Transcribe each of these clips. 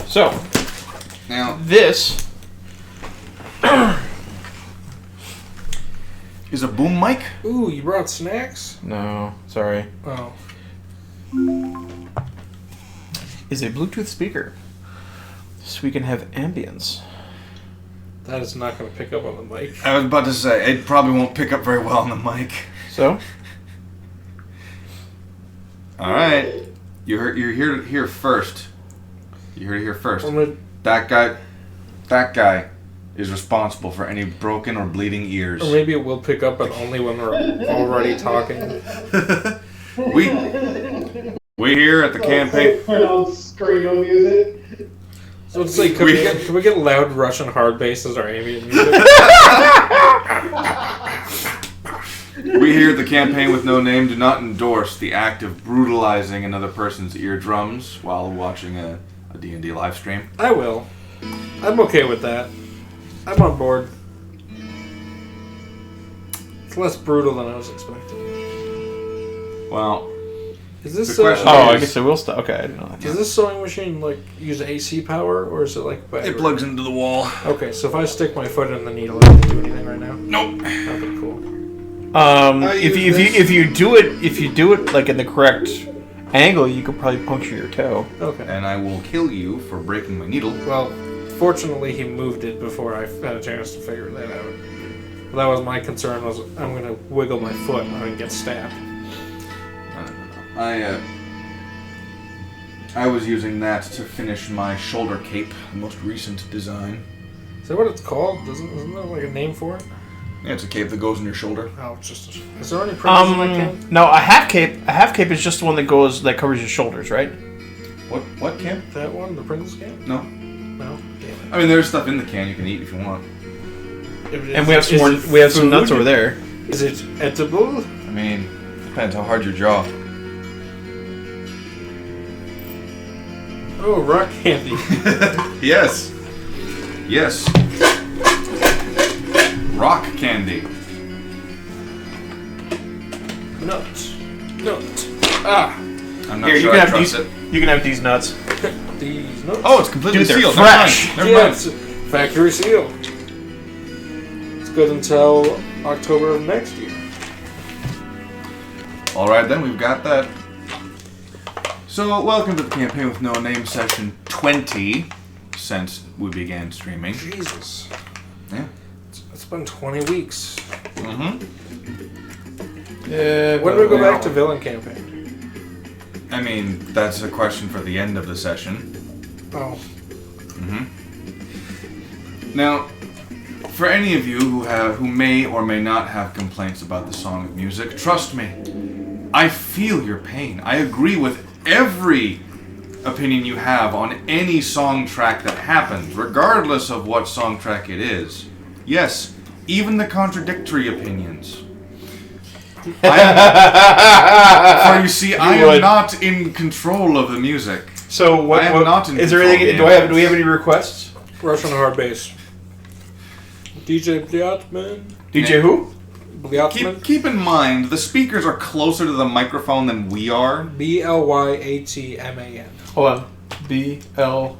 So, now this is a boom mic. Ooh, you brought snacks? No, sorry. Oh. Is a Bluetooth speaker. So we can have ambience. That is not going to pick up on the mic. I was about to say, it probably won't pick up very well on the mic. So? Alright. You're here first. You heard it here first. Gonna... That guy is responsible for any broken or bleeding ears. Or maybe it will pick up, but only when we're already talking. we here at the campaign. Put on screamo music. So it's like, can we get loud Russian hard bass as our ambient music? We here at the campaign with no name do not endorse the act of brutalizing another person's eardrums while watching a D&D live stream. I will. I'm okay with that. I'm on board. It's less brutal than I was expecting. Well, Is this the question Oh, I guess it will stop. Okay, I didn't know that. Does this sewing machine like use AC power, or is it like battery? it plugs into the wall. Okay, so if I stick my foot in the needle, I can't do anything right now. Nope. Okay, cool. If you do it like in the correct angle, you could probably puncture your toe. Okay. And I will kill you for breaking my needle. Well, fortunately, he moved it before I had a chance to figure that out. That was my concern. Was I'm gonna wiggle my foot and I'm gonna get stabbed. I was using that to finish my shoulder cape, the most recent design. Is that what it's called? Isn't there like a name for it? Yeah, it's a cape that goes in your shoulder. Oh, it's just. Is there any prints in that can? No, a half cape is just the one that covers your shoulders, right? What can? That one, the Pringles can? No. No. Damn I mean, there's stuff in the can you can eat if you want. it. And we have some more. We have some nuts over there. Is it edible? I mean, depends how hard you draw. Oh, rock candy. Yes. Yes. Rock candy. Nut. Ah. I'm not Here, sure you I can have trust these. it. You can have these nuts. These nuts. Oh, it's completely Dude, they're sealed. fresh. Never Yeah, mind. it's factory seal. It's good until October of next year. All right, then we've got that. So, welcome to the Campaign with No Name session 20 since we began streaming. Jesus. Yeah. It's been 20 weeks. Mm-hmm. Yeah. When do we go back to villain campaign? I mean, that's a question for the end of the session. Oh. Mm-hmm. Now, for any of you who may or may not have complaints about the Song of Music, trust me, I feel your pain. I agree with every opinion you have on any song track that happens, regardless of what song track it is. Yes, even the contradictory opinions. For you see, I am not in control of the music. So what? I am not in is there control anything? of Do we have any requests? Russian hard bass. DJ Blyatman. DJ who? Blyatman. Keep in mind, the speakers are closer to the microphone than we are. Blyatman. Hold on. BLATYMAN.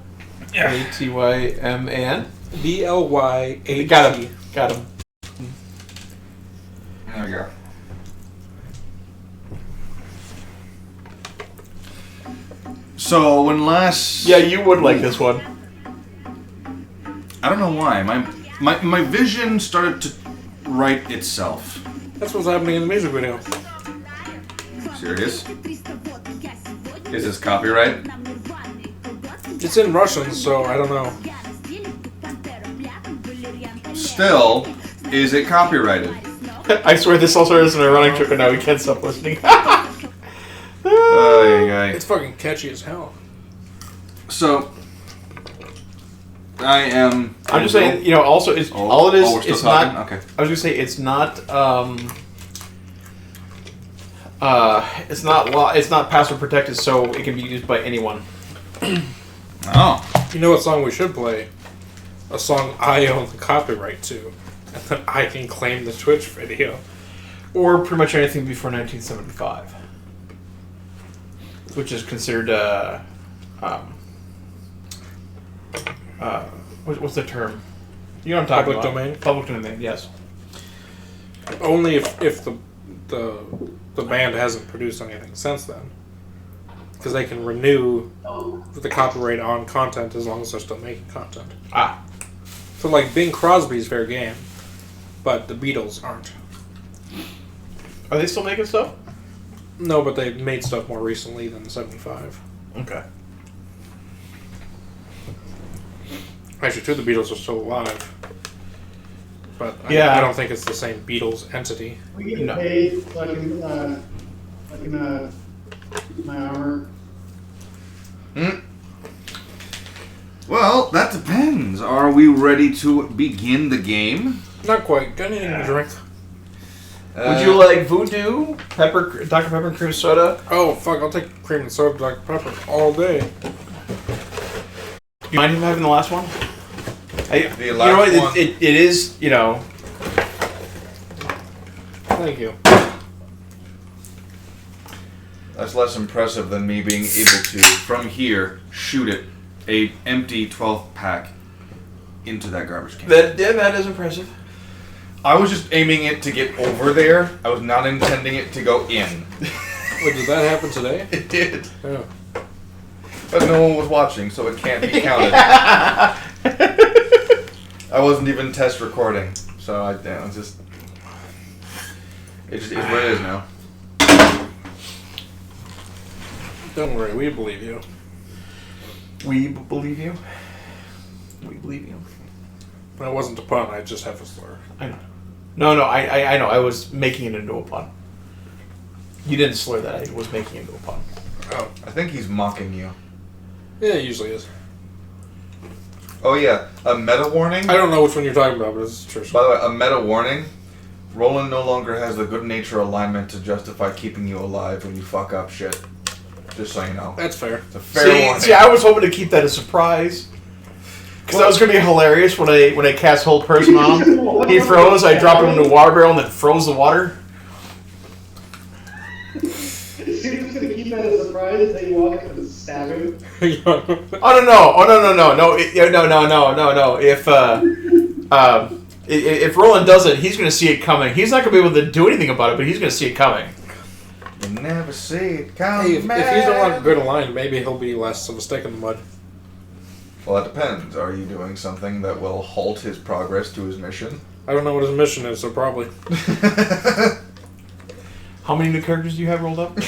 Blyatman. Got him. Got him. There we go. So when last... Yeah, you would like this one. I don't know why. My vision started to write itself. That's what's happening in the music video. Serious? Is this copyright? It's in Russian, so I don't know. Still, is it copyrighted? I swear this all started as an ironic joke, and now we can't stop listening. It's fucking catchy as hell. So, I am... I'm just saying, you know, also, it's all it is, we're still it's talking? not... Okay. I was gonna say, it's not, it's not password protected, so it can be used by anyone. Oh. You know what song we should play? A song I own the copyright to. And then I can claim the Twitch video. Or pretty much anything before 1975. Which is considered, what's the term? You know what I'm talking Public about? domain? Public domain, yes. Only if the band hasn't produced anything since then. Because they can renew the copyright on content as long as they're still making content. Ah. So, like, Bing Crosby's fair game, but the Beatles aren't. Are they still making stuff? No, but they've made stuff more recently than 75. Okay. Actually, two of the Beatles are still alive. But Yeah. I don't think it's the same Beatles entity. We get paid so I can, my armor. Well, that depends. Are we ready to begin the game? Not quite. Got anything to drink? Would you like Voodoo, Dr. Pepper and cream soda? Oh, fuck, I'll take cream and soda, Dr. Pepper, all day. Do you mind him having the last one? The You know last what? one. It is, you know. Thank you. That's less impressive than me being able to, from here, shoot it, a empty 12 pack, into that garbage can. That is impressive. I was just aiming it to get over there. I was not intending it to go in. Wait, did that happen today? It did. Yeah. But no one was watching, so it can't be counted. I wasn't even test recording, so it just is what it is now. Don't worry, we believe you. We believe you. We believe you. That wasn't a pun, I just have a slur. I know. No, I know. I was making it into a pun. You didn't slur that. I was making it into a pun. Oh. I think he's mocking you. Yeah, it usually is. Oh yeah, a meta warning. I don't know which one you're talking about, but it's true. By the way, a meta warning. Roland no longer has the good nature alignment to justify keeping you alive when you fuck up shit. Just so you know. That's fair. It's a fair warning. See, I was hoping to keep that a surprise. Because that was going to be hilarious when I cast Hold Person on him. He froze, I dropped him into a water barrel and then froze the water. You're just gonna keep that a surprise until you walk up and stab him. Oh no. If Roland does it, he's going to see it coming. He's not going to be able to do anything about it, but he's going to see it coming. You never see it come. Hey, if he's the one good aligned, maybe he'll be less of a stick in the mud. Well, that depends. Are you doing something that will halt his progress to his mission? I don't know what his mission is, so probably. How many new characters do you have rolled up?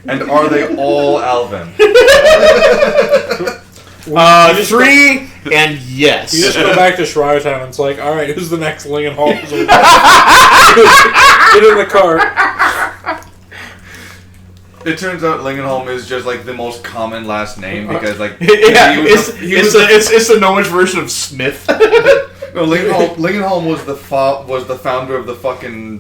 And are they all Alvin? 3 and yes. You just go back to Shriatown and it's like, alright, who's the next Lincoln Hall? Get in the cart. It turns out Lingenholm is just like the most common last name because like Yeah, it's the gnomish version of Smith. No, Lingenholm was the founder of the fucking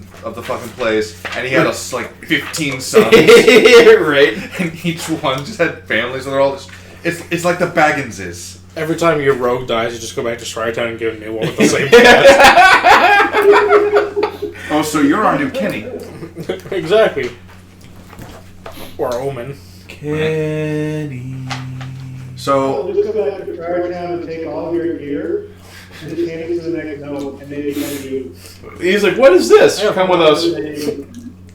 place, and he had like 15 sons, right? and each one just had families, so they're all just. It's like the Bagginses. Every time your rogue dies, you just go back to Shriatown and get a new one with the same stats. Oh, so you're our new Kenny. Exactly. Or Omen. Kenny. So Just go back to Riot Town and take all of your gear and just hand it to the next gnome, and they become you. He's like, what is this? Yeah, Come with us.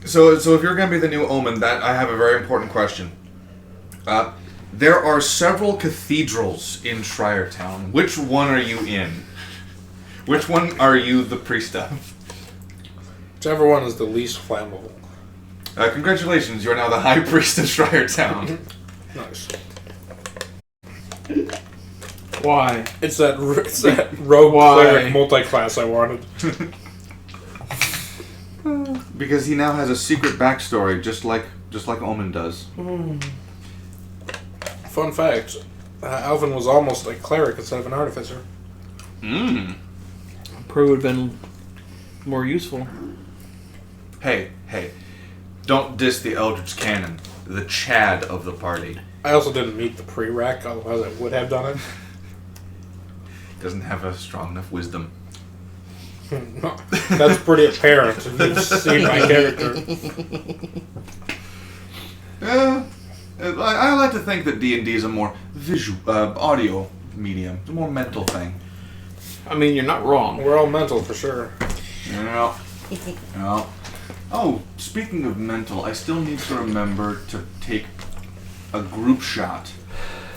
So if you're gonna be the new Omen, that I have a very important question. There are several cathedrals in Shriatown. Which one are you in? Which one are you the priest of? Whichever one is the least flammable. Congratulations, you are now the high priest of Shriatown. Nice. Why? It's that rogue cleric multi-class I wanted. Because he now has a secret backstory, just like Omen does. Fun fact, Alvin was almost a cleric instead of an artificer. Probably would have been more useful. Hey, don't diss the Eldritch Cannon, the Chad of the party. I also didn't meet the prereq, otherwise I would have done it. Doesn't have a strong enough wisdom. That's pretty apparent. You've seen my character. Yeah, I like to think that D&D is a more audio medium. It's a more mental thing. I mean, you're not wrong. We're all mental for sure. Yeah. Yeah. Oh, speaking of mental, I still need to remember to take a group shot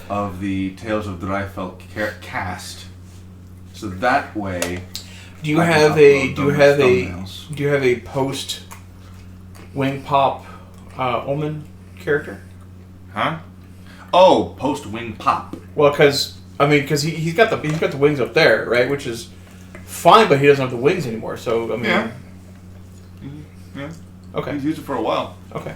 of the Tales of Dreifeld cast, so that way. Do you have a post wing pop Omen character? Huh? Oh, post wing pop. Well, because he's got the wings up there, right? Which is fine, but he doesn't have the wings anymore. So I mean, Yeah. Yeah. Okay. He's used it for a while. Okay.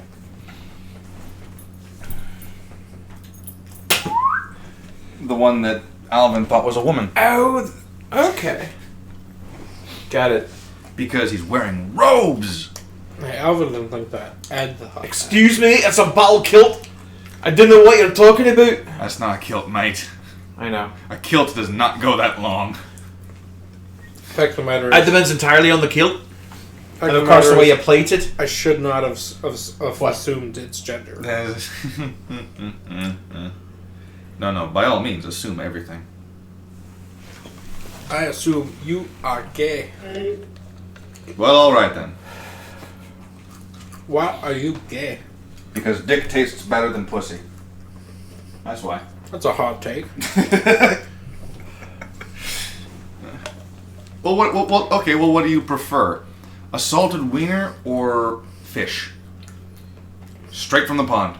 The one that Alvin thought was a woman. Oh, okay. Got it. Because he's wearing robes. Hey, Alvin didn't think that. Add the hot. Excuse me, it's a battle kilt. I didn't know what you're talking about. That's not a kilt, mate. I know. A kilt does not go that long. Fact of the matter It is, depends entirely on the kilt. fact And of of the course, the matter way is, you plate it. I should not have What? assumed its gender. No, by all means, assume everything. I assume you are gay. Well, alright then. Why are you gay? Because dick tastes better than pussy. That's why. That's a hot take. Well, what do you prefer? A salted wiener or fish? Straight from the pond.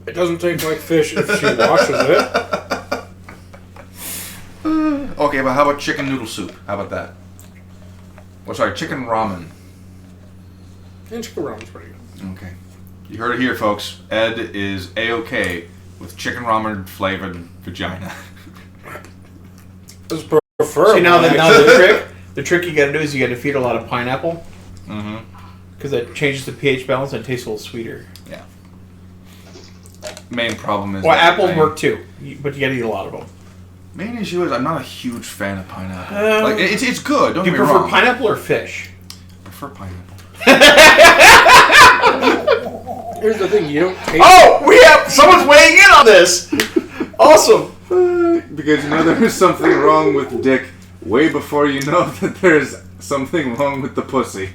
It doesn't taste like fish if she washes it. Okay, but how about chicken noodle soup? How about that? Oh, sorry, chicken ramen. And chicken ramen's pretty good. Okay. You heard it here, folks. Ed is A-OK with chicken ramen flavored vagina. It's preferable. See, now the trick you got to do is you got to feed a lot of pineapple. Mm-hmm. Because that changes the pH balance and it tastes a little sweeter. Yeah. Main problem is. Well, that apples work too, but you got to eat a lot of them. Main issue is I'm not a huge fan of pineapple. Like it's good. Don't Do get you me prefer wrong. pineapple or fish? I prefer pineapple. Here's the thing, you don't taste. Oh, someone's weighing in on this. Awesome. Because you know there's something wrong with dick way before you know that there's something wrong with the pussy.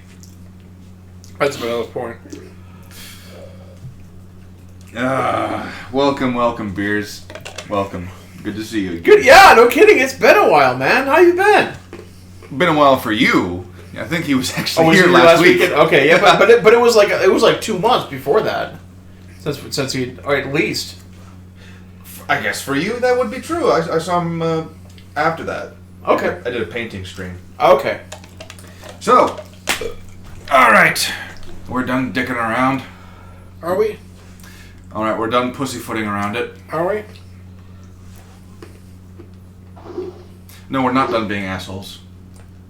That's a valid point. Welcome, beers. Welcome. Good to see you again. Good. Yeah, no kidding. It's been a while, man. How you been? Been a while for you. I think he was actually was here he last week. weekend? Okay, yeah, but it was like 2 months before that. Since he, or at least. I guess for you that would be true. I saw him after that. Okay. I did a painting stream. Okay. So, all right, we're done dicking around. Are we? All right, we're done pussyfooting around it. Are we? No, we're not done being assholes.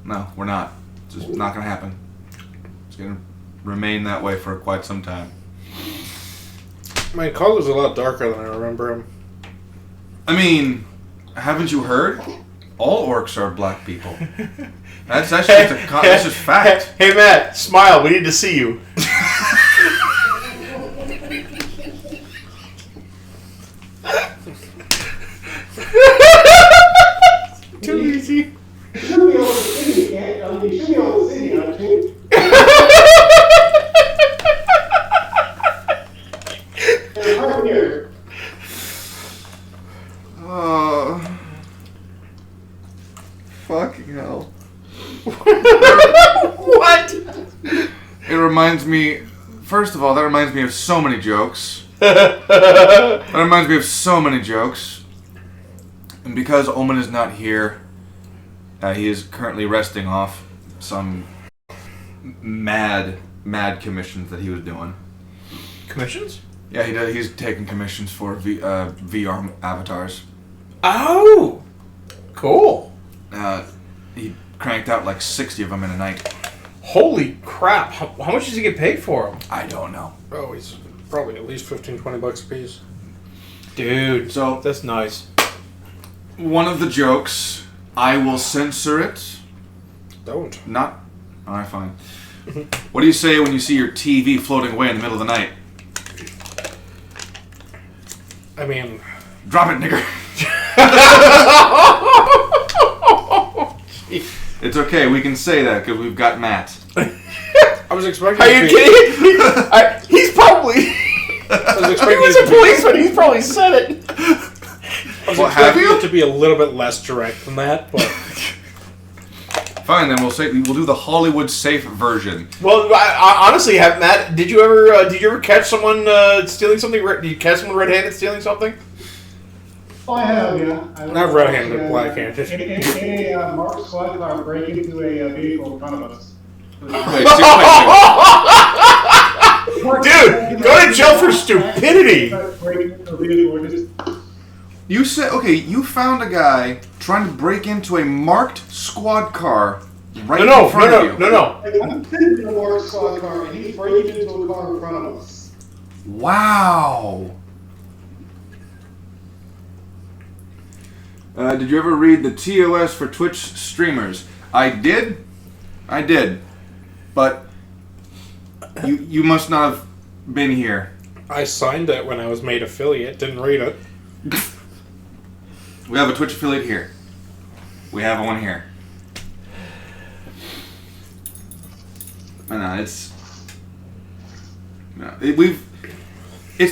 No, we're not. It's just not gonna happen. It's gonna remain that way for quite some time. My color's a lot darker than I remember him. I mean, haven't you heard? All orcs are black people. That's just that's just fact. Hey Matt, smile. We need to see you. Too easy. You should be able to see, you can't. I mean, you should be able to see, don't you? It's hard here. Oh, fucking hell. What? It reminds me, first of all, that reminds me of so many jokes. That reminds me of so many jokes. And because Omen is not here, he is currently resting off some mad commissions that he was doing. Commissions? Yeah, he does. He's taking commissions for VR avatars. Oh, cool. He cranked out like 60 of them in a night. Holy crap. How much does he get paid for them? I don't know. Oh, he's probably at least $15-20 a piece. Dude, So that's nice. one of the jokes, I will censor it. Don't. Not. Alright, fine. What do you say when you see your TV floating away in the middle of the night? I mean, Drop it, nigger. It's okay. We can say that because we've got Matt. I was expecting. Are you kidding? He's probably. I was He expecting was a policeman. He's probably said it. I was Well, have expecting you? it to be a little bit less direct than that, but Fine, then we'll do the Hollywood safe version. Well, I honestly, Matt, did you ever catch someone stealing something? Did you catch someone red-handed stealing something? Oh, I have, yeah. Not red-handed, black-handed. In a marked squad car break into a vehicle in front of us. Wait, wait. Dude, go to jail for stupidity. Break into a vehicle, just You said, okay, you found a guy trying to break into a marked squad car right in front of you. No. I'm sitting in a marked squad car, and he's breaking into a car in front of us. Wow. Did you ever read the TOS for Twitch streamers? I did. But you must not have been here. I signed it when I was made affiliate. Didn't read it. We have a Twitch affiliate here. We have one here. It's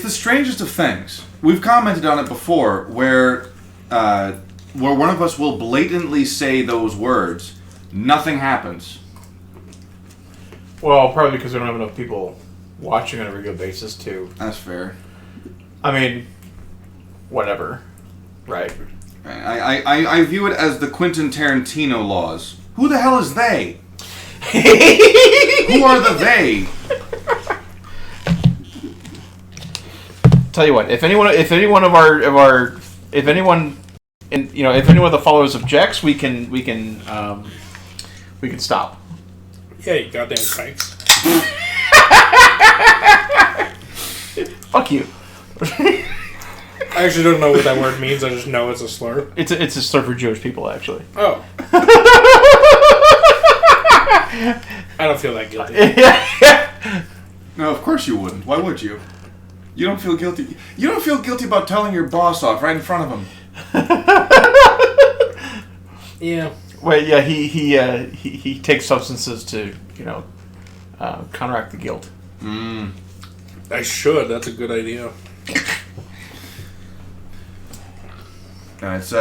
the strangest of things. We've commented on it before, where one of us will blatantly say those words, nothing happens. Well, probably because we don't have enough people watching on a regular basis, too. That's fair. I mean, whatever. Right. I view it as the Quentin Tarantino laws. Who the hell is they? Who are the they? Tell you what, if any one of the followers objects, we can stop. Yeah, you goddamn thanks. Fuck you. I actually don't know what that word means. I just know it's a slur. It's a slur for Jewish people, actually. Oh. I don't feel that guilty. No, of course you wouldn't. Why would you? You don't feel guilty. You don't feel guilty about telling your boss off right in front of him. Yeah. Well, yeah, he takes substances to counteract the guilt. I should. That's a good idea. It's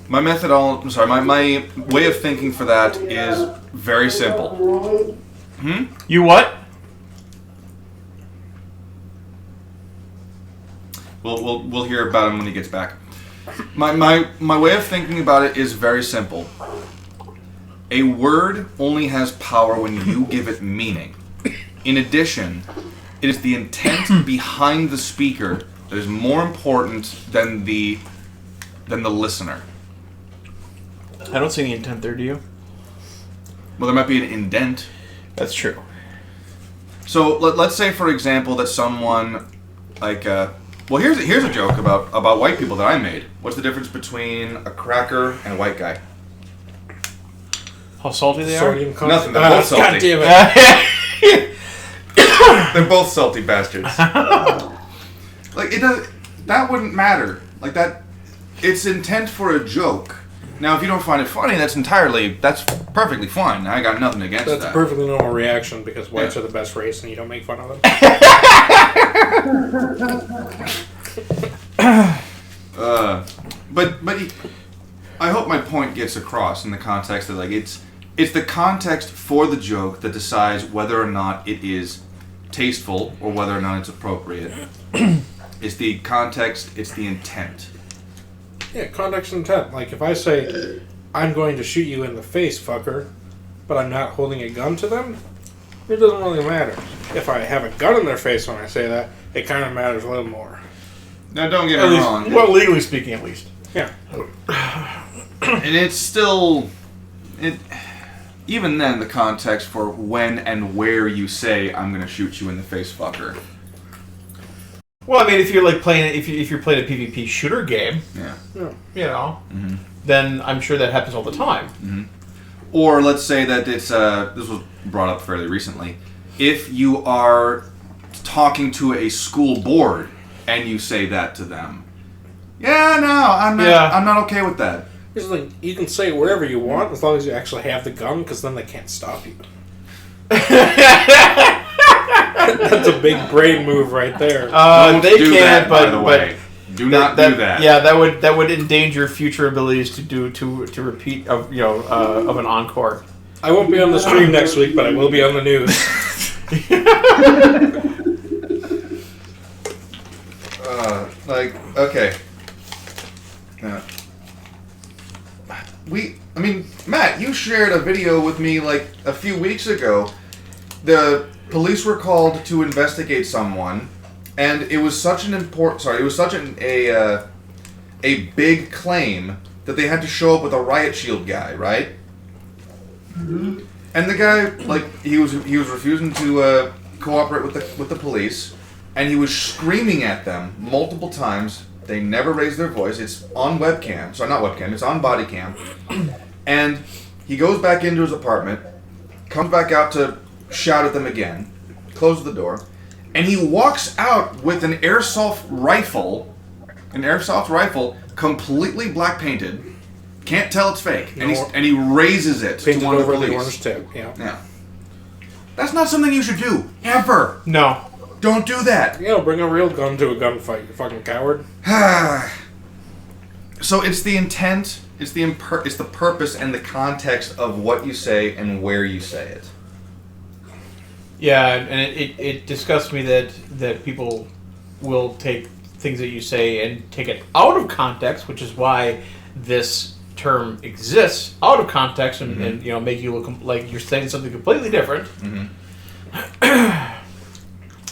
my my way of thinking for that is very simple. You what? We'll hear about him when he gets back. My way of thinking about it is very simple. A word only has power when you give it meaning. In addition, it is the intent behind the speaker that is more important than the listener. I don't see any intent there, do you? Well, there might be an indent. That's true. So let's say, for example, that someone here's a joke about white people that I made. What's the difference between a cracker and a white guy? How salty they are? Sodium content. Nothing. They're both salty. God damn it. They're both salty bastards. Like it does. That wouldn't matter. Like that. It's intent for a joke. Now, if you don't find it funny, that's perfectly fine. I got nothing against that. That's a perfectly normal reaction because whites are the best race and you don't make fun of them. But I hope my point gets across in the context that it's the context for the joke that decides whether or not it is tasteful or whether or not it's appropriate. It's the context, it's the intent. Yeah, context and intent. Like, if I say, I'm going to shoot you in the face, fucker, but I'm not holding a gun to them, it doesn't really matter. If I have a gun in their face when I say that, it kind of matters a little more. Now, don't get me wrong. Well, legally speaking, at least. Yeah. And it's still... Even then, the context for when and where you say, I'm going to shoot you in the face, fucker. Well, I mean, if you're playing a PvP shooter game, then I'm sure that happens all the time. Mm-hmm. Or let's say that it's this was brought up fairly recently. If you are talking to a school board and you say that to them, yeah, no, I'm not. Yeah. I'm not okay with that. It's like, you can say wherever you want as long as you actually have the gun, because then they can't stop you. That's a big brain move right there. Don't they do can't, that, but by the way. Do not do that. Yeah, that would endanger future abilities to repeat of of an encore. I won't be on the stream next week, but I will be on the news. Okay. Matt, you shared a video with me like a few weeks ago. The police were called to investigate someone, and it was such an a big claim that they had to show up with a Riot Shield Guy, right? Mm-hmm. And the guy, he was refusing to cooperate with the police, and he was screaming at them multiple times. They never raised their voice. It's on webcam. Sorry, not webcam. It's on body cam. And he goes back into his apartment, comes back out to shout at them again, closes the door, and he walks out with an airsoft rifle, completely black painted. Can't tell it's fake. And he raises it to one of the police. Orange tip. Yeah. That's not something you should do, ever. No. Don't do that. Bring a real gun to a gunfight, you fucking coward. So it's the intent, it's the purpose and the context of what you say and where you say it. Yeah, and it disgusts me that people will take things that you say and take it out of context, which is why this term exists out of context and, and make you look like you're saying something completely different. Mm-hmm.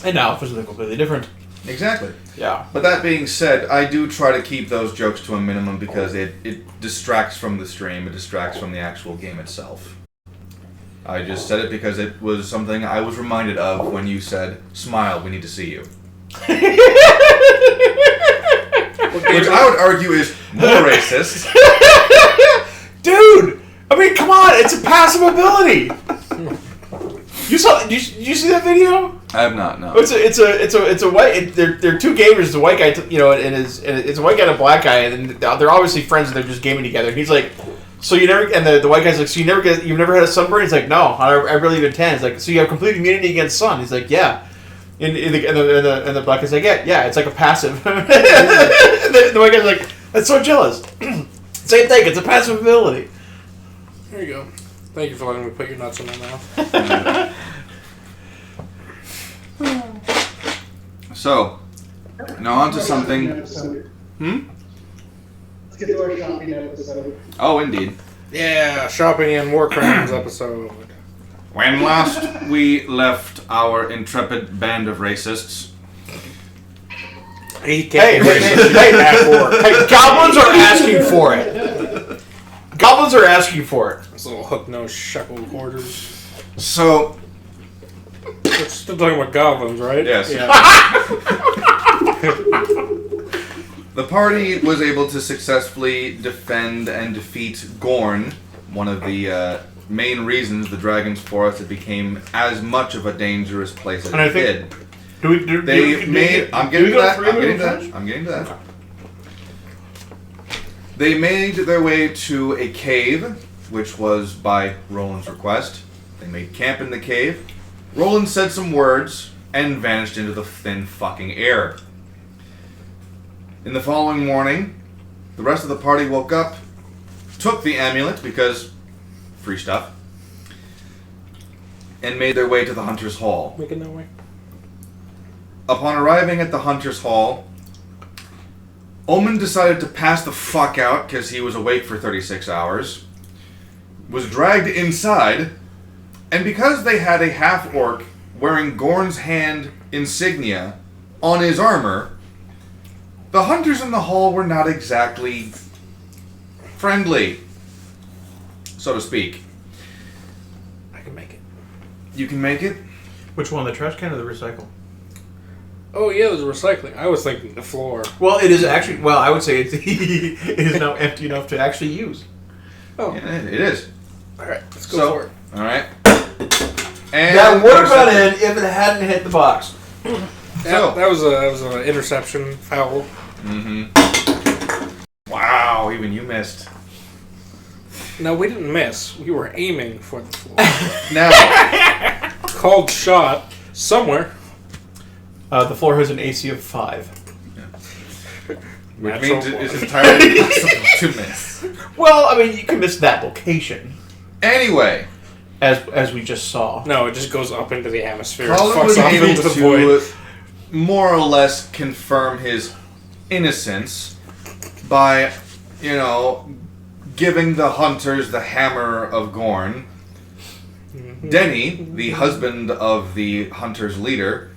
And now it's something completely different. Exactly. Yeah. But that being said, I do try to keep those jokes to a minimum because it distracts from the stream. It distracts from the actual game itself. I just said it because it was something I was reminded of when you said, "Smile, we need to see you." Which I would argue is more racist. Dude! I mean, come on! It's a passive ability! Did you see that video? I have not, no. It's a white. They're two gamers. It's a white guy, and it's a white guy and a black guy, and they're obviously friends, and they're just gaming together. And he's like, so you never, and the white guy's like, so you've never had a sunburn? He's like, no, I really even tan. He's like, so you have complete immunity against sun? He's like, yeah. And the black guy's like, yeah, it's like a passive. the white guy's like, that's so jealous. Same thing. It's a passive ability. There you go. Thank you for letting me put your nuts in my mouth. So, now on to something. Let's get to our shopping episode. Oh, indeed. Yeah, shopping and war crimes episode. When last we left our intrepid band of racists. He can't Hey, goblins are asking for it. Goblins are asking for it. Those little hook-nosed shekel hoarders. So, We're still talking about goblins, right? yes. Yeah. The party was able to successfully defend and defeat Gorn, one of the main reasons the Dragon's Forest had became as much of a dangerous place as it did. I'm getting to that. They made their way to a cave, which was by Roland's request. They made camp in the cave. Roland said some words and vanished into the thin fucking air. In the following morning, the rest of the party woke up, took the amulet because free stuff, and made their way to the Hunter's Hall. Making that way. Upon arriving at the Hunter's Hall, Omen decided to pass the fuck out because he was awake for 36 hours, was dragged inside, and because they had a half-orc wearing Gorn's hand insignia on his armor, the hunters in the hall were not exactly friendly, so to speak. I can make it. You can make it? Which one, the trash can or the recycle? Oh yeah, there's recycling. I was thinking the floor. Well, it is actually. Well, I would say it is now empty enough to actually use. Oh, Yeah, it is. all right, let's go for it. All right. And That would have been in if it hadn't hit the box. That was an interception foul. Mm-hmm. even you missed. No, we didn't miss. We were aiming for the floor. Now, Called shot somewhere. The floor has an AC of 5. which means it is entirely possible to miss. Well, I mean, you can miss that location, Anyway, as we just saw. No, it just goes up into the atmosphere. Colin Fucks was off able into the void. to more or less confirm his innocence by, giving the hunters the hammer of Gorn. Denny, the husband of the hunter's leader,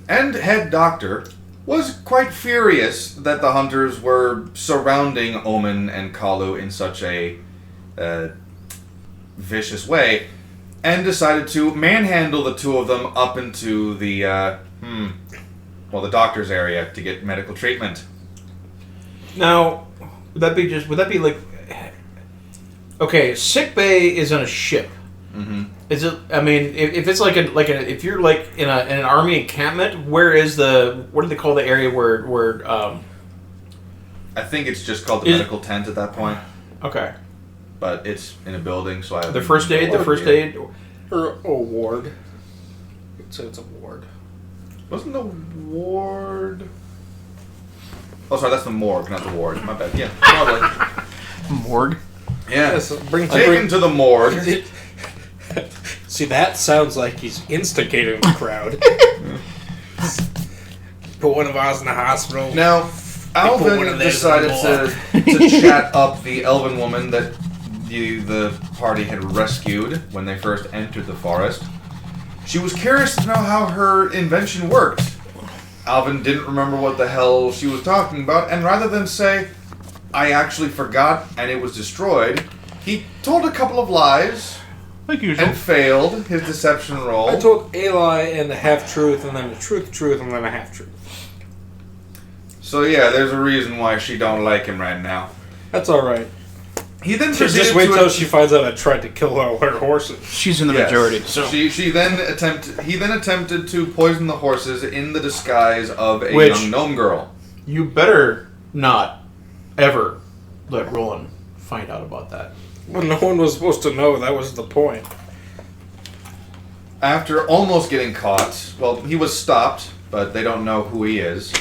and head doctor, was quite furious that the hunters were surrounding Omen and Kalu in such a vicious way, and decided to manhandle the two of them up into the the doctor's area to get medical treatment. Now, would that be like, okay, sick bay is on a ship. Mm-hmm. Is it? I mean, if it's if you're like in an army encampment, what do they call the area where I think it's just called the medical tent at that point, okay, but it's in a building, so I the first aid, Or a ward. So it's a ward. Wasn't the ward? Oh, sorry, that's the morgue, not the ward. My bad. Yeah, probably. morgue. Yeah. Yes, Taken to the morgue. See, that sounds like he's instigating the crowd. Put one of ours in the hospital. Now, Alvin decided to chat up the Elven Woman that the party had rescued when they first entered the forest. She was curious to know how her invention worked. Alvin didn't remember what the hell she was talking about, and rather than say, "I actually forgot and it was destroyed," he told a couple of lies Like usual. and failed his deception roll. I told a lie and a half-truth, and then a truth, and then a half-truth. So yeah, there's a reason why she don't like him right now. That's alright. He then Just proceeded wait to till she finds out I tried to kill all her horses. She's in the Yes. majority. So He then attempted to poison the horses in the disguise of a Which- young gnome girl. you better not ever let Roland find out about that. Well, no one was supposed to know. That was the point. After almost getting caught, well, he was stopped, but they don't know who he is.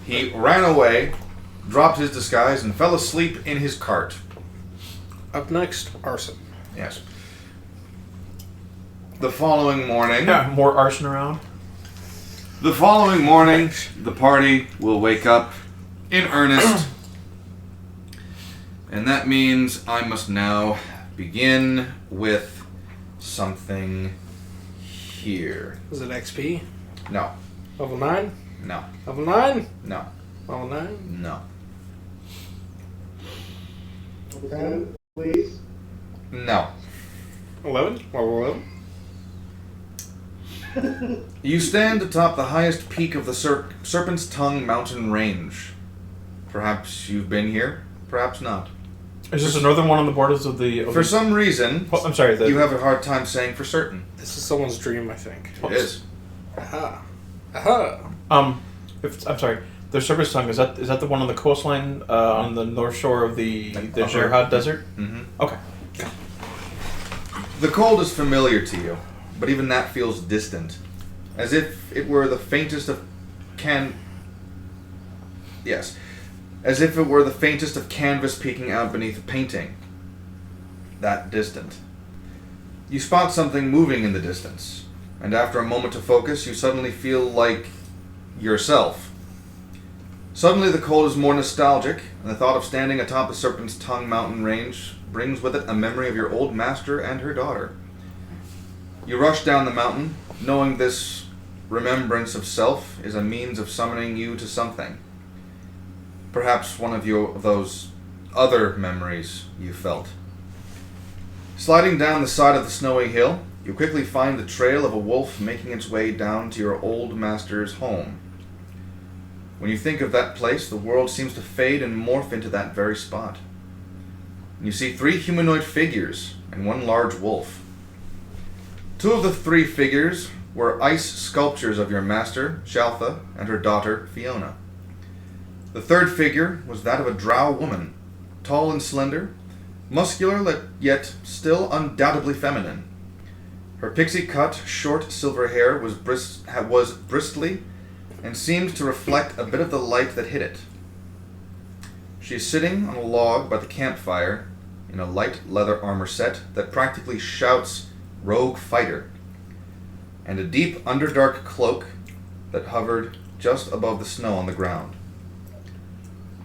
He ran away, dropped his disguise, and fell asleep in his cart. Up next, Arson. Yes. The following morning... Yeah, more arson around. The following morning, the party will wake up in earnest. And that means I must now begin with something here. Is it XP? No. Level 9? No. Level 9? No. Level 9? No. 10, please. No. 11? Level 11? You stand atop the highest peak of the Serpent's Tongue mountain range. Perhaps you've been here, perhaps not. Is this another one on the borders of the... For some reason, Oh, I'm sorry. you have a hard time saying for certain. This is someone's dream, I think. It is. Aha. Aha. I'm sorry. The Serpent's Tongue, is that the one on the coastline on the north shore of the Gerhard Desert? Mm-hmm. Okay. The cold is familiar to you, but even that feels distant. As if it were the faintest of As if it were the faintest of canvas peeking out beneath a painting. That distant. You spot something moving in the distance, and after a moment of focus, you suddenly feel like yourself. Suddenly the cold is more nostalgic, and the thought of standing atop the Serpent's Tongue mountain range brings with it a memory of your old master and her daughter. You rush down the mountain, knowing this remembrance of self is a means of summoning you to something. Perhaps one of those other memories you felt. Sliding down the side of the snowy hill, you quickly find the trail of a wolf making its way down to your old master's home. When you think of that place, the world seems to fade and morph into that very spot. You see 3 humanoid figures and 1 large wolf. 2 of the 3 figures were ice sculptures of your master, Shaltha, and her daughter, Fiona. The 3rd figure was that of a drow woman, tall and slender, muscular yet still undoubtedly feminine. Her pixie-cut, short silver hair was bristly and seemed to reflect a bit of the light that hit it. She is sitting on a log by the campfire in a light leather armor set that practically shouts rogue fighter, and a deep underdark cloak that hovered just above the snow on the ground.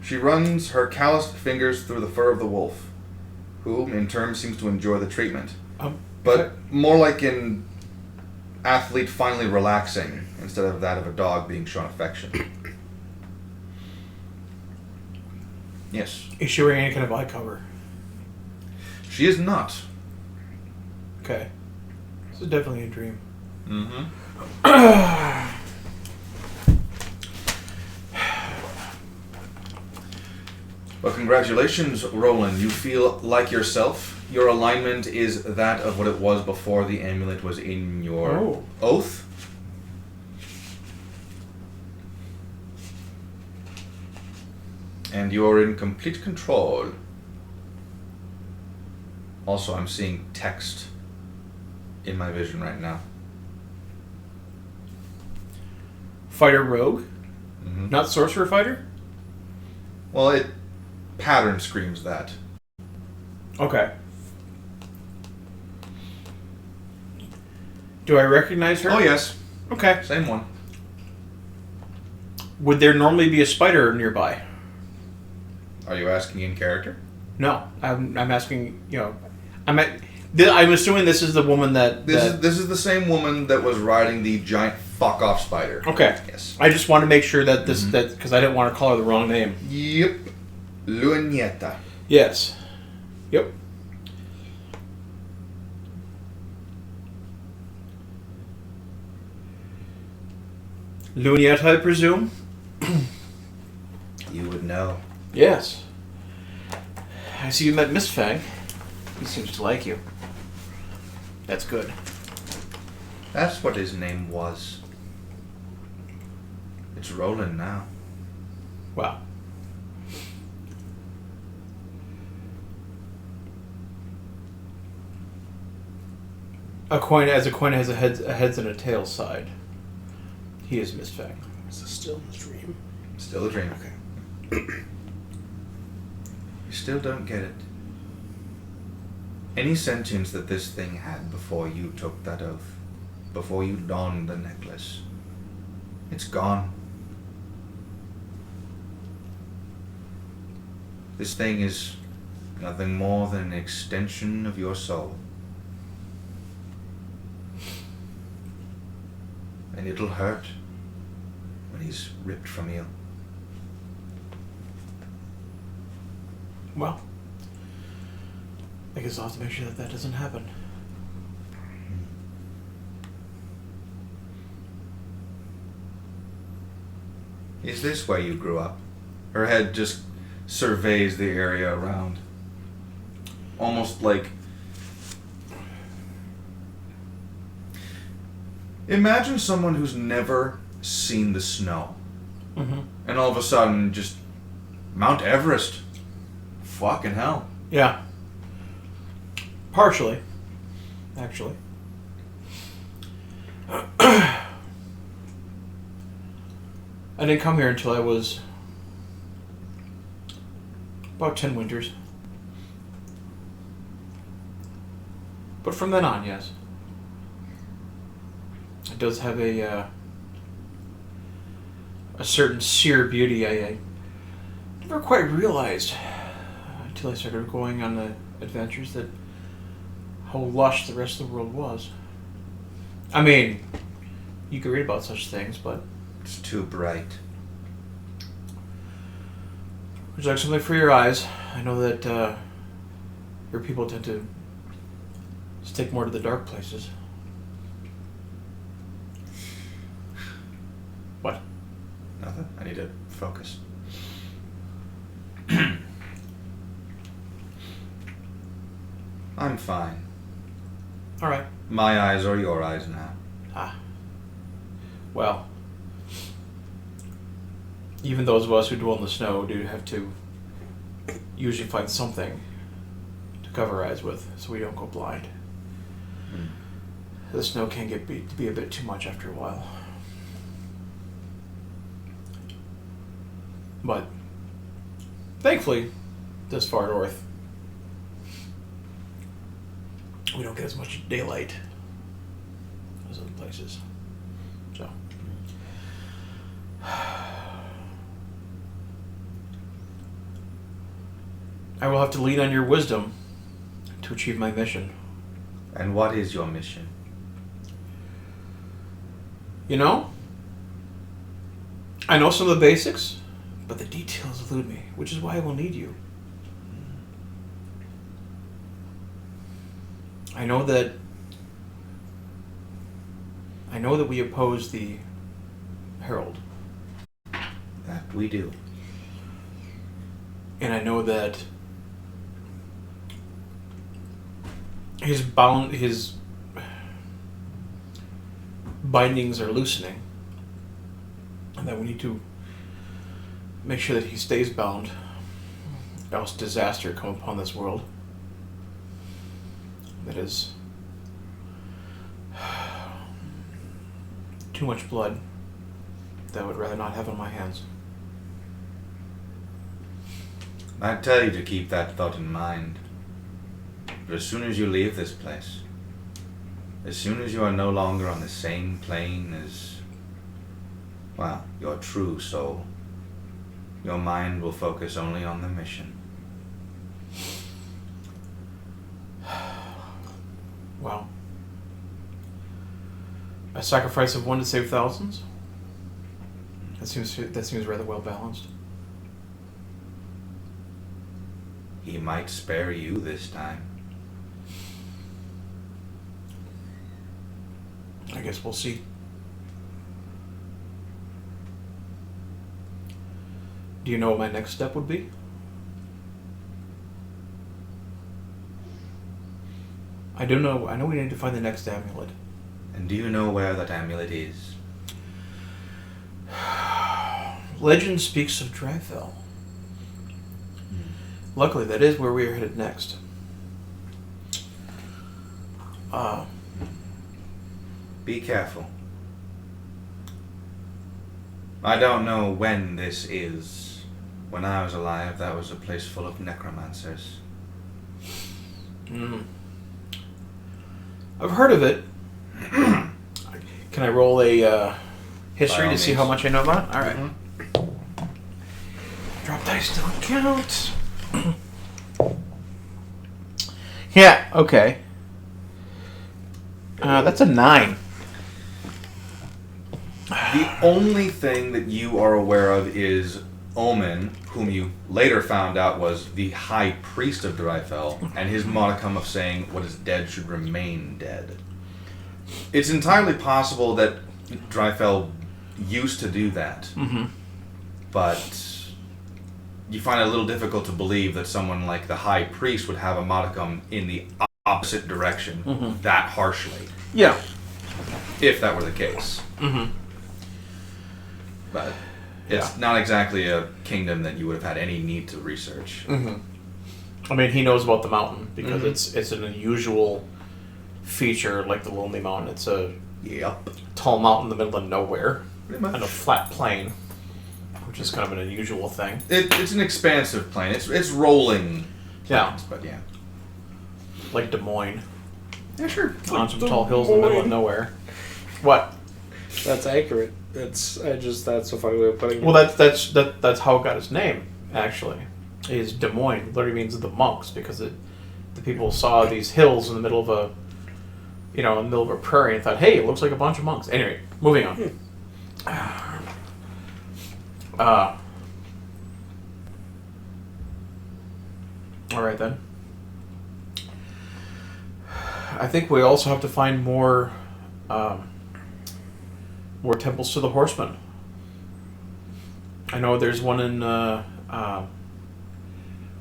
She runs her calloused fingers through the fur of the wolf, who, in turn, seems to enjoy the treatment. But more like an athlete finally relaxing instead of that of a dog being shown affection. Yes. Is she wearing any kind of eye cover? She is not. Okay. This is definitely a dream. Mm-hmm. Well, congratulations, Roland. You feel like yourself. Your alignment is that of what it was before the amulet was in your oath. And you're in complete control. Also, I'm seeing text in my vision right now. Fighter rogue? Mm-hmm. Not sorcerer fighter? Well, it pattern screams that. Okay. Do I recognize her? Oh, yes. Okay. Same one. Would there normally be a spider nearby? Are you asking in character? No. I'm asking, I'm assuming this is the woman that... This is the same woman that was riding the giant fuck-off spider. Okay. Yes. I just want to make sure that this... that because I didn't want to call her the wrong name. Yep. Luneta. Yes. Yep. Luniette, I presume? You would know. Yes. I see you met Mistfang. He seems to like you. That's good. That's what his name was. It's Roland now. Wow. A coin has a heads and a tails side. He is Mistfang. Is this still in the dream? Still a dream. Okay. You still don't get it. Any sentience that this thing had before you took that oath, before you donned the necklace, it's gone. This thing is nothing more than an extension of your soul. And it'll hurt when he's ripped from you. Well, I guess I'll have to make sure that doesn't happen. Is this where you grew up? Her head just surveys the area around. Almost like... Imagine someone who's never seen the snow. Mm-hmm. And all of a sudden, just Mount Everest. Fucking hell. Yeah. Partially. Actually. I didn't come here until I was about 10 winters. But from then on, yes. It does have a certain sheer beauty I never quite realized until I started going on the adventures that how lush the rest of the world was. I mean, you could read about such things, but... It's too bright. Would you like something for your eyes? I know that your people tend to stick more to the dark places. What? Nothing. I need to focus. I'm fine. All right. My eyes are your eyes now. Ah. Well, even those of us who dwell in the snow do have to usually find something to cover our eyes with, so we don't go blind. The snow can get to be a bit too much after a while. But thankfully, this far north, we don't get as much daylight as other places. So I will have to lean on your wisdom to achieve my mission. And what is your mission? You know, I know some of the basics, but the details elude me, which is why I will need you. I know that we oppose the Herald. That we do. And I know that his bindings are loosening, and that we need to make sure that he stays bound, else disaster come upon this world. That is too much blood that I would rather not have on my hands. I'd tell you to keep that thought in mind. But as soon as you leave this place, as soon as you are no longer on the same plane as, well, your true soul, your mind will focus only on the mission. Well, a sacrifice of one to save thousands? That seems rather well balanced. He might spare you this time. I guess we'll see. Do you know what my next step would be? I don't know. I know we need to find the next amulet. And do you know where that amulet is? Legend speaks of Dryfell. Luckily, that is where we are headed next. Be careful. I don't know when this is. When I was alive, that was a place full of necromancers. I've heard of it. Can I roll a history By all to see means. how much I know about it? All right. Drop dice don't count. Yeah. Okay. That's a 9. The only thing that you are aware of is Omen, whom you later found out was the high priest of Dryfell, and his modicum of saying what is dead should remain dead. It's entirely possible that Dryfell used to do that, but you find it a little difficult to believe that someone like the high priest would have a modicum in the opposite direction that harshly, Yeah. if that were the case. But it's not exactly a kingdom that you would have had any need to research. I mean, he knows about the mountain because it's an unusual feature, like the Lonely Mountain. It's a Yep. tall mountain in the middle of nowhere Pretty much. and a flat plain, which is kind of an unusual thing. It's an expansive plain. It's rolling. Yeah, Plains, but yeah. like Des Moines Yeah, sure. on some tall hills in the middle of nowhere. What? That's accurate. That's a funny way of putting it. Well, that's how it got its name. Actually, is Des Moines literally means the monks because the people saw these hills in the middle of in the middle of a prairie and thought, hey, it looks like a bunch of monks. Anyway, moving on. All right then. I think we also have to find more temples to the horsemen. I know there's one in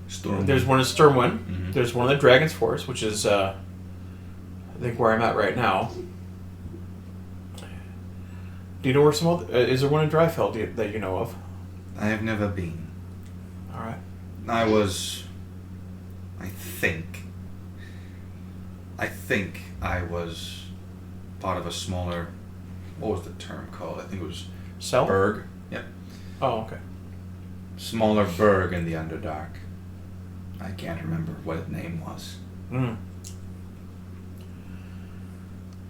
Storm. there's one in Stormwind. There's one in the Dragon's Force, which is I think where I'm at right now. Do you know where is there one in Dryfell that you know of? I have never been. All right. I think I was part of a smaller, what was the term called? I think it was Cell? Berg. Yep. Oh, okay. Smaller Berg in the Underdark. I can't remember what its name was. Mm.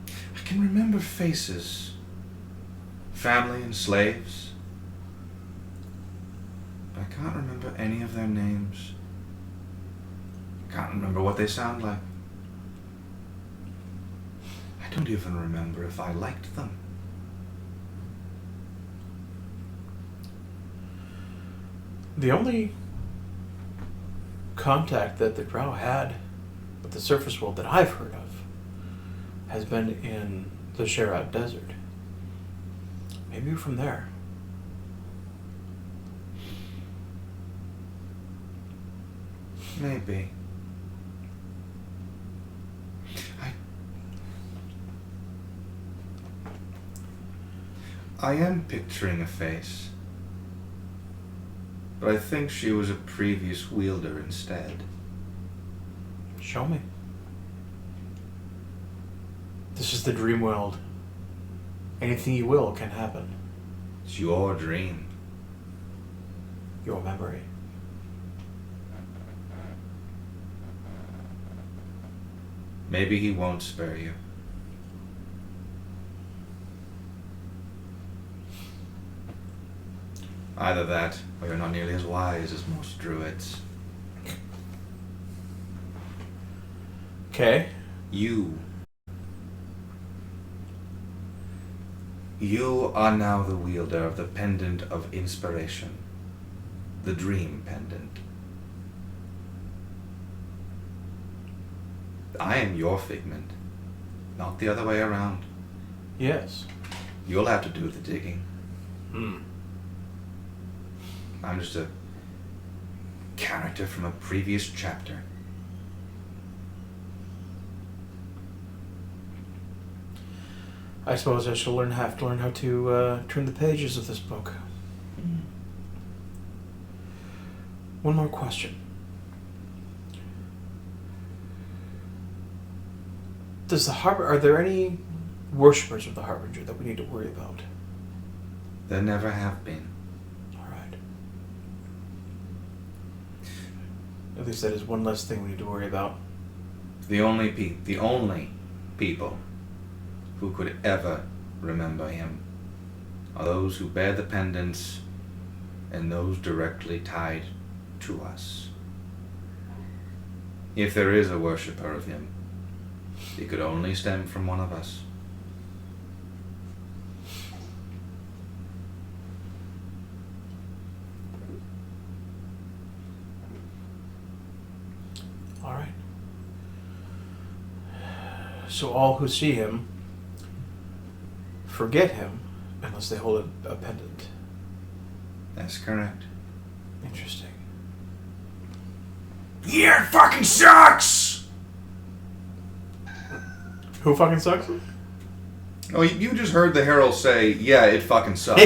I can remember faces. Family and slaves. But I can't remember any of their names. I can't remember what they sound like. I don't even remember if I liked them. The only contact that the Drow had with the surface world that I've heard of has been in the Sherrod Desert. Maybe you're from there. Maybe. I am picturing a face. But I think she was a previous wielder instead. Show me. This is the dream world. Anything you will can happen. It's your dream. Your memory. Maybe he won't spare you. Either that, or you're not nearly as wise as most druids. Okay. You are now the wielder of the Pendant of Inspiration. The Dream Pendant. I am your figment, not the other way around. Yes. You'll have to do the digging. Hmm. I'm just a character from a previous chapter. I suppose I shall have to learn how to turn the pages of this book. One more question. Are there any worshippers of the Harbinger that we need to worry about? There never have been. All right. At least that is one less thing we need to worry about. The only people who could ever remember him are those who bear the pendants and those directly tied to us. If there is a worshipper of him, it could only stem from one of us. All right. So all who see him forget him unless they hold a pendant. That's correct. Interesting. Yeah, it fucking sucks! Who fucking sucks? Oh, you just heard the herald say, yeah, it fucking sucks.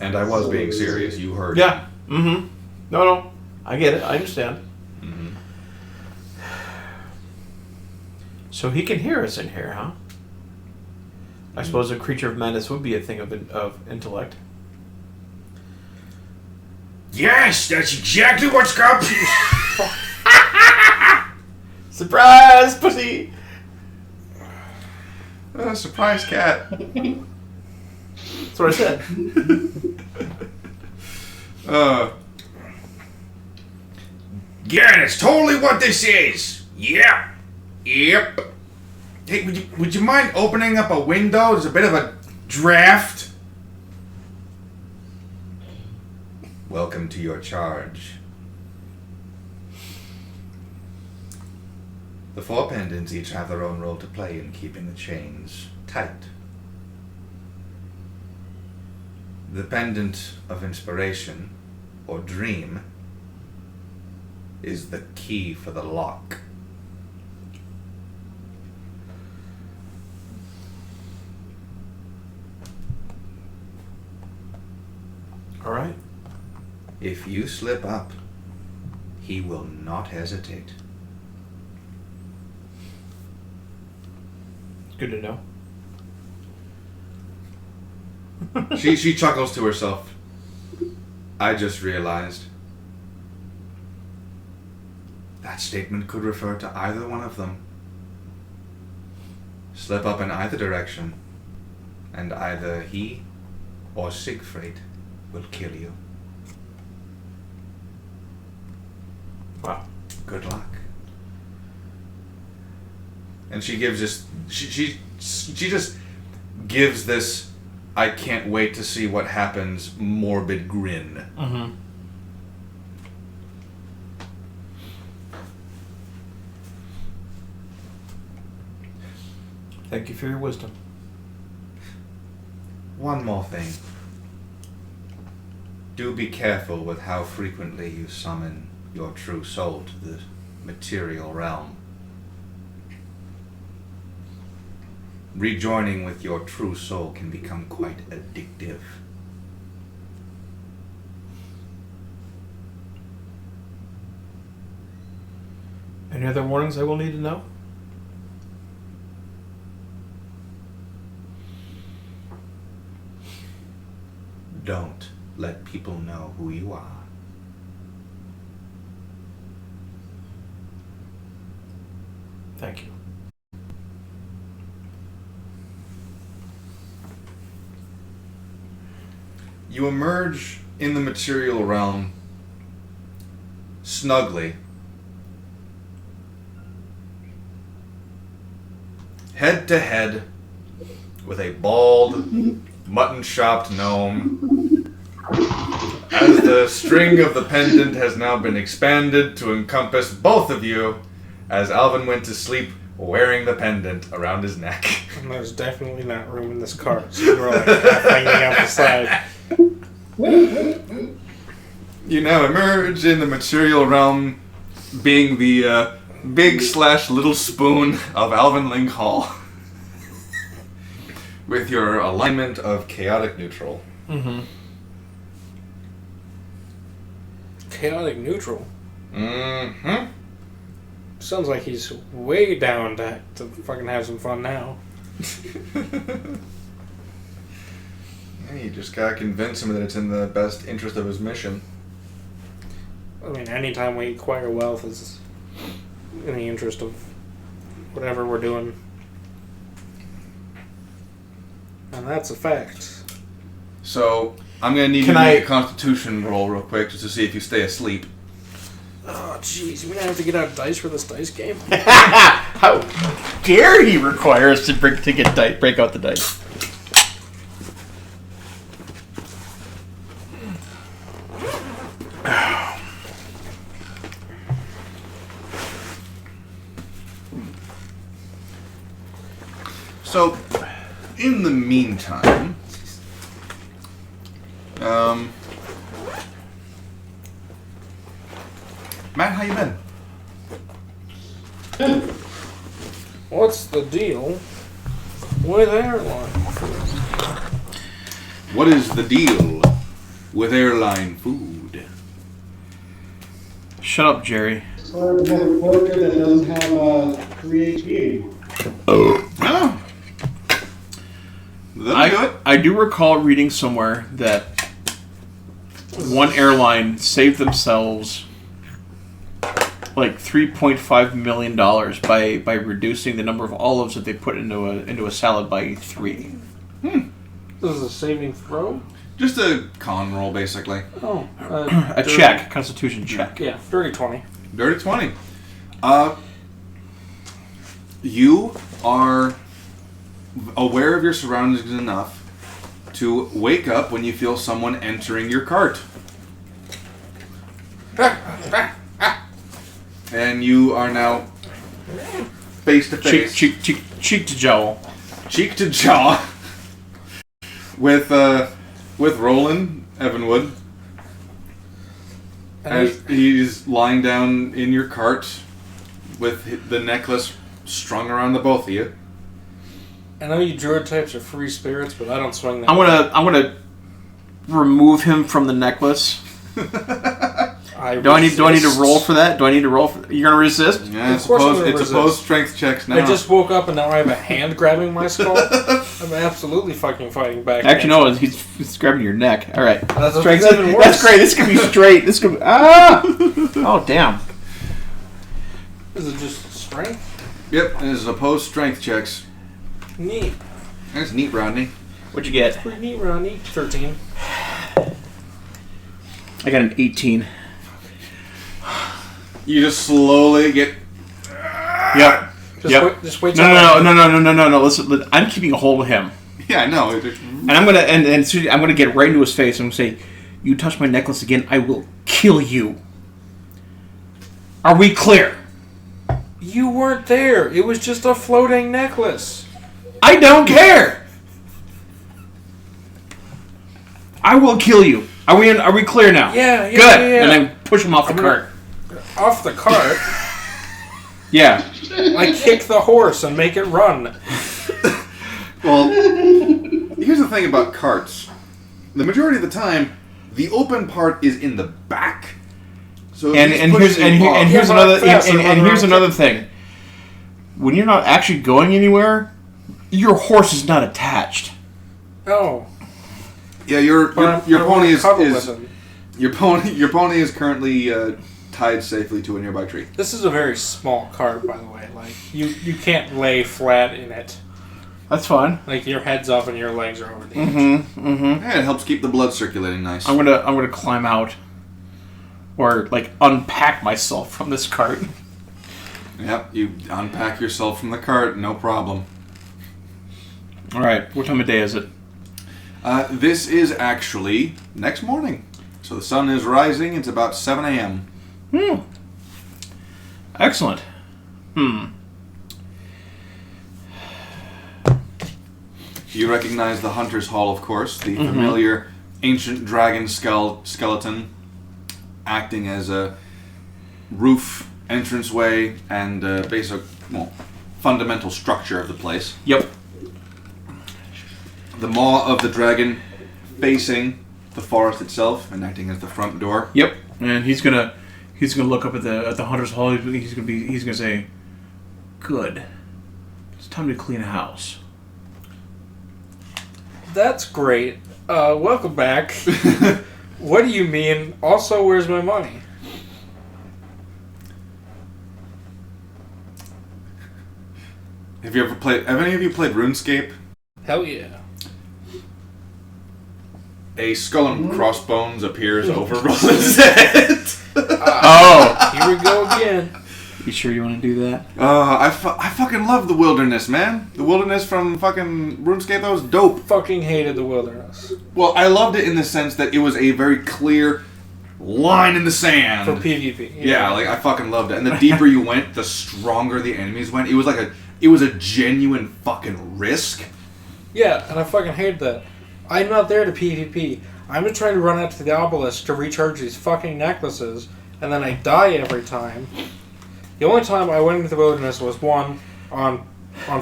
And I was being serious, you heard. Yeah. Mm-hmm. No. I get it. I understand. Mm-hmm. So he can hear us in here, huh? I suppose a creature of menace would be a thing of intellect. Yes, that's exactly what's up. Surprise, pussy! Surprise cat. That's what I said. Yeah, that's totally what this is. Yeah. Yep. Hey, would you mind opening up a window? There's a bit of a draft. Welcome to your charge. The four pendants each have their own role to play in keeping the chains tight. The pendant of inspiration, or dream, is the key for the lock. All right. If you slip up, he will not hesitate. Good to know. She chuckles to herself. I just realized that statement could refer to either one of them. Slip up in either direction, and either he or Siegfried will kill you. Wow. Good luck. And she gives this. She just gives this. I can't wait to see what happens. Morbid grin. Mm-hmm. Thank you for your wisdom. One more thing. Do be careful with how frequently you summon your true soul to the material realm. Rejoining with your true soul can become quite addictive. Any other warnings I will need to know? Don't let people know who you are. Thank you. You emerge in the material realm snugly, head to head with a bald, mutton-chopped gnome, as the string of the pendant has now been expanded to encompass both of you, as Alvin went to sleep wearing the pendant around his neck. And there's definitely not room in this car, so you're like half hanging out the side. You now emerge in the material realm, being the big/little spoon of Alvin Link Hall. With your alignment of chaotic neutral. Mm-hmm. Chaotic neutral. Mm-hmm. Sounds like he's way down to fucking have some fun now. You just gotta convince him that it's in the best interest of his mission. I mean, anytime we acquire wealth is in the interest of whatever we're doing. And that's a fact. So, I'm gonna need you to make a constitution roll real quick just to see if you stay asleep. Oh, jeez. We have to get out dice for this dice game? How dare he require us to break out the dice? So, in the meantime, Matt, how you been? What's the deal with airline? What is the deal with airline food? Shut up, Jerry. Or we have a character that doesn't have 3 HP. Oh. That'll do it. I do recall reading somewhere that one airline saved themselves like $3.5 million by reducing the number of olives that they put into a salad by 3. This is a saving throw? Just a con roll, basically. Oh. A check, Constitution check. Yeah, dirty 20. Dirty 20. You are aware of your surroundings enough to wake up when you feel someone entering your cart. And you are now face to face, Cheek to jowl. cheek to jaw, with Roland Evanwood, as he's lying down in your cart with the necklace strung around the both of you. I know you druid types are free spirits, but I don't swing that. I'm gonna remove him from the necklace? Do I need to roll for that? You're gonna resist? Yeah, Of course I'm gonna it's resist. opposed strength checks now. I just woke up and now I have a hand grabbing my skull. I'm absolutely fucking fighting back. Actually, no, he's grabbing your neck. All right. That's Strength- even worse. That's great. This could be straight. This could be... Ah! Oh, damn. Is it just strength? Yep, this is opposed strength checks. Neat. That's neat, Rodney. What'd you get? Pretty neat, Ronnie. 13. I got an 18. You just slowly get. Yep. Just wait. No. Listen, I'm keeping a hold of him. Yeah, I know. And I'm gonna I'm gonna get right into his face. I'm gonna say, "You touch my necklace again, I will kill you." Are we clear? You weren't there. It was just a floating necklace. I don't care. I will kill you. Are we clear now? Yeah. Good. Yeah. And then push him off the cart. Off the cart. Yeah. I kick the horse and make it run. Well, here's the thing about carts. The majority of the time, the open part is in the back. So here's another thing. When you're not actually going anywhere, your horse is not attached. Oh. Yeah, your pony is him. your pony is currently tied safely to a nearby tree. This is a very small cart, by the way. Like you can't lay flat in it. That's fine. Like your head's up and your legs are over the edge. Yeah, it helps keep the blood circulating nice. I'm gonna climb out, or like unpack myself from this cart. Yep, you unpack yourself from the cart, no problem. All right, what time of day is it? This is actually next morning. So the sun is rising. It's about 7 a.m. Excellent. You recognize the Hunter's Hall, of course, the familiar ancient dragon skeleton acting as a roof, entranceway, and basic, fundamental structure of the place. Yep. The maw of the dragon facing the forest itself and acting as the front door. Yep. And he's gonna look up at the Hunter's Hall. He's gonna say, "Good. It's time to clean house." That's great. Welcome back. What do you mean? Also, where's my money? Have any of you played RuneScape? Hell yeah. A skull and crossbones appears over Roland's head. Oh. Here we go again. You sure you want to do that? I fucking love the wilderness, man. The wilderness from fucking RuneScape, that was dope. Fucking hated the wilderness. Well, I loved it in the sense that it was a very clear line in the sand. For PvP. Yeah, like I fucking loved it. And the deeper you went, the stronger the enemies went. It was a genuine fucking risk. Yeah, and I fucking hate that. I'm not there to PvP. I'm just trying to run out to the obelisk to recharge these fucking necklaces, and then I die every time. The only time I went into the wilderness was one on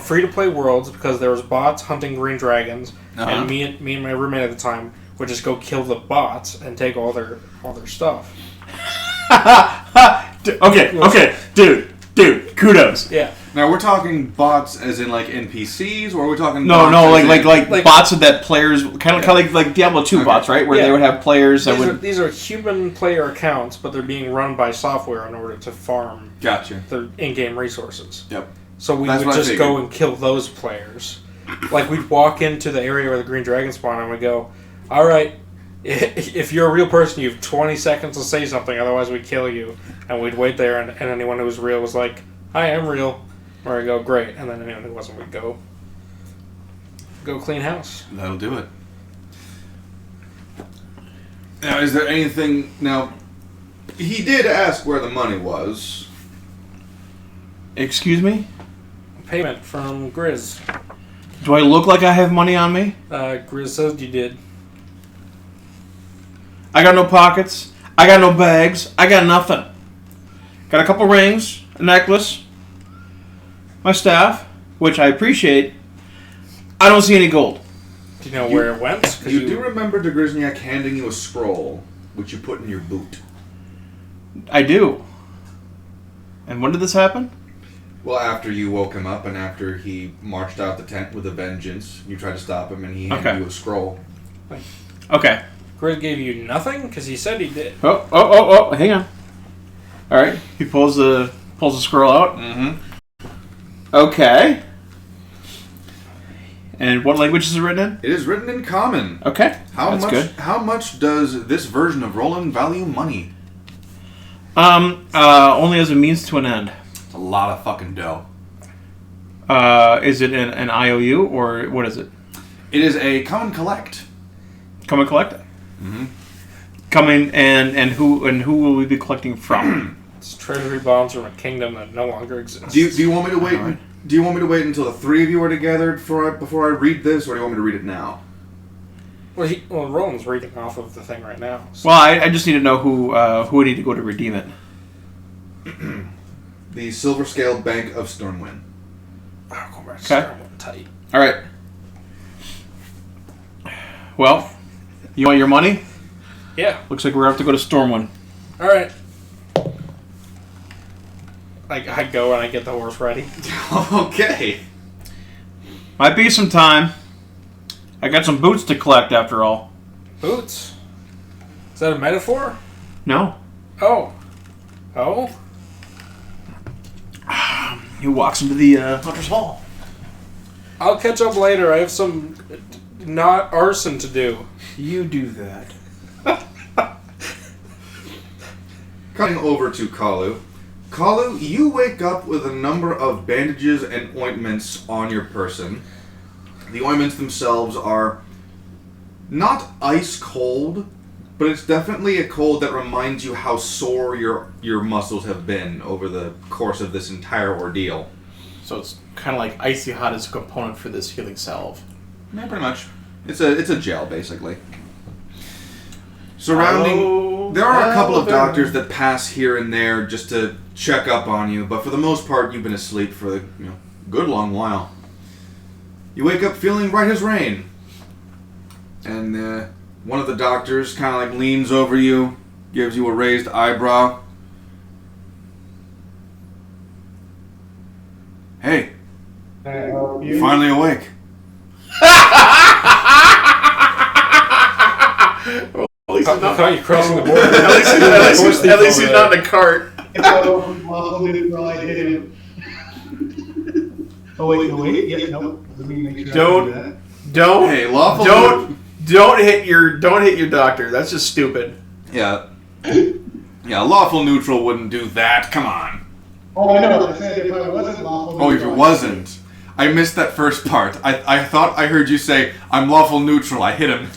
free-to-play worlds because there was bots hunting green dragons, and me and my roommate at the time would just go kill the bots and take all their stuff. Okay, dude, kudos. Yeah. Now we're talking bots as in like NPCs, or are we talking No, bots like bots that players kind of like Diablo 2 bots, right? Where they would have players that would. These are human player accounts, but they're being run by software in order to farm their in-game resources. Yep. So we would just go and kill those players. Like we'd walk into the area where the green dragon spawn and we'd go, "All right, if you're a real person, you have 20 seconds to say something, otherwise we kill you." And we'd wait there, and anyone who was real was like, "Hi, I'm real." Where I go, great, and then anyone who wasn't would go clean house. That'll do it. Now, is there anything... Now, he did ask where the money was. Excuse me? Payment from Grizz. Do I look like I have money on me? Grizz says you did. I got no pockets. I got no bags. I got nothing. Got a couple rings, a necklace, my staff, which I appreciate. I don't see any gold. Do you know where it went? 'Cause You do remember de Grisniak handing you a scroll, which you put in your boot. I do. And when did this happen? Well, after you woke him up and after he marched out the tent with a vengeance, you tried to stop him and he handed you a scroll. Okay. Grizz gave you nothing? Because he said he did. Oh, hang on. Alright, he pulls the scroll out. Mm-hmm. Okay. And what language is it written in? It is written in common. Okay, that's good. How much does this version of Roland value money? Only as a means to an end. It's a lot of fucking dough. Is it an IOU or what is it? It is a come and collect. Come and collect it. Mm-hmm. Coming and who will we be collecting from? It's treasury bonds from a kingdom that no longer exists. Do you want me to wait? Right. Do you want me to wait until the three of you are together before I read this, or do you want me to read it now? Well, Roland's reading off of the thing right now. So. Well, I just need to know who I need to go to redeem it. The Silver Scaled Bank of Stormwind. Okay. Tight. All right. Well, you want your money? Yeah. Looks like we're gonna have to go to Stormwind. All right. I go and I get the horse ready. Okay. Might be some time. I got some boots to collect after all. Boots? Is that a metaphor? No. Oh. He walks into the Hunter's Hall. I'll catch up later. I have some not arson to do. You do that. Cutting over to Kalu. Kalu, you wake up with a number of bandages and ointments on your person. The ointments themselves are not ice cold, but it's definitely a cold that reminds you how sore your muscles have been over the course of this entire ordeal. So it's kind of like icy hot as a component for this healing salve. Yeah, pretty much. It's a gel, basically. Surrounding, there are a couple of doctors that pass here and there just to check up on you, but for the most part, you've been asleep for a good long while. You wake up feeling right as rain, and one of the doctors kind of like leans over you, gives you a raised eyebrow. Hey, Can I help you? finally awake. I caught you crossing the border. At least he's not in a cart. Well, I hit him. Oh wait, yeah, no. Let me make sure I do that. Don't Hey, lawful. don't hit your doctor. That's just stupid. Yeah, lawful neutral wouldn't do that. Come on. Oh, I know. I said if I wasn't lawful. Oh, if it wasn't. I missed that first part. I thought I heard you say, I'm lawful neutral. I hit him.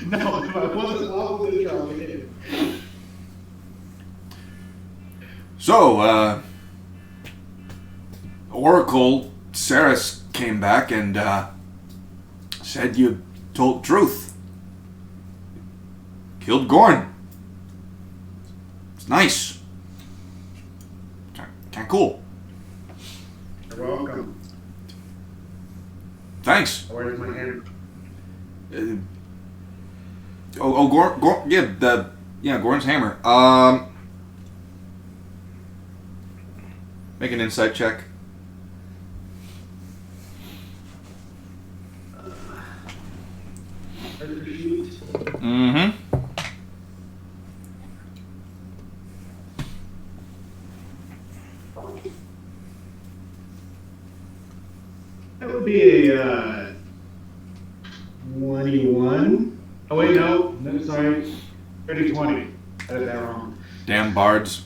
No, if I wasn't lawful neutral, I would hit him. So, Oracle Saris came back and said you told the truth. Killed Gorn. It's nice. Kind of cool. You're welcome. Thanks. Where's my hand? Gorn, Gorn's hammer. Make an insight check. Mm-hmm. That would be a 21. Oh wait, no, sorry. 30-20. I did that wrong. Damn bards.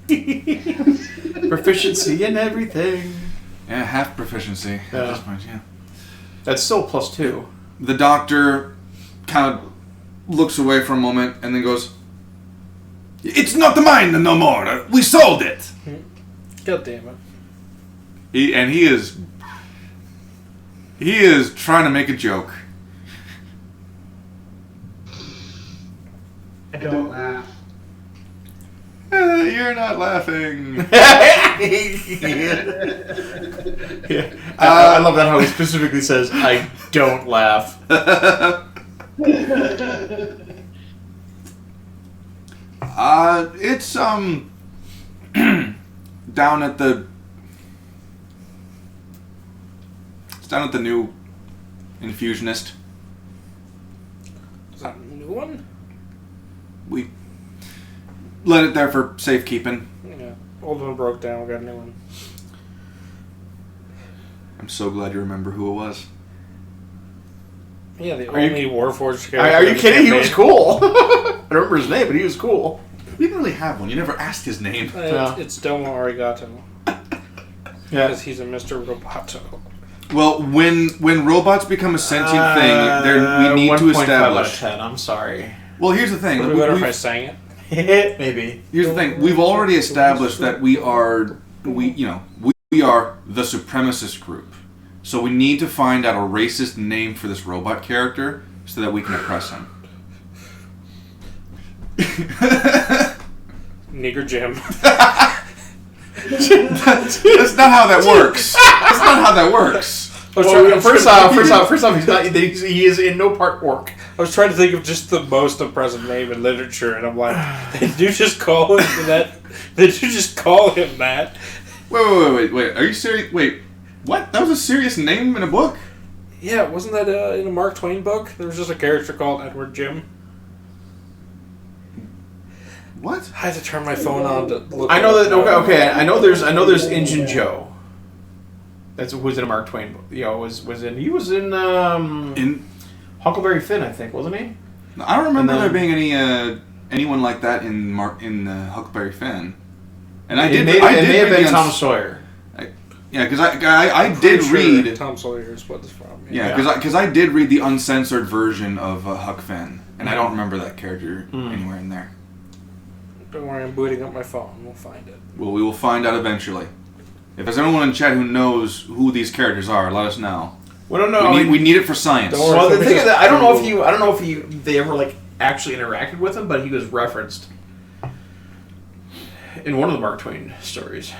Proficiency in everything. Yeah, half proficiency at Yeah. this point, yeah. That's still +2. The doctor kind of looks away for a moment and then goes, "It's not mine no more. We sold it." God damn it. He is trying to make a joke. I don't laugh. You're not laughing. Yeah. I love that how he specifically says, "I don't laugh." It's down at the. It's down at the new infusionist. Is that a new one? We let it there for safekeeping. Yeah. Old one broke down. We got a new one. I'm so glad you remember who it was. Yeah, the Are you- only Warforged character. Are you in the kidding? He was campaign. cool. I don't remember his name, but he was cool. You didn't really have one. You never asked his name. Yeah. It's Domo Arigato. Yeah. Because he's a Mr. Roboto. Well, when robots become a sentient thing, we need to 1.5 out of establish. 10. I'm sorry. Well, here's the thing. Would it be better if I sang it? Maybe. Here's the thing. We've already established that we are the supremacist group. So we need to find out a racist name for this robot character so that we can oppress him. Nigger Jim. That's not how that works. That's not how that works. Well, first off, he's not. He is in no part orc. I was trying to think of just the most oppressive name in literature, and I'm like, did you just call him that? Did you just call him that? Wait. Are you serious? Wait, what? That was a serious name in a book? Yeah, wasn't that in a Mark Twain book? There was just a character called Edward Jim. What? I had to turn my phone on to look. I know that. Okay. I know there's Injun Joe. That's who was in a Mark Twain book. He was in Huckleberry Finn, I think, wasn't he? I don't remember And then- there being anyone like that in Huckleberry Finn. And It may have been Tom Sawyer. Yeah, because I did read. Tom Sawyer is what it's from. Yeah, because I did read the uncensored version of Huck Finn, and I don't remember that character anywhere in there. Don't worry, I'm booting up my phone. We'll find it. Well, we will find out eventually. If there's anyone in chat who knows who these characters are, let us know. We don't know. We need it for science. Don't worry. Well, the thing is that I don't know if they ever like actually interacted with him, but he was referenced in one of the Mark Twain stories.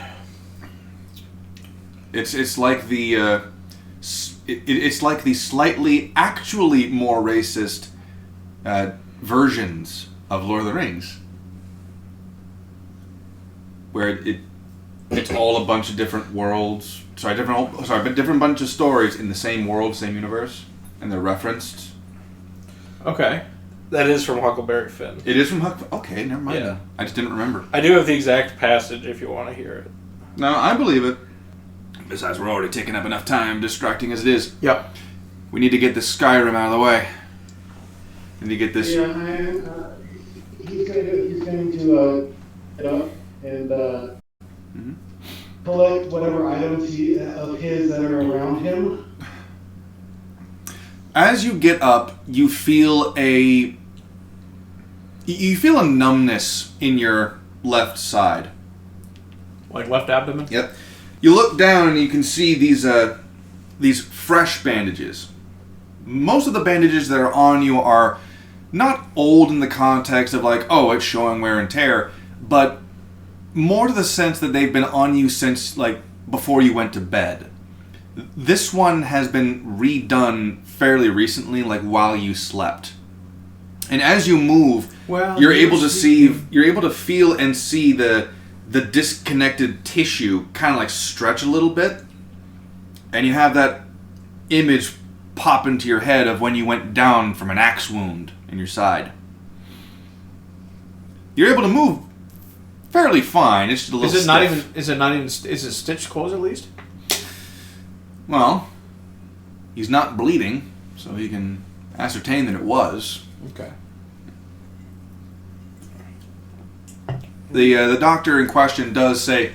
It's like the it's like the slightly actually more racist versions of Lord of the Rings, where it's all a bunch of different worlds. Different bunch of stories in the same world, same universe, and they're referenced. Okay. That is from Huckleberry Finn. It is from Huck. Okay, never mind. Yeah. I just didn't remember. I do have the exact passage if you want to hear it. No, I believe it. Besides, we're already taking up enough time distracting as it is. Yep. We need to get this Skyrim out of the way. We need to get this. Yeah, he's going to get up and collect whatever items of his that are around him. As you get up, you feel a numbness in your left side. Like left abdomen. Yep. You look down and you can see these fresh bandages. Most of the bandages that are on you are not old in the context of like, oh, it's showing wear and tear, but more to the sense that they've been on you since like before you went to bed. This one has been redone fairly recently, like while you slept. And as you move, you're able to feel and see the disconnected tissue kind of like stretch a little bit. And you have that image pop into your head of when you went down from an axe wound in your side. You're able to move fairly fine. It's just a little stiff. Is it stitched closed at least? Well, he's not bleeding, so you can ascertain that it was. Okay. The doctor in question does say,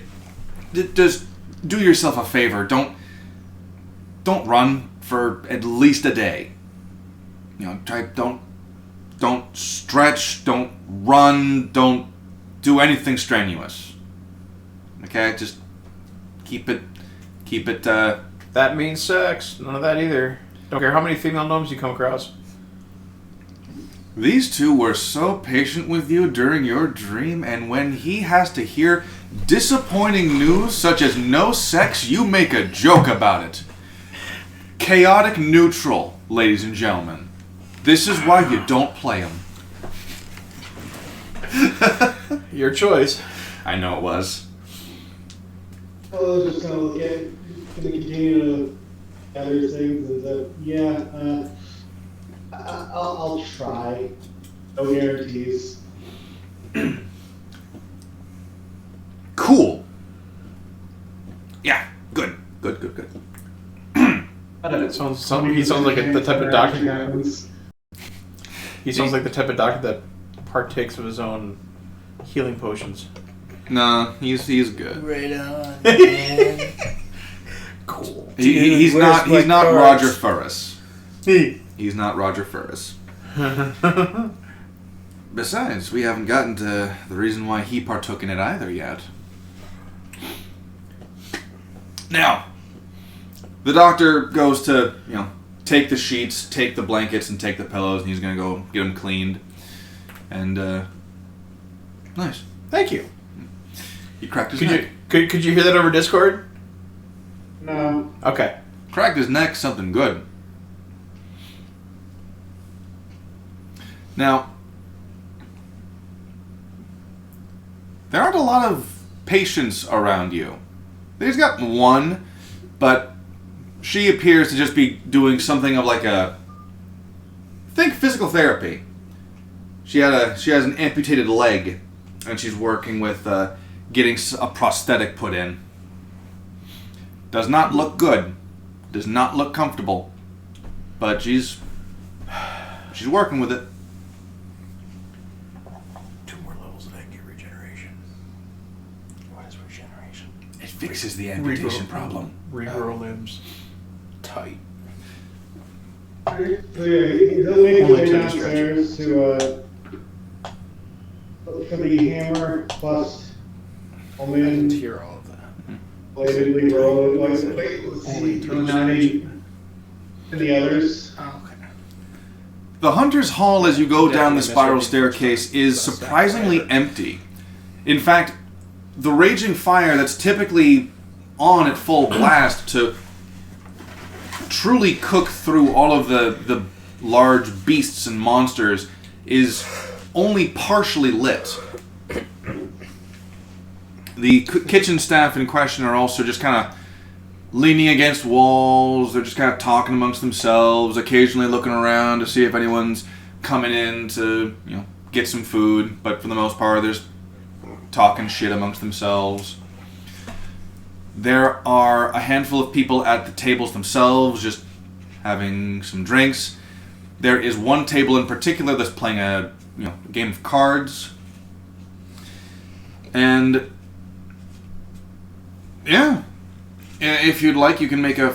"Just do yourself a favor. Don't run for at least a day. You know, don't stretch. Don't run. Don't do anything strenuous. Okay, just keep it." That means sex. None of that either. Don't care how many female gnomes you come across. These two were so patient with you during your dream, and when he has to hear disappointing news such as no sex, you make a joke about it. Chaotic neutral, ladies and gentlemen. This is why you don't play him. Your choice. I know it was. I was just gonna look at, gonna continue to gather things and say, yeah, I'll try. No guarantees. Cool. Yeah, good. Good. He sounds like the type of doctor. Happens. He sounds like the type of doctor that partakes of his own healing potions. No, he's good. Right on, man. Cool. He's not cards? Roger Furris. He's not Roger Furris. Besides, we haven't gotten to the reason why he partook in it either yet. Now, the doctor goes to, take the sheets, take the blankets, and take the pillows, and he's going to go get them cleaned. And, nice. Thank you. He cracked his neck. Could you hear that over Discord? No. Okay. Cracked his neck, something good. Now, there aren't a lot of patients around you. There's got one, but she appears to just be doing something of like think physical therapy. She has an amputated leg, and she's working with getting a prosthetic put in. Does not look good. Does not look comfortable. But she's working with it. 2 more levels and I can get regeneration. What is regeneration? It fixes the amputation problem. Regrow limbs. Tight. So yeah, he'll make his way downstairs to for the hammer plus Omen. Hear all of that. Blatantly roll it. Only And the others. Oh, okay. The Hunter's Hall, as you go down the Definitely spiral missed staircase, is surprisingly empty. In fact, the raging fire that's typically on at full blast to truly cook through all of the large beasts and monsters is only partially lit. The kitchen staff in question are also just kind of leaning against walls. They're just kind of talking amongst themselves, occasionally looking around to see if anyone's coming in to, get some food. But for the most part, they're just talking shit amongst themselves. There are a handful of people at the tables themselves, just having some drinks. There is one table in particular that's playing a game of cards. And yeah, if you'd like, you can make a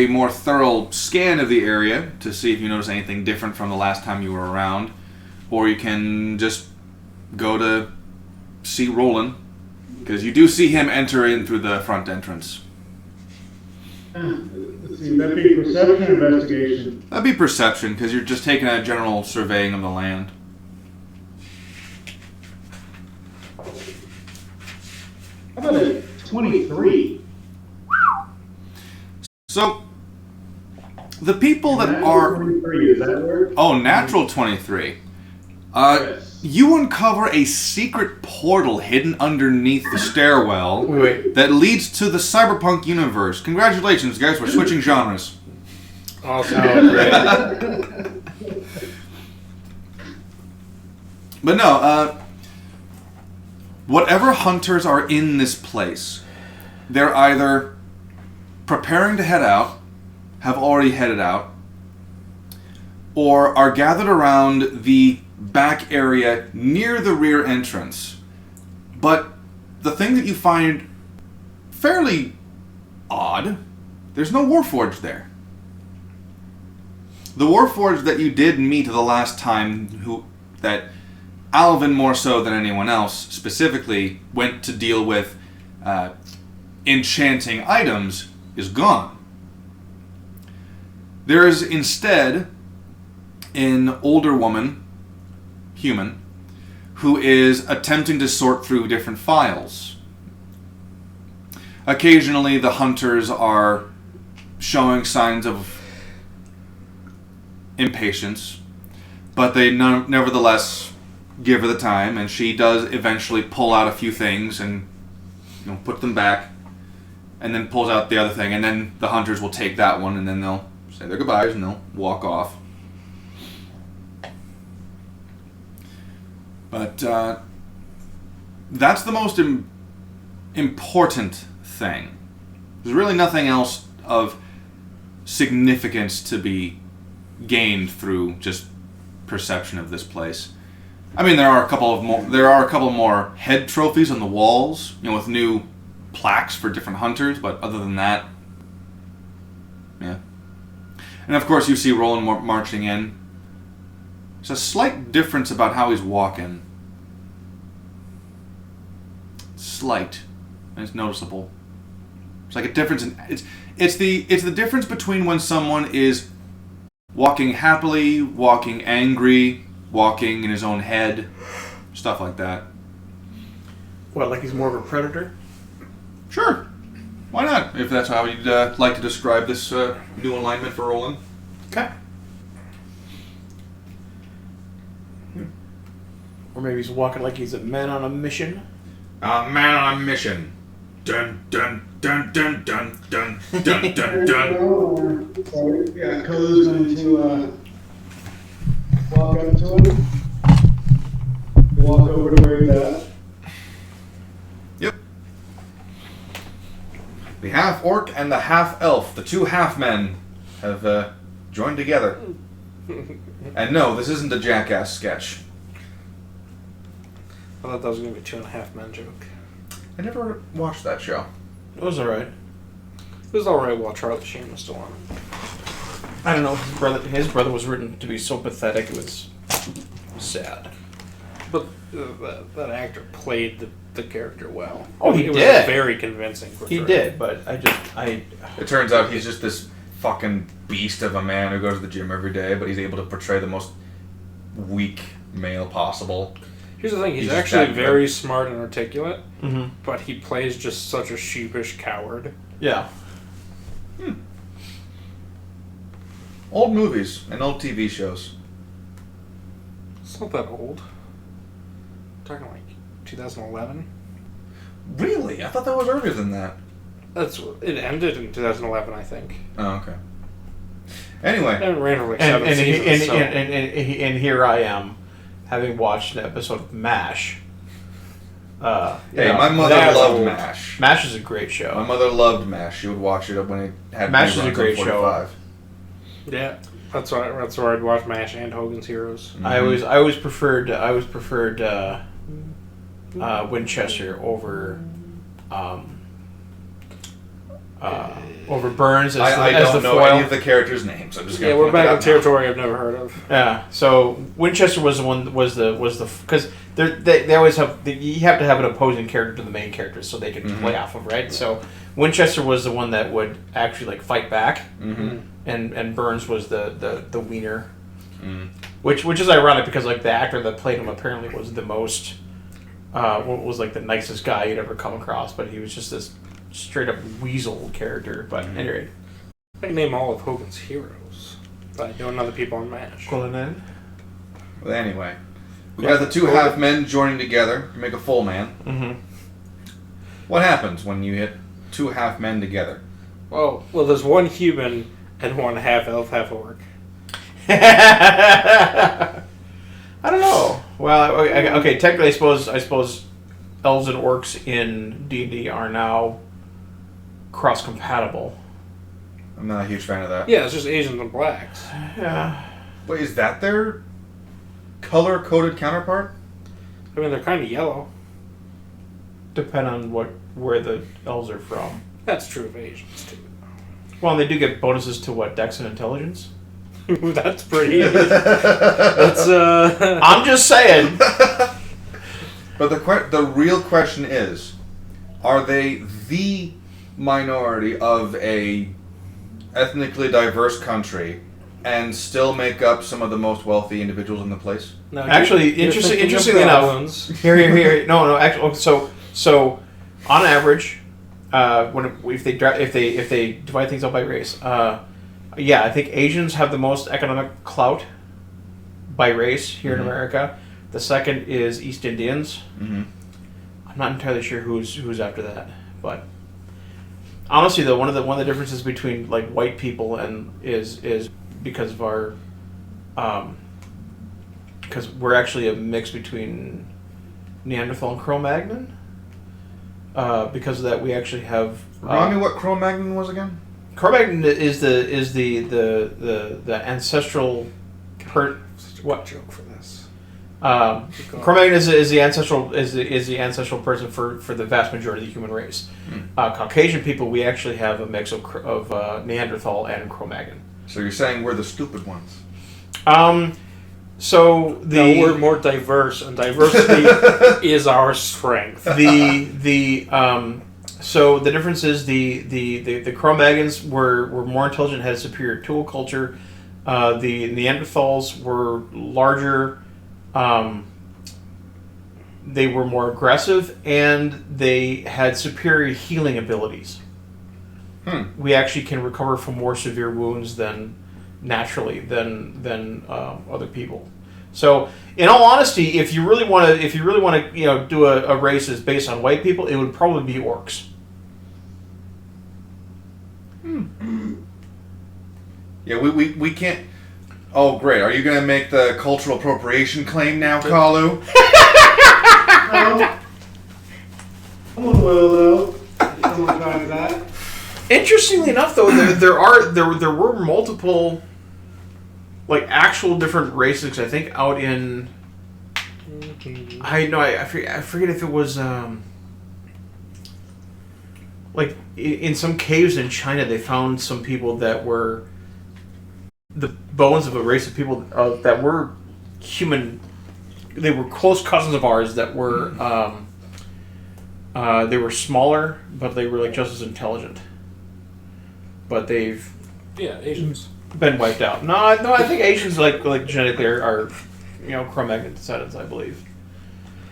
more thorough scan of the area to see if you notice anything different from the last time you were around, or you can just go to see Roland, because you do see him enter in through the front entrance. Let's see, that'd be perception or investigation? That'd be perception, because you're just taking a general surveying of the land. How about a 23? So, the people that Natural are... 23, does that work? Oh, natural 23. Yes. You uncover a secret portal hidden underneath the stairwell Wait. that leads to the cyberpunk universe. Congratulations, guys, we're switching genres. Awesome. Oh, great. But no, whatever hunters are in this place, they're either preparing to head out, have already headed out, or are gathered around the back area near the rear entrance. But the thing that you find fairly odd, there's no Warforged there. The Warforged that you did meet the last time, that Alvin, more so than anyone else, specifically went to deal with enchanting items, is gone. There is instead an older woman, human, who is attempting to sort through different files. Occasionally, the hunters are showing signs of impatience, but they nevertheless give her the time, and she does eventually pull out a few things and put them back, and then pulls out the other thing, and then the hunters will take that one, and then they'll say their goodbyes and they'll walk off. But that's the most important thing. There's really nothing else of significance to be gained through just perception of this place. I mean, there are a couple more head trophies on the walls, with new plaques for different hunters. But other than that, yeah. And of course, you see Roland marching in. There's a slight difference about how he's walking. Slight, and it's noticeable. It's like a difference in it's the difference between when someone is walking happily, walking angry, walking in his own head, stuff like that. What, like he's more of a predator? Sure. Why not? If that's how you'd like to describe this new alignment for Roland. Okay. Or maybe he's walking like he's a man on a mission. A man on a mission. Dun dun dun dun dun dun dun dun dun. So, yeah, Kalu's going to walk up to him. Walk over to where he's at. Yep. The half-orc and the half-elf, the two half-men, have joined together. And no, this isn't a Jackass sketch. I thought that was going to be a 2.5 Men joke. I never watched that show. It was alright. It was alright while Charlie Sheen was still on it. I don't know. His brother was written to be so pathetic. It was sad. But that actor played the character well. Oh, he it did. was a very convincing portrayal. He did, but It turns out he's just this fucking beast of a man who goes to the gym every day, but he's able to portray the most weak male possible. Here's the thing, he's just actually that good. very smart and articulate, Mhm. but he plays just such a sheepish coward. Yeah. Old movies and old TV shows. It's not that old. I'm talking like 2011. Really? I thought that was earlier than that. It ended in 2011, I think. Oh, okay. Anyway, It ran for like And 7 seasons. and here I am, having watched an episode of MASH. hey, my mother that's loved old. MASH. MASH is a great My show. mother loved MASH. She would watch it when it had MASH is a reruns on great show. 45. Yeah, that's where I'd watch MASH and Hogan's Heroes. I always preferred Winchester over over Burns as I as don't the know foil. any of the characters' names. I'm just gonna Yeah, we're point back that in out territory I've never heard of. Yeah, so Winchester was the one because they always have you have to have an opposing character to the main character so they can play off of, right? So Winchester was the one that would actually like fight back, and Burns was the wiener, which is ironic because like the actor that played him apparently was the most was like the nicest guy you'd ever come across, but he was just this straight up weasel character. But anyway, I can name all of Hogan's Heroes, but I know other people on MASH. Well, anyway, we got the two half men joining together to make a full man. Mm-hmm. What happens when you hit two half men together? Well, there's one human and one half elf, half orc. I don't know. Well, okay. Technically, I suppose elves and orcs in D&D are now cross-compatible. I'm not a huge fan of that. Yeah, it's just Asians and blacks. Yeah. Wait, is that their color-coded counterpart? I mean, they're kind of yellow. Depend on where the elves are from. That's true of Asians too. Well, and they do get bonuses to what, Dex and Intelligence? Ooh, that's pretty. That's I'm just saying. But the real question is, are they the minority of a ethnically diverse country and still make up some of the most wealthy individuals in the place? No, Actually, interestingly enough, here. No. Actually, so on average, if they divide things up by race, yeah, I think Asians have the most economic clout by race here in America. The second is East Indians. Mm-hmm. I'm not entirely sure who's after that, but honestly, though, one of the differences between like white people and is because of our because we're actually a mix between Neanderthal and Cro-Magnon. Because of that, we actually have. Remind me what Cro-Magnon was again? Cro-Magnon is the ancestral. What joke for this? Cro-Magnon is the ancestral person for the vast majority of the human race. Caucasian people, we actually have a mix of Neanderthal and Cro-Magnon. So you're saying we're the stupid ones? So No, we're more diverse, and diversity is our strength. So the difference is the Cro-Magnons were more intelligent, had a superior tool culture. The Neanderthals were larger. They were more aggressive, and they had superior healing abilities. We actually can recover from more severe wounds than other people. So, in all honesty, if you really want to, do a race that's based on white people, it would probably be orcs. Yeah, we can't. Oh, great! Are you going to make the cultural appropriation claim now, Kalu? Someone will, though. If someone tries that. Interestingly enough, though, there were multiple, like, actual different races. I think out in, I forget if it was like in some caves in China, they found some people that were the bones of a race of people that were human. They were close cousins of ours that were they were smaller, but they were like just as intelligent. But they've Asians been wiped out. No, I think Asians like genetically are Cro-Magnon descendants, I believe.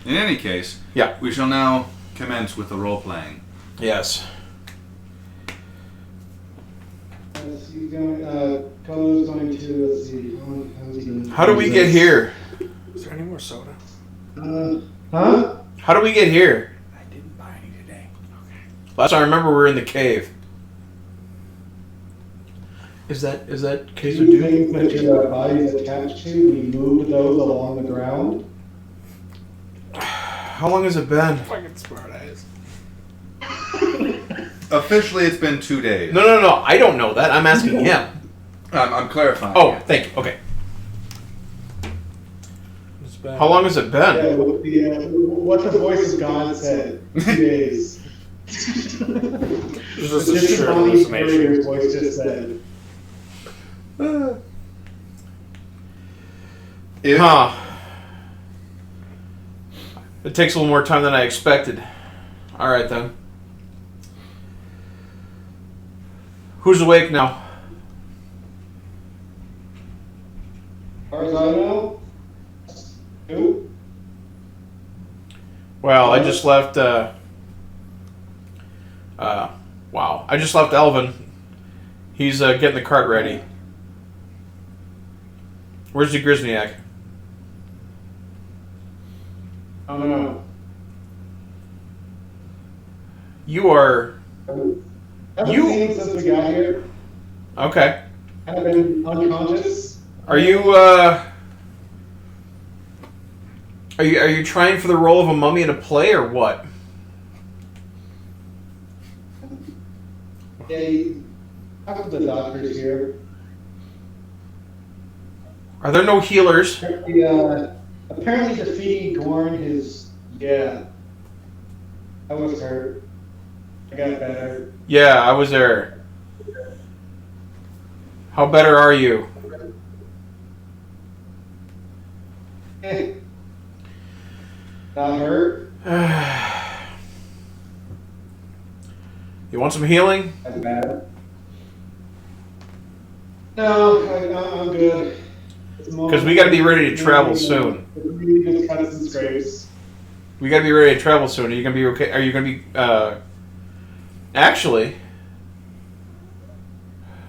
In any case, Yeah. we shall now commence with the role playing. Yes. Kalu's going to, let's see. How do we get here? Is there any more soda? Huh? How do we get here? I didn't buy any today. Last time I remember, we were in the cave. Is that case of Two doom? things that your body's attached to, we moved those along the ground. How long has it been? Fucking smart eyes. Officially, it's been 2 days. No. I don't know that. I'm asking him. I'm clarifying. Oh, thank you. Okay. It's bad. How long has it been? Yeah, what the voice of God said. 2 days. This is The a sheer Bonnie hallucination. Warrior's voice just said. If- Huh. It takes a little more time than I expected. All right then. Who's awake now? As far as I know, who? Well, I just left. Wow. I just left Elven. He's getting the cart ready. Where's the Grisniak? I don't know. You are Haven't You- seen him since we got here. okay. Kind of been unconscious. Are you Are you trying for the role of a mummy in a play or what? Yeah, half of the doctors here. Are there no healers? Apparently defeating Gorn is, yeah. I was hurt. I got better. Yeah, I was there. How better are you? Not hurt. You want some healing? That's bad. No, I'm good. Because we got to be ready to travel soon. Just cuts and scrapes. We got to be ready to travel soon. Are you gonna be okay? Are you gonna be? Actually,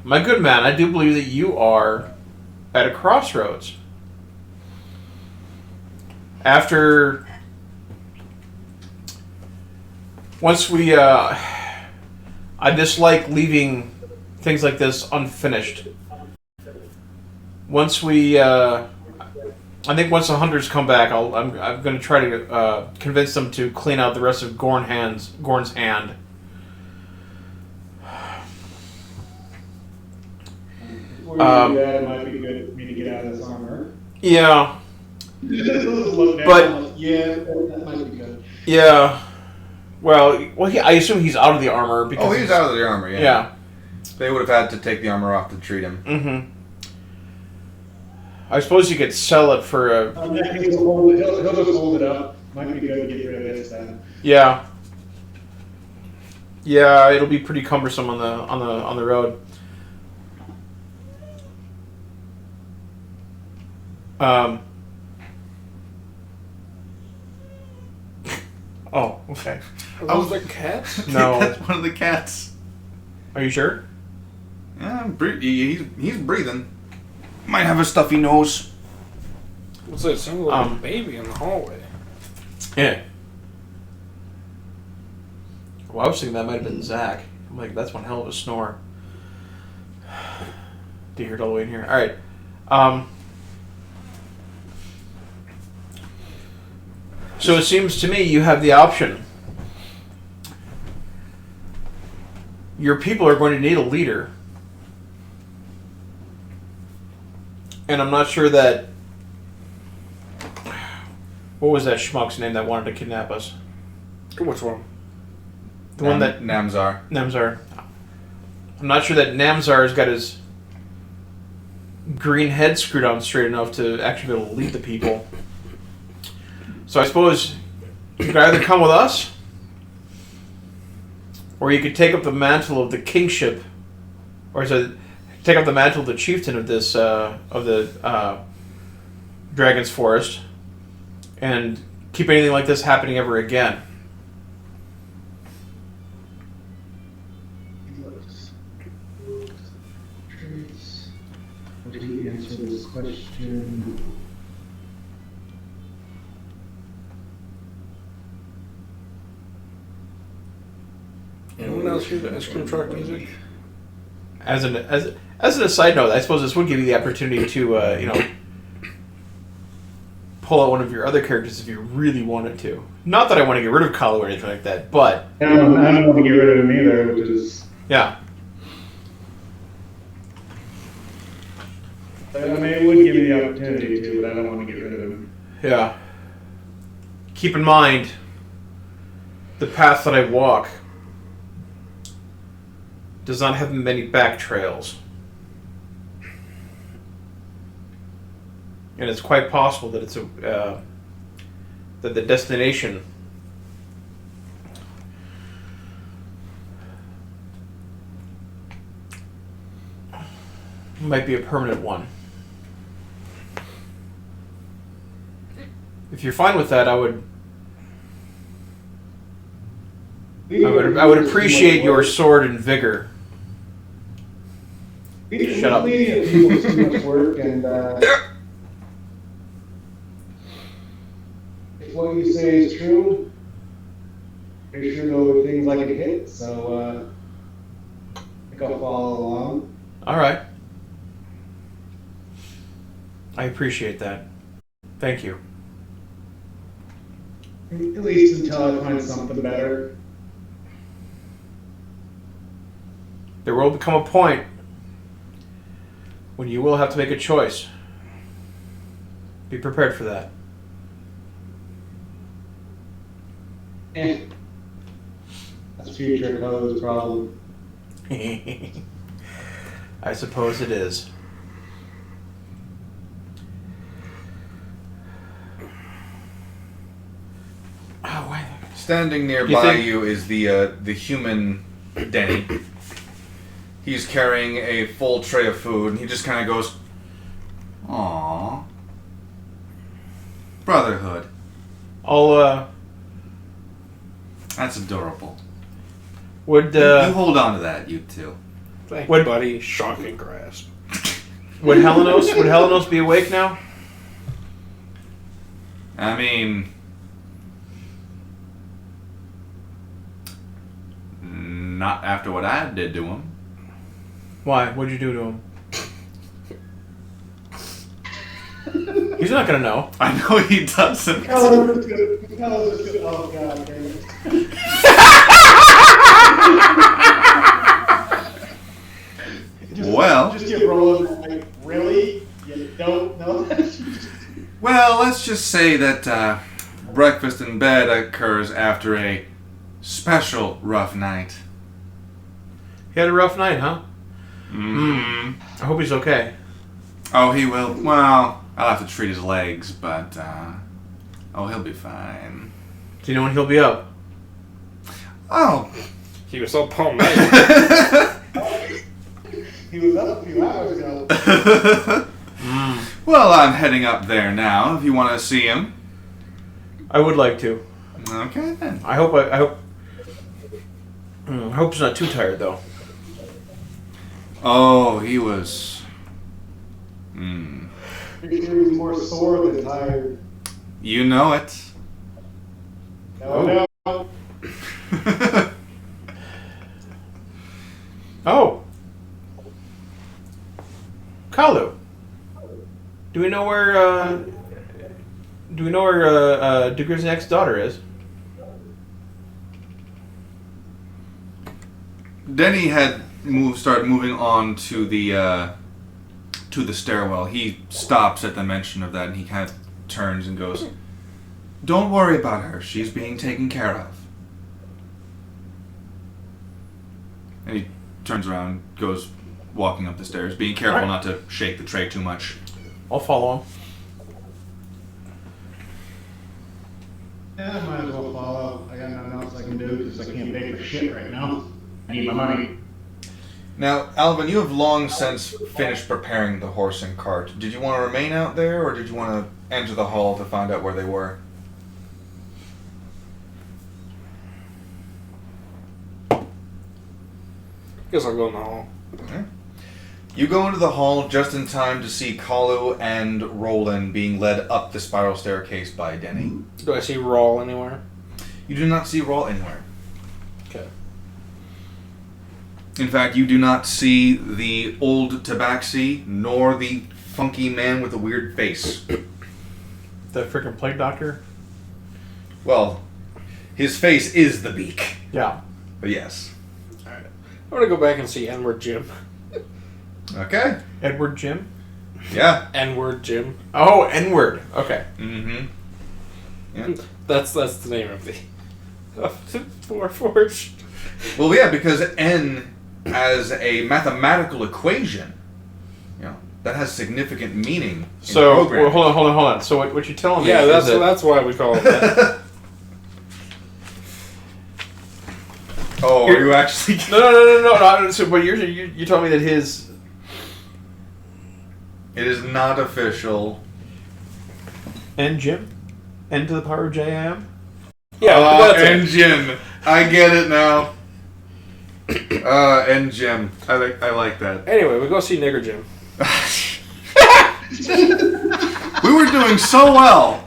my good man, I do believe that you are at a crossroads. After once we, I dislike leaving things like this unfinished. Once we, I think once the hunters come back, I'm going to try to convince them to clean out the rest of Gorn's hand. Before you do that, it might be good for me to get out of this armor. Yeah. Look down, But- yeah, that might be good. Yeah. Well, I assume he's out of the armor because Oh, he's out of the armor, yeah. Yeah. They would have had to take the armor off to treat him. Mm-hmm. I suppose you could sell it for a. Yeah, he'll just hold it up. Might be good to get rid of this then. Yeah. Yeah, it'll be pretty cumbersome on the road. Oh, okay. Are those the cats? No. That's one of the cats. Are you sure? Yeah, he's breathing. Might have a stuffy nose. What's that? It sounded like a baby in the hallway. Yeah. Well, I was thinking that might have been Zach. I'm like, that's one hell of a snore. Do you hear it all the way in here? All right. So it seems to me you have the option. Your people are going to need a leader. And I'm not sure that... What was that schmuck's name that wanted to kidnap us? Which one? The one that... Namzar. Namzar. I'm not sure that Namzar's got his green head screwed on straight enough to actually be able to lead the people. So I suppose you could either come with us, or you could take up the mantle of the kingship, or take up the mantle of the chieftain of this of the Dragon's Forest, and keep anything like this happening ever again. How did he answer this question? Anyone else hear the ice cream truck music? As an aside note, I suppose this would give you the opportunity to pull out one of your other characters if you really wanted to. Not that I want to get rid of Kalu or anything like that, but I don't want to get rid of him either, which is... yeah. I mean, it would give me the opportunity to, but I don't want to get rid of him. Yeah. Keep in mind the path that I walk does not have many back trails. And it's quite possible that it's that the destination might be a permanent one. If you're fine with that, I would appreciate your sword and vigor. Shut up. Leading people is too much work, and if what you say is true, pretty sure there were things I could hit, so I think I'll follow along. All right. I appreciate that. Thank you. At least until I find something better. There will become a point when you will have to make a choice. Be prepared for that. That's future Kalu's problem. I suppose it is. Oh, wait. Standing nearby think- you is the human Denny. He's carrying a full tray of food, and he just kind of goes, "Aww, brotherhood. That's adorable. Would You hold on to that, you two." Thank What- you, buddy. Shocking grasp. would Helenos be awake now? I mean, not after what I did to him. Why? What'd you do to him? He's not gonna know. I know he doesn't. Kalu's just gonna, oh god, damn it. Well. Just get rolling. Like, really? You don't know that? Well, let's just say that breakfast in bed occurs after a special rough night. He had a rough night, huh? Mm-hmm. I hope he's okay. Oh, he will. Well, I'll have to treat his legs, but he'll be fine. Do you know when he'll be up? Oh. He was up all night. He was up a few hours ago. Well, I'm heading up there now. If you want to see him. I would like to. Okay then. I hope. I hope he's not too tired though. Oh, he was. Pretty sure he's more sore than tired. You know it. No. Oh, Kalu. Do we know where Digger's next daughter is? Denny had started moving on to the stairwell. He stops at the mention of that, and he kind of turns and goes, "Don't worry about her. She's being taken care of." And he turns around, goes walking up the stairs, being careful Alright. not to shake the tray too much. I'll follow him. Yeah, I might as well follow. I got nothing else I can do because I can't pay for shit right now. I need my money. Now, Alvin, you have long since finished preparing the horse and cart. Did you want to remain out there, or did you want to enter the hall to find out where they were? Guess I'll go in the hall. Okay. You go into the hall just in time to see Kalu and Roland being led up the spiral staircase by Denny. Do I see Rawl anywhere? You do not see Rawl anywhere. Okay. In fact, you do not see the old tabaxi, nor the funky man with the weird face. The freaking plague doctor. Well, his face is the beak. Yeah. But yes. Alright. I'm gonna go back and see N-word Jim. Okay. Edward Jim. Yeah. N-word Jim. Oh, N-word. Okay. Mm-hmm. Yeah. That's the name of the Warforged. Well, yeah, because N as a mathematical equation, that has significant meaning. In So, programming. well, hold on. So what you're telling me Yeah, is that that's why we call it that. Oh, are you actually? no. So, but you told me that his It is not official. N Jim, N to the power of JM. Yeah, that's it. Engine. I get it now. Engine. I like that. Anyway, we go see Nigger Jim. We were doing so well.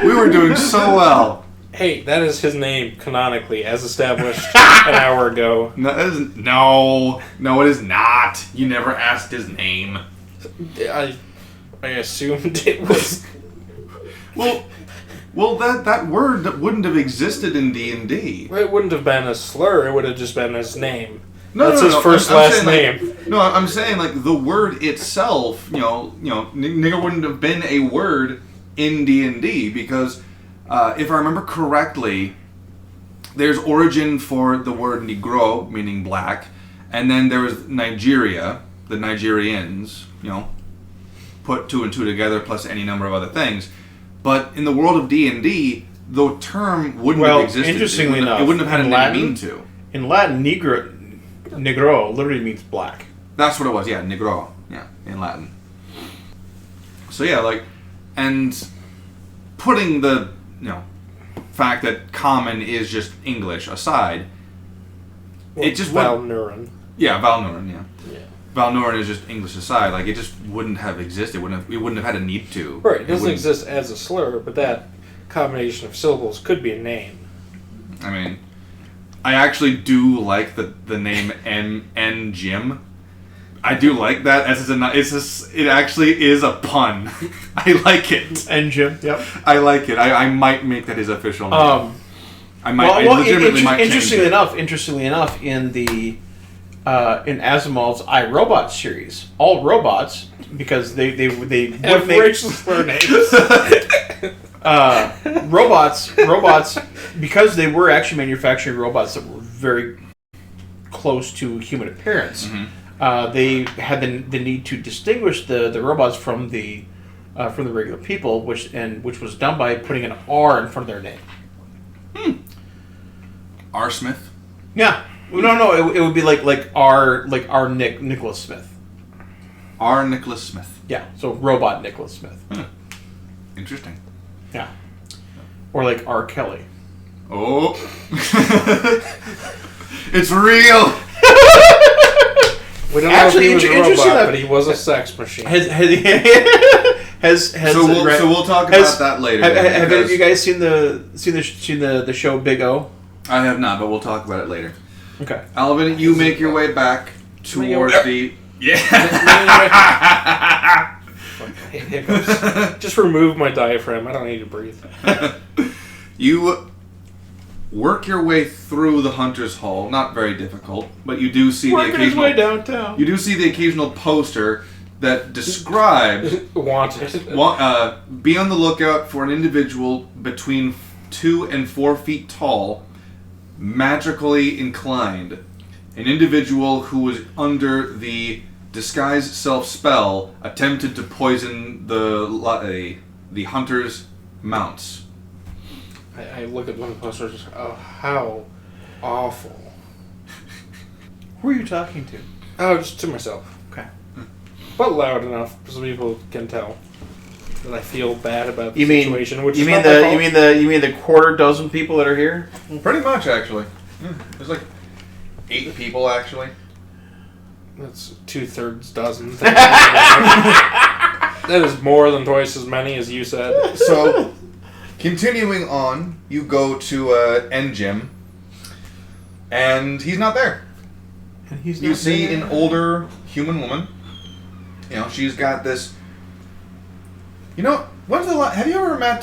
We were doing so well. Hey, that is his name canonically, as established an hour ago. No, it is not. You never asked his name. I assumed it was. Well, that word wouldn't have existed in D&D. It wouldn't have been a slur. It would have just been his name. No, That's no, his no, first I'm last saying, name. No, I'm saying like the word itself. Nigger wouldn't have been a word in D&D because if I remember correctly, there's origin for the word Negro, meaning black, and then there was Nigeria, the Nigerians. Put two and two together plus any number of other things. But in the world of D&D, the term wouldn't have existed. Interestingly enough, it wouldn't have had in anything Latin, to mean to. In Latin, negro literally means black. That's what it was, yeah, negro, yeah, in Latin. So yeah, like, and putting the, fact that common is just English aside, it just Valnuren. Yeah, Valnuren, yeah. Yeah. Valnuren is just English aside, like, it just wouldn't have existed, we wouldn't have had a need to. Right, it doesn't exist as a slur, but that combination of syllables could be a name. I mean, I actually do like the name N Jim. I do like that as it actually is a pun. I like it. And Jim, yep. I like it. I might make that his official name. I might. Well, I legitimately might change it. Interestingly enough, in the in Asimov's iRobot series, all robots, because they have racial slur names. robots, because they were actually manufacturing robots that were very close to human appearance. Mm-hmm. They had the need to distinguish the robots from the regular people, which was done by putting an R in front of their name. R. Smith. Yeah. No. It would be like R Nicholas Smith. R. Nicholas Smith. Yeah. So robot Nicholas Smith. Interesting. Yeah. Or like R. Kelly. Oh. It's real. We don't Actually, know if he was a interesting robot, that- but he was a sex machine. So we'll talk about that later. Have any because of you guys seen the show Big O? I have not, but we'll talk about it later. Okay. Alvin, you make your way back towards the. Yeah. Hiccups. Just remove my diaphragm. I don't need to breathe. You work your way through the Hunter's Hall. Not very difficult, but you do see Working his way downtown. You do see the occasional poster that describes Wanted. be on the lookout for an individual between 2 and 4 feet tall, magically inclined. An individual who was under the disguise self spell attempted to poison the hunter's mounts. I look at one of the posters and say, oh, how awful. Who are you talking to? Oh, just to myself. Okay. But loud enough so people can tell that I feel bad about the You mean situation. Which you is mean not my fault. you mean the quarter dozen people that are here? Pretty much, actually. Yeah, there's like 8 people, actually. That's 2/3 dozen. That is more than twice as many as you said. So, continuing on, you go to N-Gym, and he's not there. And he's You not see there. an older human woman. You know, she's got this. You know, have you ever met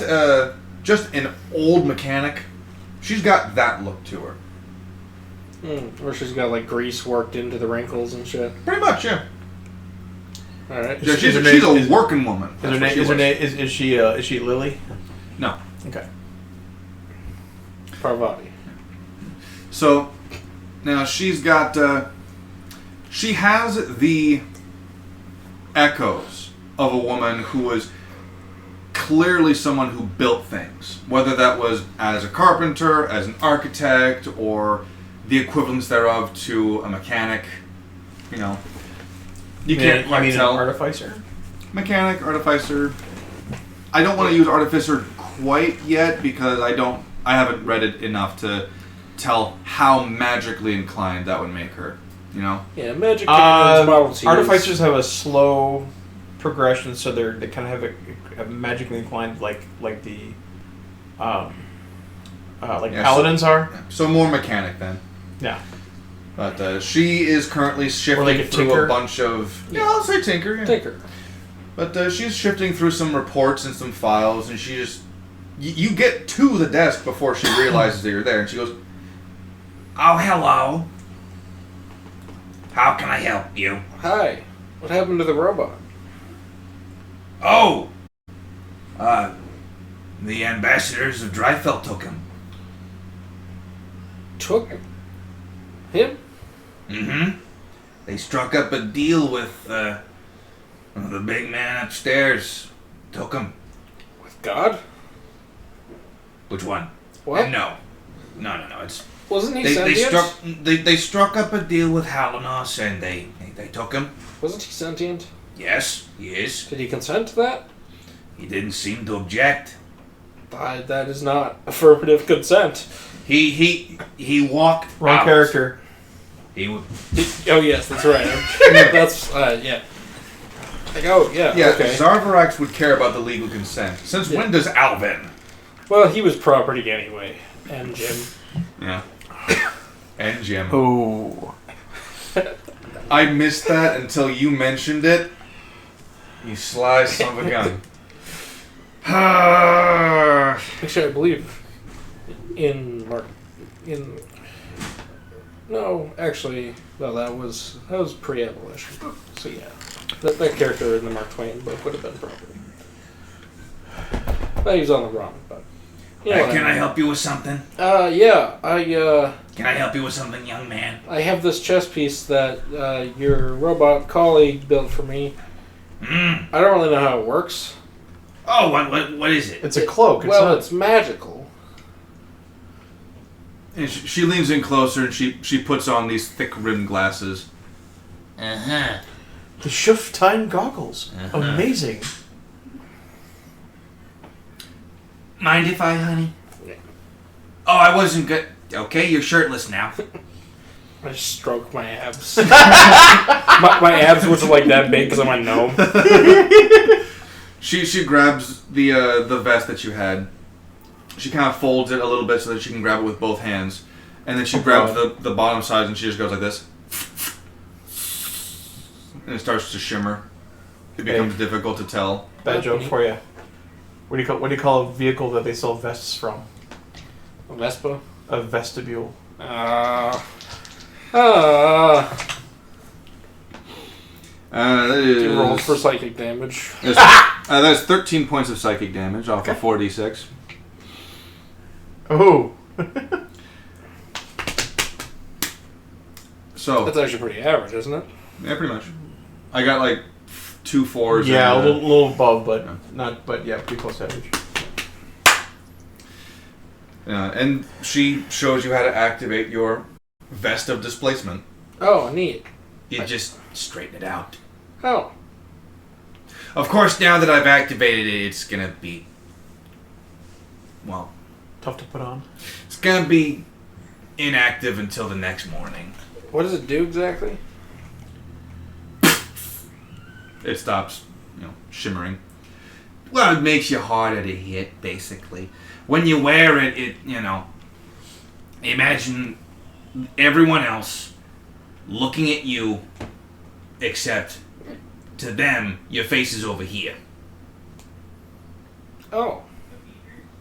just an old mechanic? She's got that look to her. Or she's got like grease worked into the wrinkles and shit. Pretty much, yeah. All right. Yeah, she's her a name- working woman. Is her That's what name? she was. Is she Lily? No. Okay. Parvati. So, now she's got. She has the echoes of a woman who was clearly someone who built things, whether that was as a carpenter, as an architect, or the equivalents thereof to a mechanic. You know, you can't quite tell. An artificer? Mechanic, artificer. I don't want to use artificer quite yet because I haven't read it enough to tell how magically inclined that would make her. You know? Yeah, magic cannons, model T's. Artificers have a slow progression, so they kind of have a magically inclined like the paladins are. So more mechanic then. Yeah. But she is currently shifting like a through tinker? a bunch of. Yeah, I'll say tinker. Yeah. Tinker. But she's shifting through some reports and some files, and she just. You get to the desk before she realizes that you're there, and she goes, Oh, hello. How can I help you? Hi. What happened to the robot? Oh! The ambassadors of Dryfell took him. Took him? Mm-hmm. They struck up a deal with the big man upstairs. Took him. With God? Which one? What? No. It's Wasn't he They sentient? struck up a deal with Halanos and they took him. Wasn't he sentient? Yes, he is. Did he consent to that? He didn't seem to object. That is not affirmative consent. He walked Wrong out. character. He would. Oh yes, that's right. That's yeah. Like Yeah, okay. Zarvarax would care about the legal consent. Since when does Alvin? Well, he was property anyway, and Jim. Yeah. And Jim. Oh. I missed that until you mentioned it. You sly son of a gun. Actually, I believe no, that was pre-abolition. So yeah, that character in the Mark Twain book would have been property. But he was on the run, but. You know what Can I mean. help you with something? Yeah, Can I help you with something, young man? I have this chess piece that your robot colleague built for me. Mm. I don't really know how it works. Oh, what is it? It's a cloak. It's magical. And she leans in closer and she puts on these thick rimmed glasses. Uh-huh. The Shufftime goggles. Uh-huh. Amazing. Mind if I, honey? Oh, I wasn't good. Okay, you're shirtless now. I just stroke my abs. my abs, which are like that big because I'm a gnome. She grabs the vest that you had. She kind of folds it a little bit so that she can grab it with both hands. And then she grabs the bottom side and she just goes like this. And it starts to shimmer. It becomes difficult to tell. Bad joke for you. What do you call a vehicle that they sell vests from? A Vespa? A vestibule. That You rolled for psychic damage. That's 13 points of psychic damage off of 4d6. Oh. So, That's actually pretty average, isn't it? yeah, pretty much. I got like 2 4s. Yeah, a and, little above, but not. But yeah, pretty close to average. and she shows you how to activate your vest of displacement. Oh, neat. You just straighten it out. Oh. Of course, now that I've activated it, it's gonna be... Well, Tough to put on. it's gonna be inactive until the next morning. What does it do exactly? It stops, shimmering. Well, it makes you harder to hit, basically. When you wear it, imagine everyone else looking at you, except to them, your face is over here. Oh.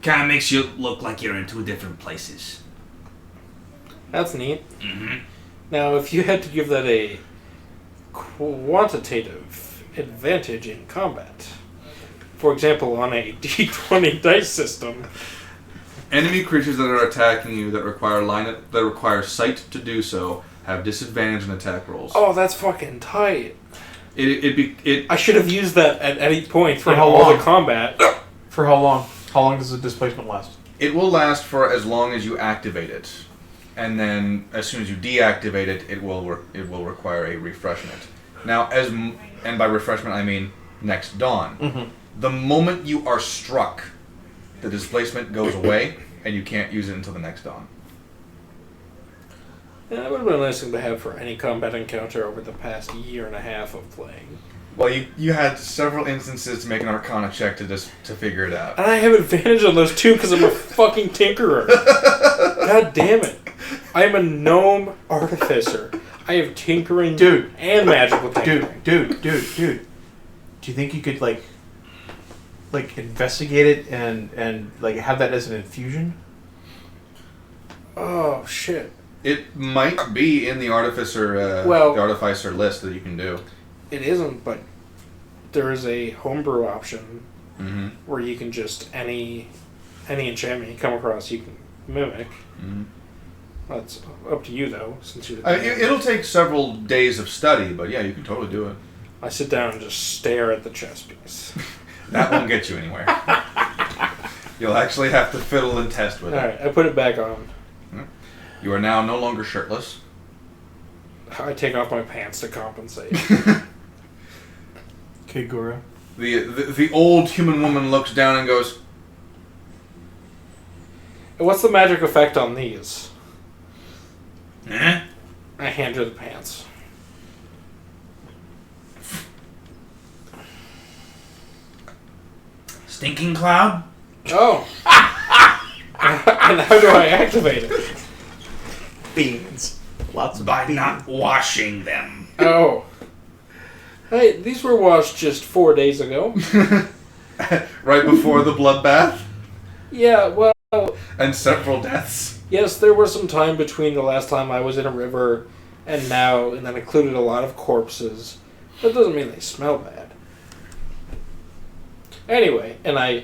Kind of makes you look like you're in 2 different places. That's neat. Mm-hmm. Now, if you had to give that a quantitative advantage in combat, for example, on a D20 dice system, Enemy creatures that are attacking you that require sight to do so have disadvantage in attack rolls. oh, that's fucking tight. It I should have used that at any point For in how all long? the combat. For how long? How long does the displacement last? It will last for as long as you activate it, and then as soon as you deactivate it, it will require a refreshment. Now, and by refreshment I mean next dawn. Mm-hmm. The moment you are struck, the displacement goes away, and you can't use it until the next dawn. Yeah, that would have been a nice thing to have for any combat encounter over the past year and a half of playing. Well, you had several instances to make an Arcana check to figure it out. And I have advantage on those too because I'm a fucking tinkerer. God damn it. I'm a gnome artificer. I have tinkering and magical tinkering. Dude. Do you think you could like investigate it and like have that as an infusion? Oh shit. It might be in the the artificer list that you can do. It isn't, but there is a homebrew option Mm-hmm. where you can just any enchantment you come across you can mimic. Mm-hmm. That's up to you though, since you're. It'll take several days of study, but yeah, you can totally do it. I sit down and just stare at the chess piece. That won't get you anywhere. You'll actually have to fiddle and test with All it. right, I put it back on. You are now no longer shirtless. I take off my pants to compensate. Okay, Gora. The old human woman looks down and goes, What's the magic effect on these? Huh? I hand her the pants. Stinking cloud? Oh. And how do I activate it? Beans. Lots of By beans. not washing them. Oh. Hey, these were washed just 4 days ago. right before the bloodbath Yeah, well, and several deaths. yes, there was some time between the last time I was in a river and now, and that included a lot of corpses. That doesn't mean they smell bad. Anyway, and I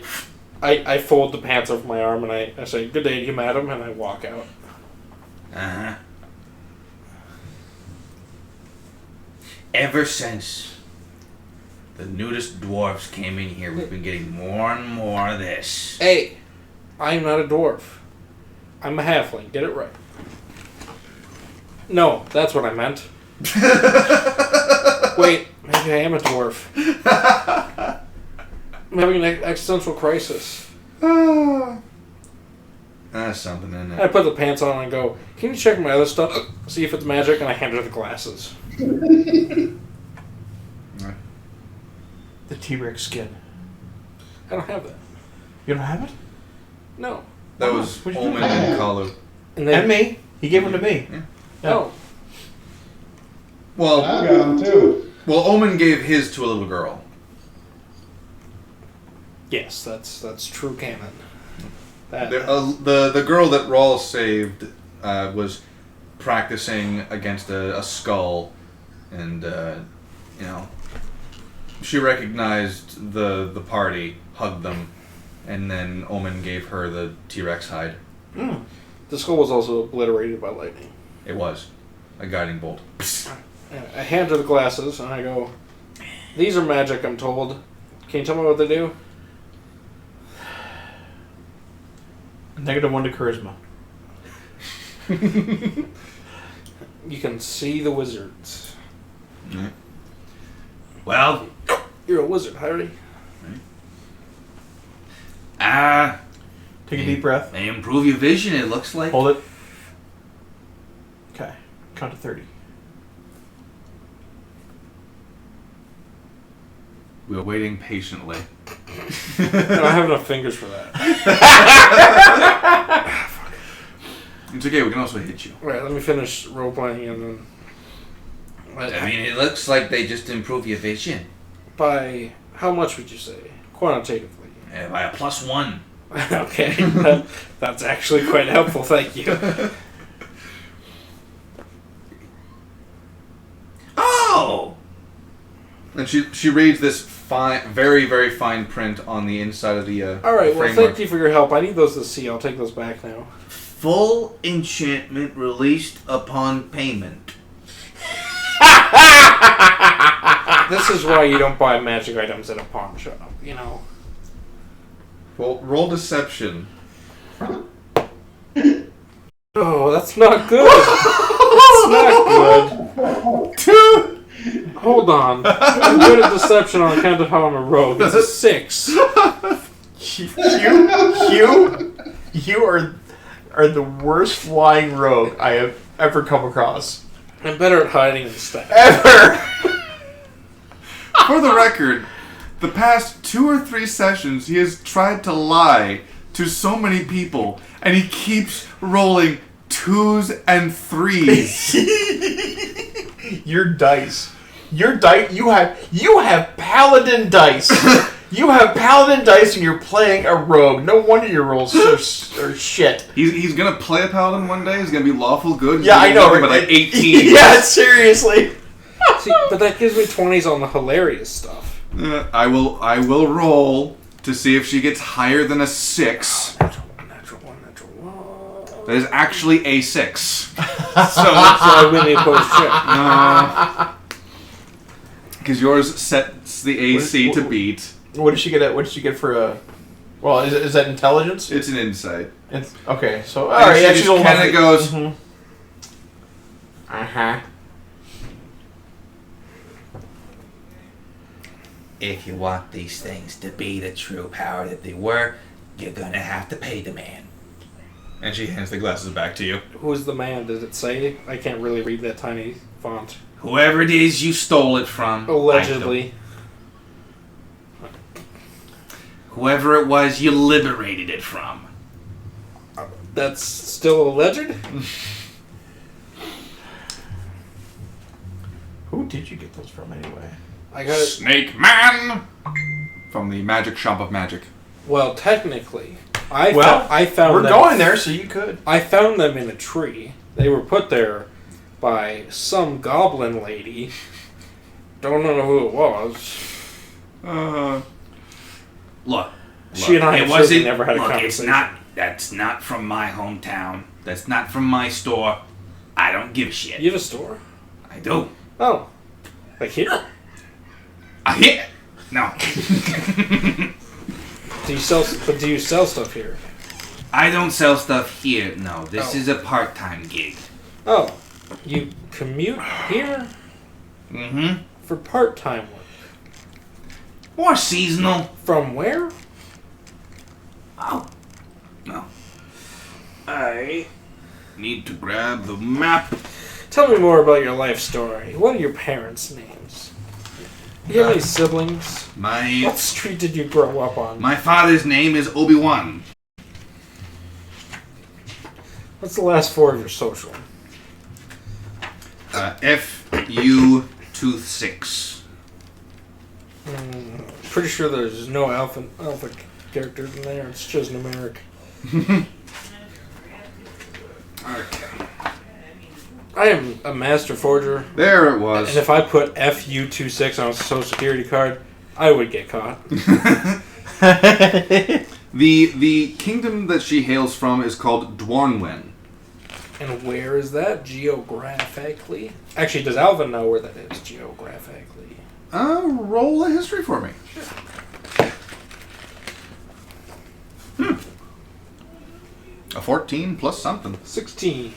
fold the pants over my arm and I say, "Good day to you, madam," and I walk out. Uh-huh. Ever since the nudist dwarves came in here, we've been getting more and more of this. Hey, I'm not a dwarf. I'm a halfling. Get it right. No, that's what I meant. Wait, maybe I am a dwarf. I'm having an existential crisis. That's something, isn't I it? put the pants on and I go, "Can you check my other stuff? See if it's magic?" And I hand her the glasses. The T-Rex skin. I don't have that. You don't have it? No. That was What'd you do? Omen and Kalu. And And me. He gave them to me. Oh. Well, I got them too. Omen gave his to a little girl. Yes, that's true canon. That, The girl that Rawl saved was practicing against a skull, and she recognized the party, hugged them, and then Omen gave her the T-Rex hide. the skull was also obliterated by lightning. It was a guiding bolt. And I hand her the glasses and I go, "These are magic, I'm told. Can you tell me what they do?" -1 to charisma. You can see the wizards. Well, You're a wizard, Harry. Take a deep breath. they improve your vision, it looks like. Hold it. Okay. Count to 30. We are waiting patiently. I don't have enough fingers for that. It's okay, we can also hit you. Alright, let me finish role playing and then. I mean, it looks like they just improve your vision. By how much would you say? Quantitatively. By a +1. Okay, that's actually quite helpful, thank you. Oh! And she reads this fine, very, very fine print on the inside of the Alright, well, framework. thank you for your help. I need those to see. I'll take those back now. Full enchantment released upon payment. This is why you don't buy magic items at a pawn shop, you know? Well, roll deception. Oh, that's not good. That's not good. Hold on. I'm good at deception on account of how I'm a rogue. It's a 6. You are the worst flying rogue I have ever come across. I'm better at hiding than staff. Ever! For the record, the past 2 or 3 sessions, he has tried to lie to so many people, and he keeps rolling 2s and 3s. Your dice. You have paladin dice. You have paladin dice and you're playing a rogue. No wonder your rolls are shit. He's gonna play a paladin one day. He's gonna be lawful good. He's Yeah, gonna I be know. nothing but like 18. Yeah, seriously. See, but that gives me 20s on the hilarious stuff. I will roll to see if she gets higher than a 6. Natural 1. That is actually a 6. So I win the opposed check. Because yours sets the AC to beat. What did she get at? What did she get for a? Well, is that intelligence? It's an insight. Okay, so And alright. she Yeah, just she's old kind of enough. goes, Uh-huh. If you want these things to be the true power that they were, you're gonna have to pay the man. And she hands the glasses back to you. Who's the man? Did it say? I can't really read that tiny font. Whoever it is you stole it from. Allegedly. Whoever it was you liberated it from. That's still alleged? Who did you get those from anyway? I got it. Snake Man! From the Magic Shop of Magic. Well, technically, I found We're them, going there, so you could. I found them in a tree. They were put there by some goblin lady. Don't know who it was. Look. She and I it have wasn't, never had a look, conversation. that's not from my hometown. That's not from my store. I don't give a shit. You have a store? I do. Oh. Like here? I hit. No. Do you sell stuff here? I don't sell stuff here. No, this Oh. is a part-time gig. Oh. You commute here Mm-hmm. for part-time work. Or seasonal. From where? Oh. No. I need to grab the map. Tell me more about your life story. What are your parents' names? Do you have any siblings? What street did you grow up on? My father's name is Obi-Wan. What's the last four of your social? FU26. Pretty sure there's no alpha characters in there. It's just numeric. Okay. I am a master forger, There it was. and if I put FU26 on a social security card, I would get caught. The kingdom that she hails from is called Dwarnwyn. And where is that geographically? Actually, does Alvin know where that is geographically? Roll a history for me. A 14 plus something. 16.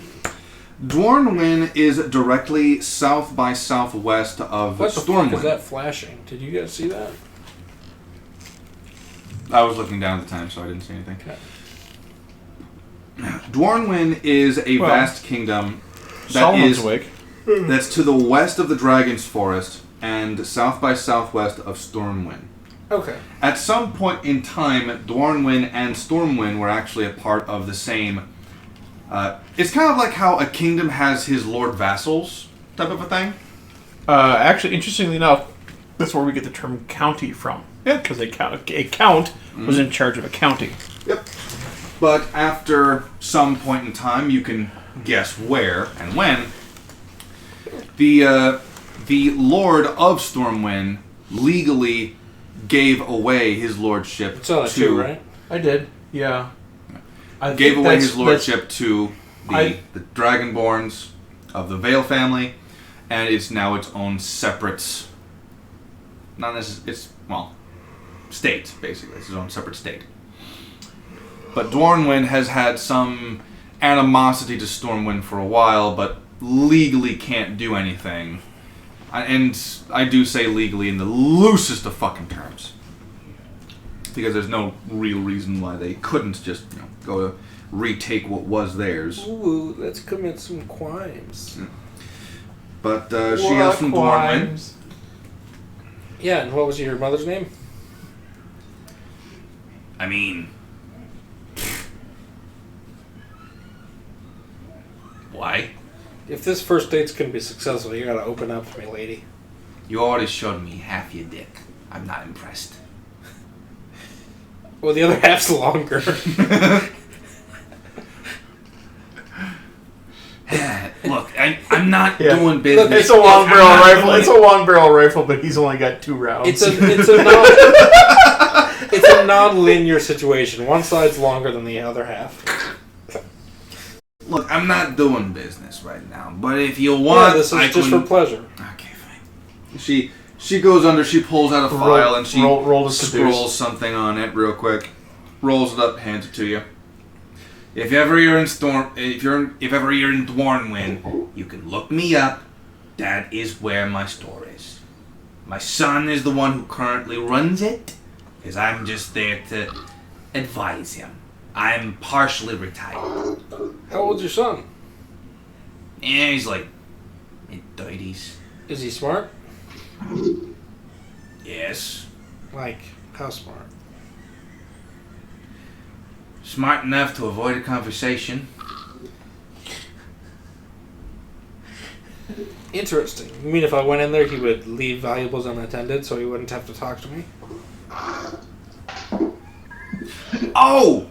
Dwarnwyn is directly south by southwest of What the fuck Stormwind. is that flashing? Did you guys see that? I was looking down at the time, so I didn't see anything. Okay. Dwarnwyn is a Well, vast kingdom Solomon's Wake. that's to the west of the Dragon's Forest and south by southwest of Stormwind. Okay. At some point in time, Dwarnwyn and Stormwind were actually a part of the same. It's kind of like how a kingdom has his lord vassals type of a thing. Actually, interestingly enough, that's where we get the term county from. Yeah. Because a count was in charge of a county. Yep. But after some point in time, you can guess where and when, the Lord of Stormwind legally gave away his lordship It's on a 2, right? I did. Yeah. I gave think away that's- his lordship to I- the Dragonborns of the Vale family, and it's now its own separate, not necessarily, it's, well, state, basically. It's its own separate state. But Dwarnwyn has had some animosity to Stormwind for a while, but legally can't do anything. And I do say legally in the loosest of fucking terms. Because there's no real reason why they couldn't just, go to retake what was theirs. Ooh, let's commit some crimes. But she hails from Dwarnwyn. Yeah, and what was your mother's name? I mean... Why? If this first date's gonna be successful, you gotta open up to me, lady. You already showed me half your dick. I'm not impressed. Well, the other half's longer. Look, I'm not doing business. It's a long barrel I'm not rifle. doing It's a long barrel rifle, but he's only got 2 rounds. It's a non-linear situation. One side's longer than the other half. Look, I'm not doing business right now, but if you want, Yeah, this is just for pleasure. Okay, fine. She goes under, she pulls out a file, and she roll the scrolls something on it real quick. Rolls it up, hands it to you. If ever you're in Dwarnwind, you can look me up. That is where my store is. My son is the one who currently runs it, because I'm just there to advise him. I'm partially retired. How old's your son? Yeah, he's like mid-30s. Is he smart? Yes. Like, how smart? Smart enough to avoid a conversation. Interesting. You mean if I went in there, he would leave valuables unattended so he wouldn't have to talk to me? Oh!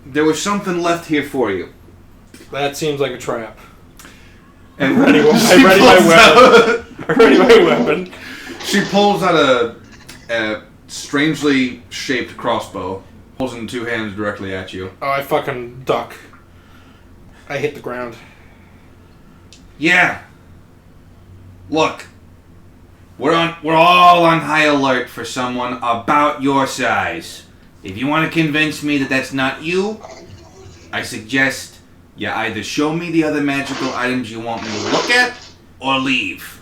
There was something left here for you. That seems like a trap. And I ready my weapon. I ready my weapon. She pulls out a strangely shaped crossbow, holds it in two hands directly at you. Oh, I fucking duck. I hit the ground. Yeah. Look. We're all on high alert for someone about your size. If you want to convince me that that's not you, I suggest you either show me the other magical items you want me to look at, or leave.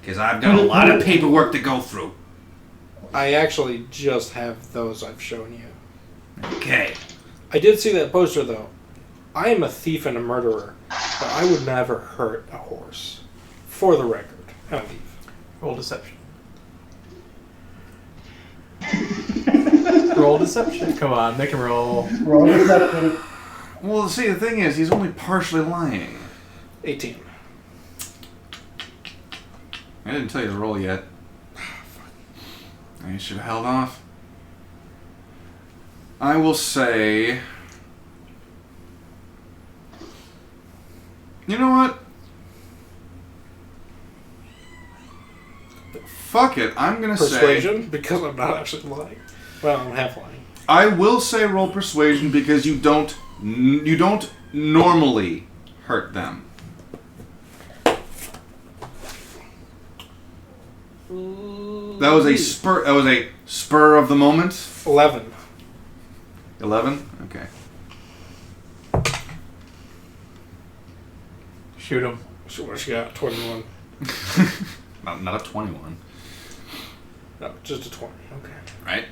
Because I've got a lot of paperwork to go through. I actually just have those I've shown you. Okay. I did see that poster, though. I am a thief and a murderer, but I would never hurt a horse. For the record. I'm a thief. Roll deception. Roll deception. Come on, make him roll. Roll deception. Well, see, the thing is, he's only partially lying. 18. I didn't tell you to roll yet. I should have held off. I will say... You know what? Fuck it. I'm gonna Persuasion? say... Because I'm not actually lying. Well, I'm half lying. I will say roll persuasion because you don't normally hurt them. That was a spur of the moment. 11. 11? Okay. Shoot him. So what she got? 21. Not a 21. No, just a 20. Okay. Right?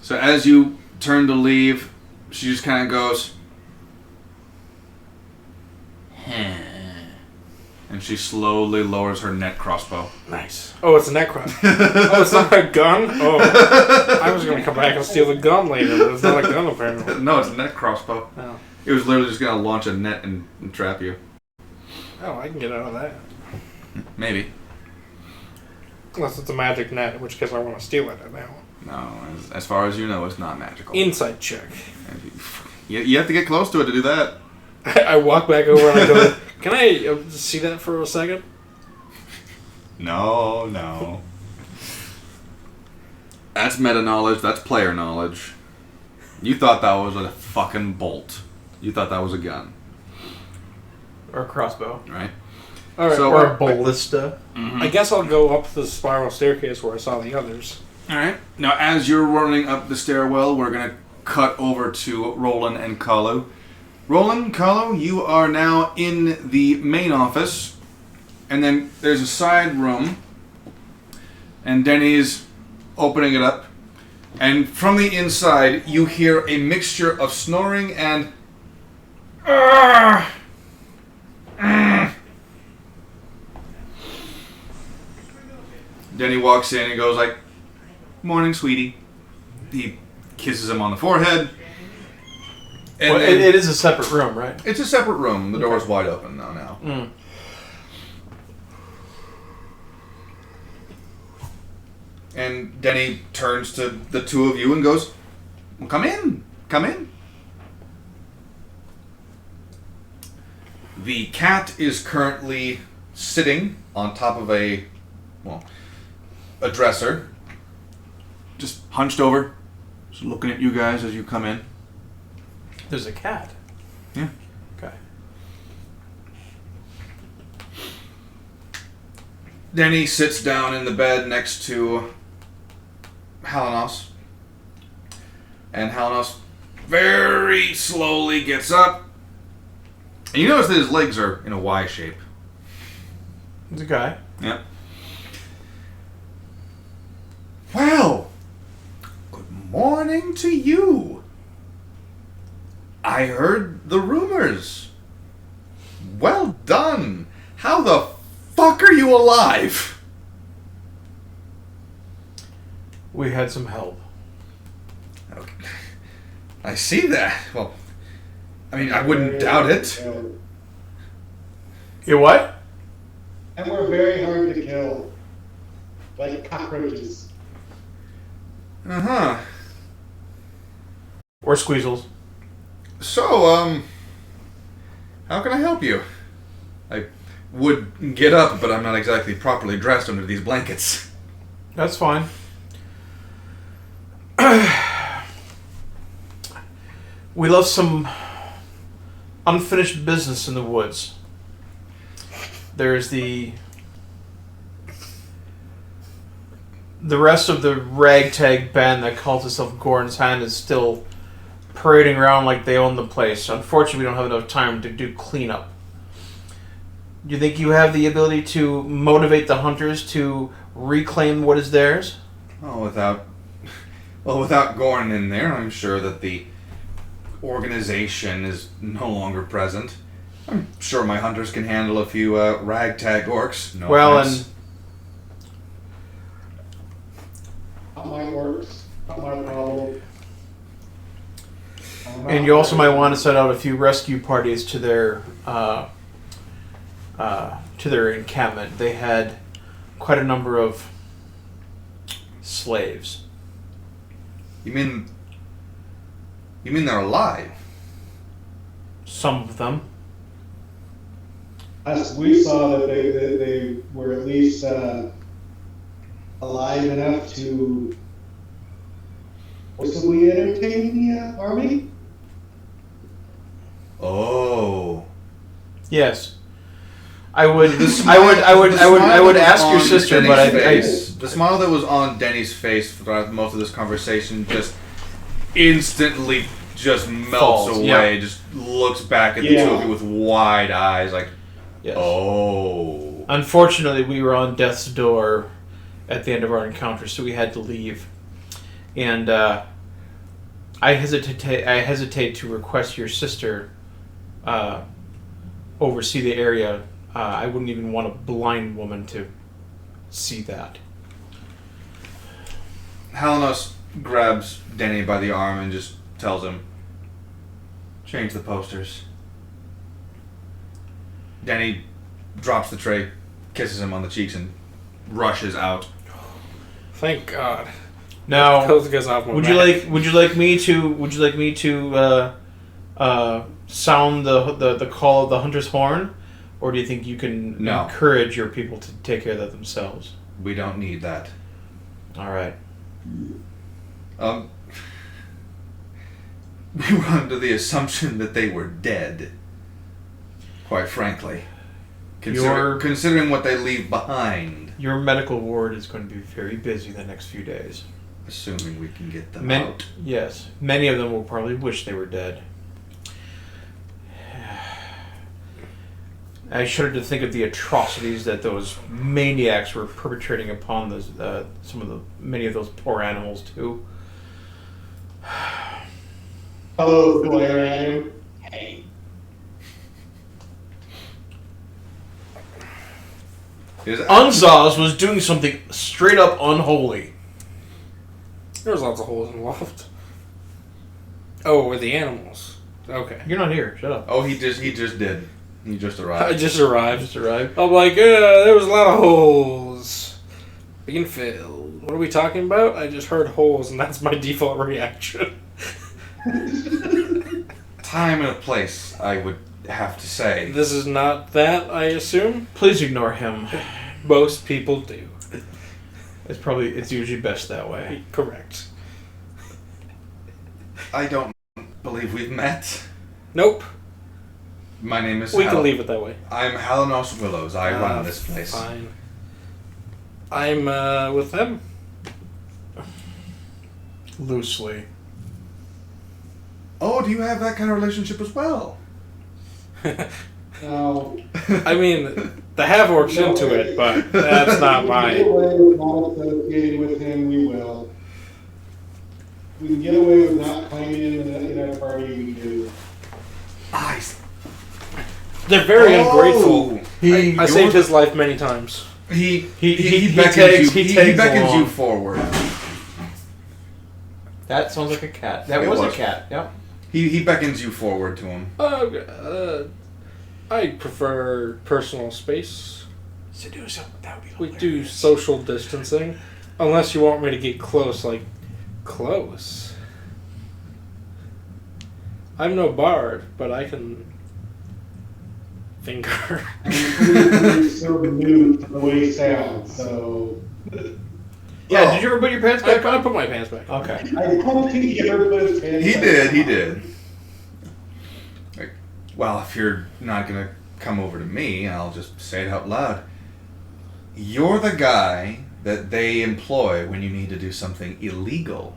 So as you turn to leave, she just kind of goes, and she slowly lowers her net crossbow. Nice. Oh, it's a necro. Oh, it's not a gun? Oh. I was going to come back and steal the gun later, but it's not a gun apparently. No, it's a net crossbow. Oh. It was literally just going to launch a net and trap you. Oh, I can get out of that. Maybe. Unless it's a magic net, in which case I want to steal it now. No, as far as you know, it's not magical. Insight check. You have to get close to it to do that. I walk back over and I go, can I see that for a second? No. That's meta knowledge. That's player knowledge. You thought that was a fucking bolt. You thought that was a gun. Or a crossbow. Right? Alright, So- Or a ballista. I guess I'll go up the spiral staircase where I saw the others. Alright. Now, as you're running up the stairwell, we're going to cut over to Roland and Kalu. Roland, Kalu, you are now in the main office. And then there's a side room. And Denny's opening it up. And from the inside, you hear a mixture of snoring and... Denny walks in and goes like, "Morning, sweetie." He kisses him on the forehead. And Well, then- it is a separate room, right? it's a separate room. The door's wide open now. Mm. And Denny turns to the two of you and goes, "Well, come in. Come in." The cat is currently sitting on top of a dresser. Just hunched over. Just looking at you guys as you come in. There's a cat. Yeah. Okay. Denny sits down in the bed next to Halanos. And Halanos very slowly gets up. And you notice that his legs are in a Y shape. He's a guy. Yep. Well, good morning to you. I heard the rumors. Well done. How the fuck are you alive? We had some help. Okay. I see that. Well, I mean, I wouldn't doubt it. You what? And we're very hard to kill. Like cockroaches. Uh-huh. Or squeezels. So, how can I help you? I would get up, but I'm not exactly properly dressed under these blankets. That's fine. We left some unfinished business in the woods. There's the rest of the ragtag band that calls itself Gorin's Hand is still parading around like they own the place. Unfortunately, we don't have enough time to do cleanup. Do you think you have the ability to motivate the hunters to reclaim what is theirs? Oh, without Gorin in there, I'm sure that the organization is no longer present. I'm sure my hunters can handle a few ragtag orcs. No offense. Not my works. Not my problem. And you also might want to set out a few rescue parties to their encampment. They had quite a number of slaves. You mean they're alive? Some of them. As we saw that they were at least alive enough to possibly entertain the army. Oh. Yes. I would ask your sister, but the smile that was on Denny's face throughout most of this conversation just instantly just melts Falls, away. yeah. Just looks back at the two of you with wide eyes, like, yes. Oh. Unfortunately, we were on death's door at the end of our encounter, so we had to leave. And I hesitate to request your sister oversee the area. I wouldn't even want a blind woman to see that. Halanos grabs Denny by the arm and just tells him, change the posters. Denny drops the tray, kisses him on the cheeks, and rushes out. Thank God. Now, Those guys off my would back. you like me to sound the call of the hunter's horn, or do you think you can encourage your people to take care of that themselves? We don't need that. All right. We were under the assumption that they were dead. Quite frankly. Considering what they leave behind. Your medical ward is going to be very busy the next few days. Assuming we can get them out. Yes. Many of them will probably wish they were dead. I shudder to think of the atrocities that those maniacs were perpetrating upon those, many of those poor animals too. Hello, glare at him. Hey. Unzaz was doing something straight up unholy. There's lots of holes involved. Oh, with the animals. Okay. You're not here. Shut up. Oh, he just did. He just arrived. I just arrived. Arrived. I'm like, there was a lot of holes being filled. What are we talking about? I just heard holes, and that's my default reaction. Time and a place, I would have to say. This is not that, I assume. Please ignore him. Most people do. It's usually best that way. Correct. I don't believe we've met. Nope. My name is We can leave it that way. I'm Halanos Willows. I run this place. Fine. I'm with them. Loosely. Oh, do you have that kind of relationship as well? No. I mean, the Half-Orc's into it, but that's not Get mine. away with not associating with him, we will. We can get away with not claiming him in our party, we do. They're very ungrateful. I saved yours- his life many times. He tags beckons you along. forward. That sounds like a cat. That It was a was. cat. Yep. He beckons you forward to him. I prefer personal space. Seduce him. That would be We hilarious. do social distancing. Unless you want me to get close, like, close. I'm no bard, but I can finger. We're so new to the way it sounds, so. Yeah, did you ever put your pants I back on? put my pants back on. Okay. I don't think he ever put his pants He back did. on. He did. Like, well, if you're not gonna come over to me, I'll just say it out loud. You're the guy that they employ when you need to do something illegal,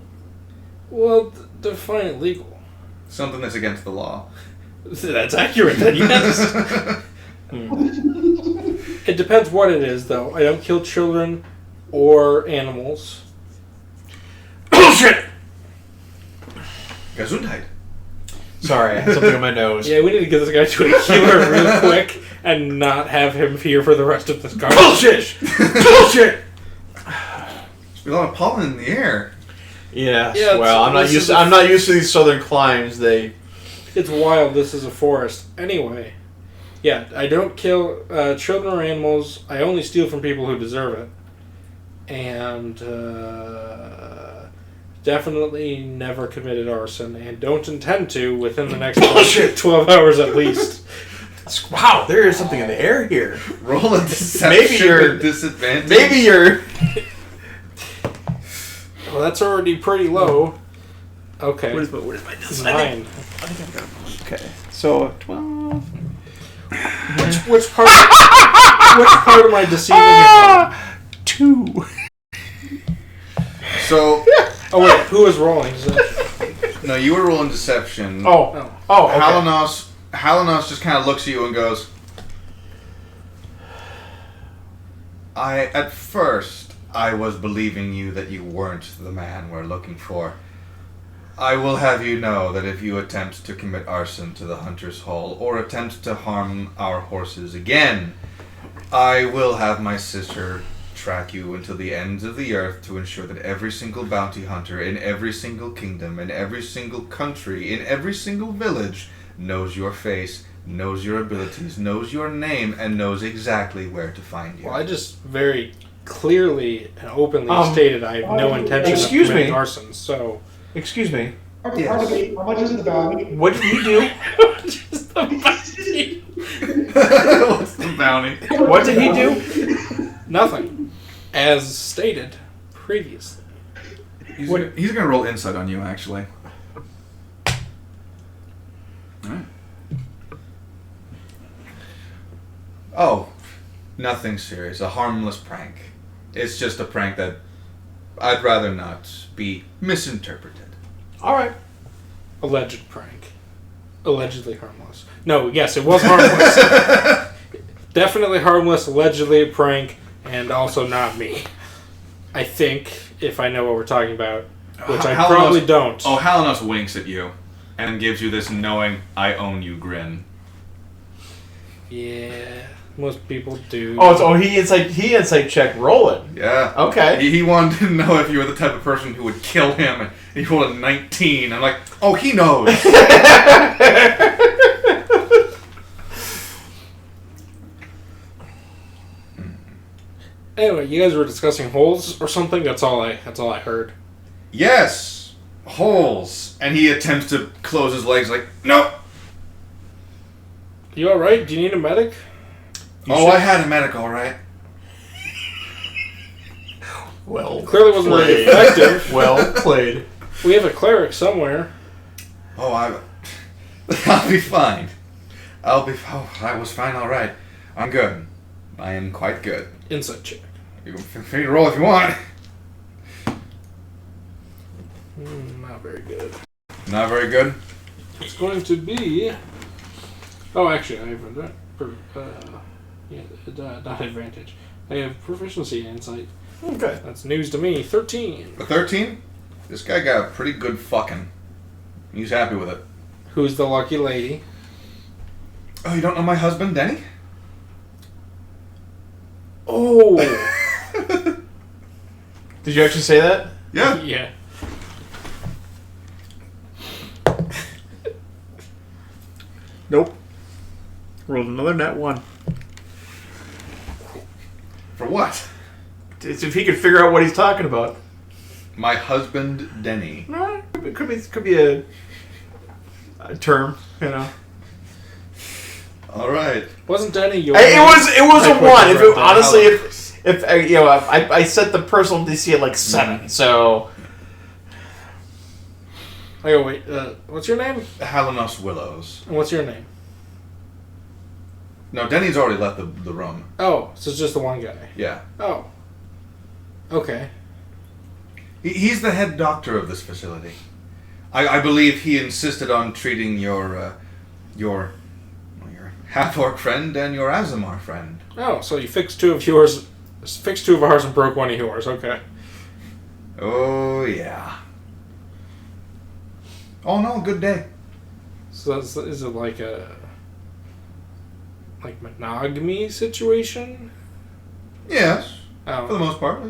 Well, define illegal. something that's against the law. That's accurate, then, yes. It depends what it is, though. I don't kill children or animals. Bullshit! Gesundheit. Sorry, I had something on my nose. Yeah, we need to get this guy to a healer real quick and not have him here for the rest of this Bullshit! conversation. Bullshit! There's a lot of pollen in the air. Yeah. Yeah, Well, I'm not this used. is a- I'm not used to these southern climes. It's wild. This is a forest. Anyway, yeah, I don't kill children or animals. I only steal from people who deserve it. And definitely never committed arson and don't intend to within the next 12 hours at least. Wow, there is something in the air here. Roll a deception Maybe you're- with disadvantage. Maybe you're. Well, that's already pretty low. Okay. What is my design? 9. Okay, so 12. Which part? Which part am I deceiving him on? 2. So, Oh wait, who is rolling? Is it- no, you were rolling deception. Oh, okay. Halanos just kind of looks at you and goes, at first, I was believing you that you weren't the man we're looking for. I will have you know that if you attempt to commit arson to the Hunter's Hall or attempt to harm our horses again, I will have my sister track you until the ends of the earth to ensure that every single bounty hunter in every single kingdom, in every single country, in every single village knows your face, knows your abilities, knows your name, and knows exactly where to find you. Well, I just very clearly and openly stated I have no intention of excuse committing me. arson. So, Excuse me. Pardon me, how much is the bounty? What did you do? just the bounty. What's the bounty? What did he do? Nothing, as stated previously. He's going to roll insight on you, actually. Alright. Oh, nothing serious. A harmless prank. It's just a prank that I'd rather not be misinterpreted. All right. Alleged prank, allegedly harmless. No, yes, it was harmless. Definitely harmless. Allegedly a prank, and also not me. I think, if I know what we're talking about, which I Halanos- probably don't. Oh, Halanos winks at you and gives you this knowing I own you grin. Yeah, most people do. He insight check rolling. Yeah. Okay. He wanted to know if you were the type of person who would kill him, and he rolled a 19. I'm like, oh, he knows. Anyway, you guys were discussing holes or something. That's all I heard. Yes, holes. And he attempts to close his legs like, nope. You all right? Do you need a medic? I had a medic, all right. Well Clearly wasn't very played. effective. Well played. We have a cleric somewhere. Oh, I'll be fine. I was fine, all right. I'm good. I am quite good. Insight check. You can feel free to roll if you want. Not very good. Not very good. It's going to be... Oh, actually, I have not advantage. I have proficiency in insight. Okay. That's news to me. 13. A 13? This guy got a pretty good fucking. He's happy with it. Who's the lucky lady? Oh, you don't know my husband, Denny? Oh! Did you actually say that? Yeah. Yeah. Nope. Rolled another net 1. For what? It's if he could figure out what he's talking about. My husband, Denny. No, it could be a term, you know. All right. Wasn't Danny your... It was a 1. If it, honestly, Half-Orc. if you know, I set the personal DC at like 7, so. Oh, wait. What's your name? Halanos Willows. And what's your name? No, Denny's already left the room. Oh, so it's just the one guy. Yeah. Oh. Okay. He's the head doctor of this facility. I believe he insisted on treating your half-orc friend and your Azamar friend. Oh, so you fixed 2 of yours, fixed 2 of ours and broke 1 of yours. Okay. Oh, yeah. Oh, no, good day. So is it like a... like monogamy situation? Yes, for the Oh. most part.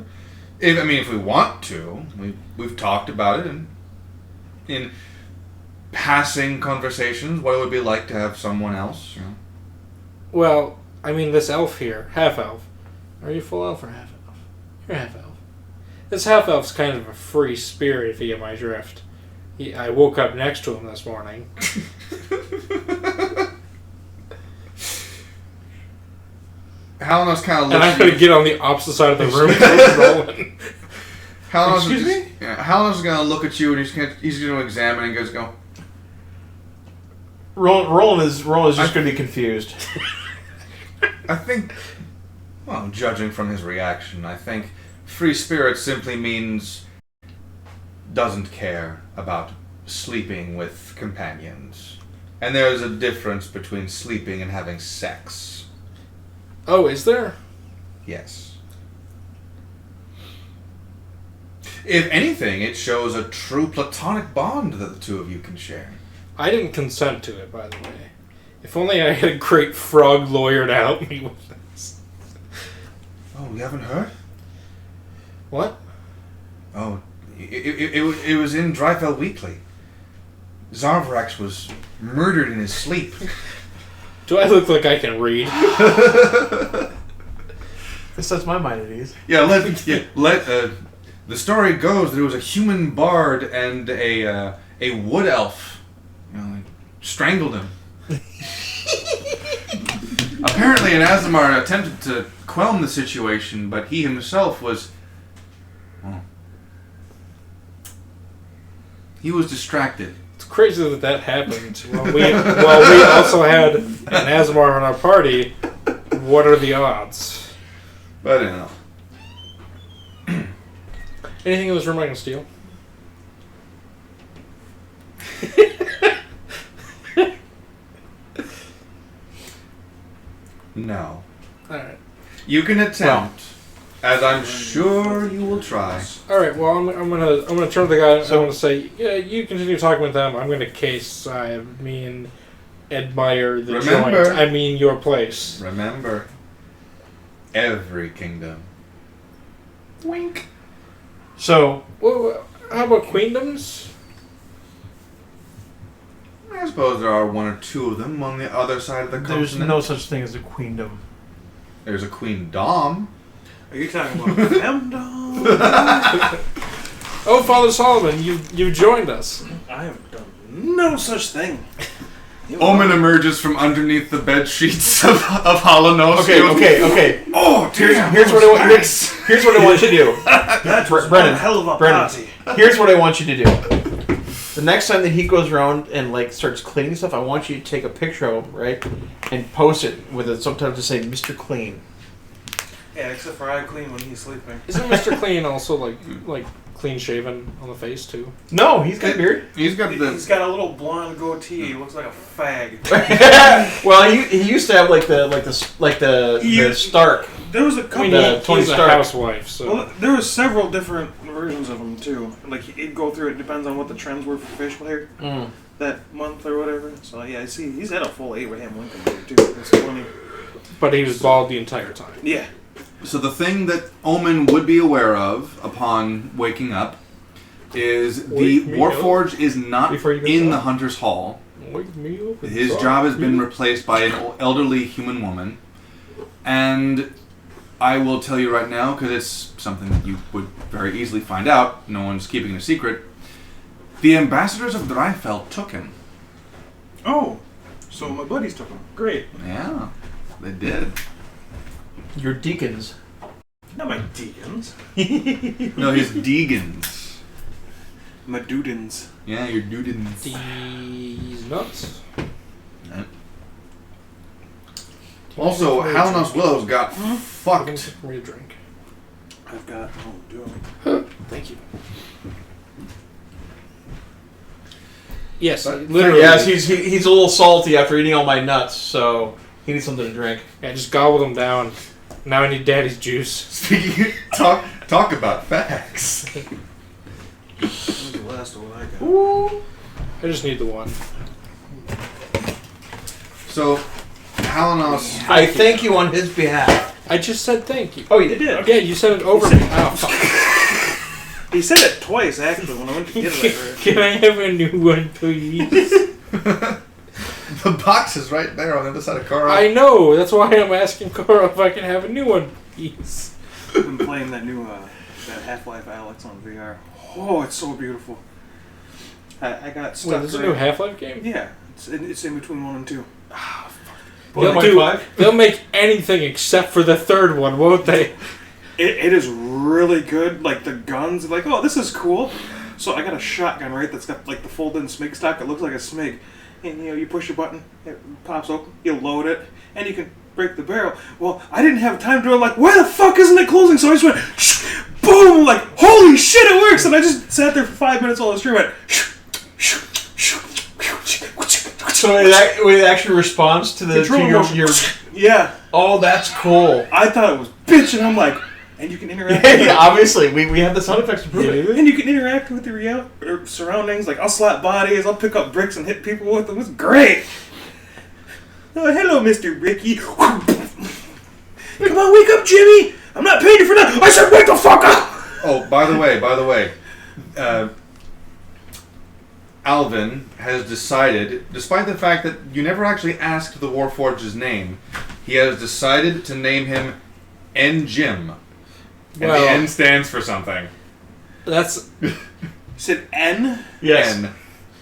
If we want to, we've talked about it in passing conversations. What it would be like to have someone else, you know? Well, I mean, this elf here, half-elf. Are you full elf or half-elf? You're half-elf. This half-elf's kind of a free spirit, if you get my drift. I woke up next to him this morning. Halanos kind of looks. And I'm going to get on the opposite side of the room. Rolling. Halanos Excuse me? Yeah, Halanos is going to look at you and he's going to examine and go. Roland is just going to be confused. I think, well, judging from his reaction, I think free spirit simply means doesn't care about sleeping with companions. And there's a difference between sleeping and having sex. Oh, is there? Yes. If anything, it shows a true platonic bond that the two of you can share. I didn't consent to it, by the way. If only I had a great frog lawyer to help me with this. Oh, you haven't heard? What? Oh, it was in Dryfell Weekly. Zarvarax was murdered in his sleep. Do I look like I can read? This sets my mind at ease. The story goes that it was a human bard and a wood elf, strangled him. Apparently, an Azamar attempted to quell the situation, but he himself was, he was distracted. It's crazy that happened. While we also had an Azamar in our party. What are the odds? But you know. Anything in this room I can steal? No. Alright. You can attempt, as I'm sure you will try. Alright, well I'm gonna turn to the guy and I'm gonna say, yeah, you continue talking with them. I'm gonna case me and admire the Remember. joint. I mean your place. Remember, every kingdom. Wink. So, Well, how about queendoms? I suppose there are one or two of them on the other side of the there's continent. no such thing as a queendom. There's a queendom. Are you talking about femdom? Oh, Father Solomon, you've joined us. I have done no such thing. Omen emerges from underneath the bed sheets of Halanos. Okay. Oh, Here's what I want. Here's what I want you to do. That was Brennan, one hell of a Brennan. party. Here's what I want you to do. The next time that he goes around and starts cleaning stuff, I want you to take a picture of him, right, and post it with it sometimes to say Mr. Clean. Yeah, except for I clean when he's sleeping. Isn't Mr. Clean also like clean shaven on the face too. No, he's got a beard. He's got He's got a little blonde goatee. He looks like a fag. Well, he used to have like the Stark. There was a I couple. mean, Tony he's a Stark. housewife, so Well, there was several different versions of him too. Like he'd go through it. Depends on what the trends were for facial hair that month or whatever. So yeah, I see. He's had a full Abraham Lincoln beard too. It's funny. but he was bald the entire time. Yeah. So the thing that Omen would be aware of upon waking up is the Wake me Warforged is not Before you go in down. the Hunter's Hall. Wake me up and His talk job has to been me. replaced by an elderly human woman. And I will tell you right now, because it's something that you would very easily find out, no one's keeping it a secret, the ambassadors of Dreifeld took him. Oh, so my buddies took him. Great. Yeah, they did. Your deacons. Not my deacons. No, his Deegans. My dudins. Yeah, your Dudins. These nuts. Also, Halanos Willows got Fucking fucked. for me to drink. I've got. Oh, do Thank you. Yes, literally. Yes, he's a little salty after eating all my nuts, so he needs something to drink. Yeah, just gobbled them down. Now I need daddy's juice. Speaking, talk about facts. When's the last one I got? I just need the one. So, Halanos. I thank you on his behalf. I just said thank you. Oh, you did? Yeah, you said it over me. Oh, fuck. He said it twice actually when I went to get it. Can I have a new one, please? The box is right there on the other side of Carl. I know. That's why I'm asking Cora if I can have a new one, please. I've been playing that new that Half-Life Alyx on VR. Oh, it's so beautiful. I got stuck. Wait, there's a new Half-Life game? Yeah, it's in between 1 and 2. They'll make anything except for the third one, won't they? It is really good. Like the guns, like, oh, this is cool. So I got a shotgun, right? That's got like the fold-in SMIG stock. It looks like a SMIG, and you push a button, it pops open. You load it, and you can break the barrel. Well, I didn't have time to do it. Like, why the fuck isn't it closing? So I just went, boom! Like, holy shit, it works! And I just sat there for 5 minutes while the stream went. So it actually responds to the Control motion. Yeah. Oh, that's cool. I thought it was bitch, and I'm like, and you can interact. Yeah, obviously we have the sound effects to prove it. And you can interact with your surroundings. Like, I'll slap bodies, I'll pick up bricks and hit people with them. It's great. Oh, hello, Mr. Ricky. Come on, wake up, Jimmy. I'm not paying you for that. I said, wake the fuck up. Oh, by the way, Alvin has decided, despite the fact that you never actually asked the Warforged's name, he has decided to name him N-Jim. And Well- the N stands for something. That's... You said N? Yes. N.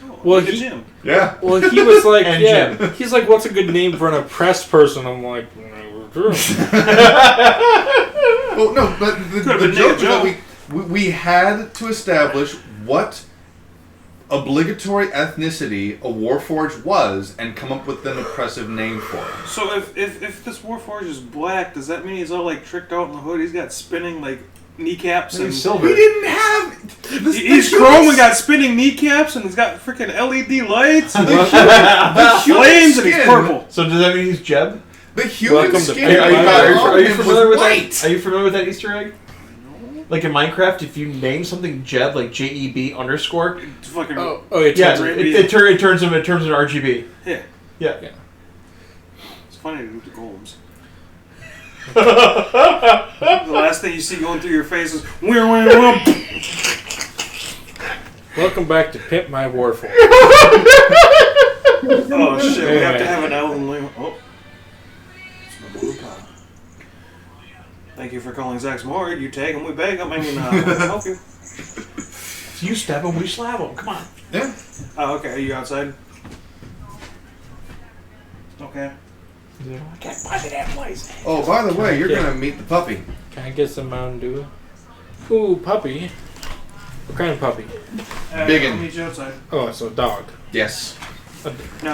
Well, Look at he- Jim. Yeah. Well, he was like, And yeah. Jim. He's like, what's a good name for an oppressed person? I'm like, Well, no, but the been joke is Joe. that we had to establish what obligatory ethnicity a Warforged was and come up with an oppressive name for it. So if this Warforged is black, does that mean he's all like tricked out in the hood? He's got spinning like kneecaps and He's silver. He didn't have... He's chrome and got spinning kneecaps and he's got freaking LED lights and flames and he's purple. So does that mean he's Jeb? The human Welcome to skin Pink Are Are you you familiar with white. that? Are you familiar with that Easter egg? Like in Minecraft, if you name something Jeb, like JEB underscore, It's fucking it yeah, turns it turns into RGB. yeah. Yeah. It's funny to do the golems. The last thing you see going through your face is Welcome back to Pimp My Warforged. oh shit, we have to have an Elven Woman. Oh. It's my blue pal. Thank you for calling Zach's Morgue. You take him, we beg him. I mean, help you. So you stab him, we slap him. Come on. Yeah. Oh, okay. Are you outside? Okay. I can't buy that place. Oh, by the way, you're Yeah. going to meet the puppy. Can I get some Mountain Dew? Ooh, puppy. What kind of puppy? Biggin. I'll meet you outside. Oh, it's a dog. Yes. No,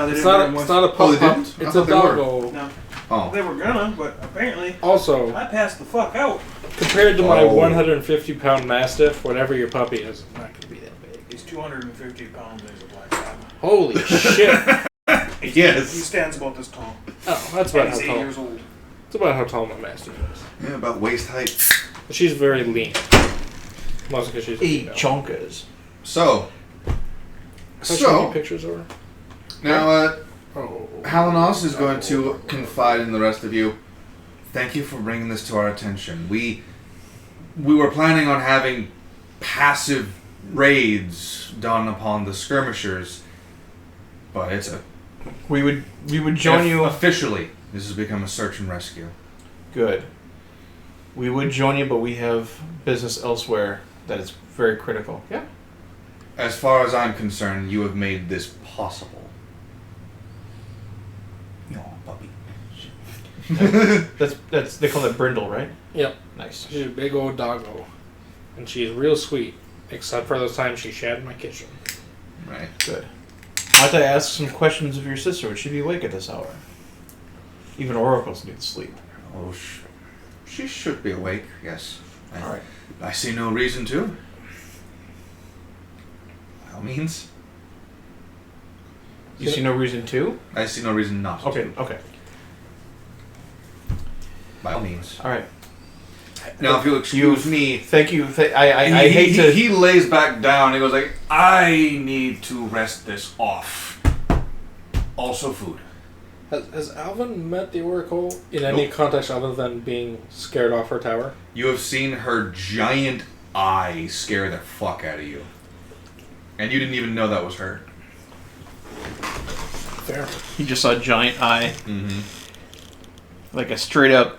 they It's didn't. not bring a, one. it's not a Oh, they pup. didn't? I It's thought a they were. doggo. No. Oh. They were gonna, but apparently Also, I passed the fuck out. compared to my Oh. 150-pound Mastiff, whatever your puppy is not going to be that big. He's 250 pounds as a black lab. Holy shit. He Yes. stands about this tall. Oh, that's about And how he's 8 tall. years old. That's about how tall my Mastiff is. Yeah, about waist height. But she's very lean. Mostly because she's a Eat female. chonkas. So, Can I show you pictures of her? now, Oh. Halanos is going to confide in the rest of you. Thank you for bringing this to our attention. We were planning on having passive raids done upon the skirmishers, but it's a We would join you. officially. This has become a search and rescue. Good. We would join you, but we have business elsewhere that is very critical. Yeah. As far as I'm concerned, you have made this possible. No, puppy. That's they call it brindle, right? Yep. Nice. She's a big old doggo. And she's real sweet. Except for those times she shat in my kitchen. Right. Good. I'd like to ask some questions of your sister. Would she be awake at this hour? Even oracles need to sleep. Oh, she should be awake. Yes. All right. I see no reason to. By all means, You see no reason to? I see no reason not. Okay. To. Okay. By all means. All right. Now, if you'll excuse me. Thank you. I hate to. He lays back down. He goes like, I need to rest this off. Also food. Has Alvin met the Oracle in any Nope. context other than being scared off her tower? You have seen her giant eye scare the fuck out of you. And you didn't even know that was her. Fair. He just saw a giant eye, Mm-hmm. like a straight up,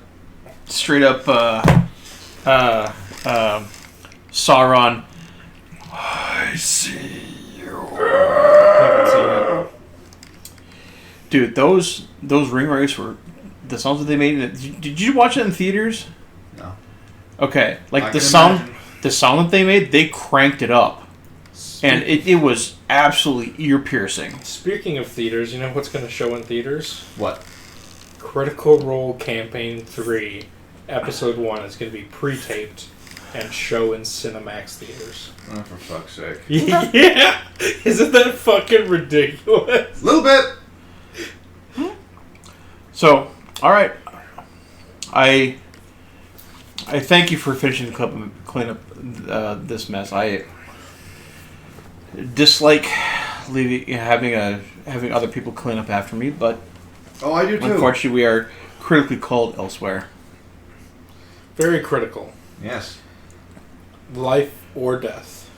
Sauron. I see you. Haven't seen it. Dude, those ring wraiths were the sounds that they made. Did you watch it in theaters? No. Okay, like I the can sound, imagine. the sound that they made, they cranked it up, and it was absolutely ear piercing. Speaking of theaters, you know what's going to show in theaters? What? Critical Role Campaign 3, Episode 1 is going to be pre-taped and show in Cinemax theaters. Oh, for fuck's sake. Yeah! Isn't that fucking ridiculous? A little bit. So, all right, I thank you for finishing the clip and clean up this mess. I dislike having other people clean up after me, but Oh, I do too. unfortunately, we are critically called elsewhere. Very critical. Yes. Life or death.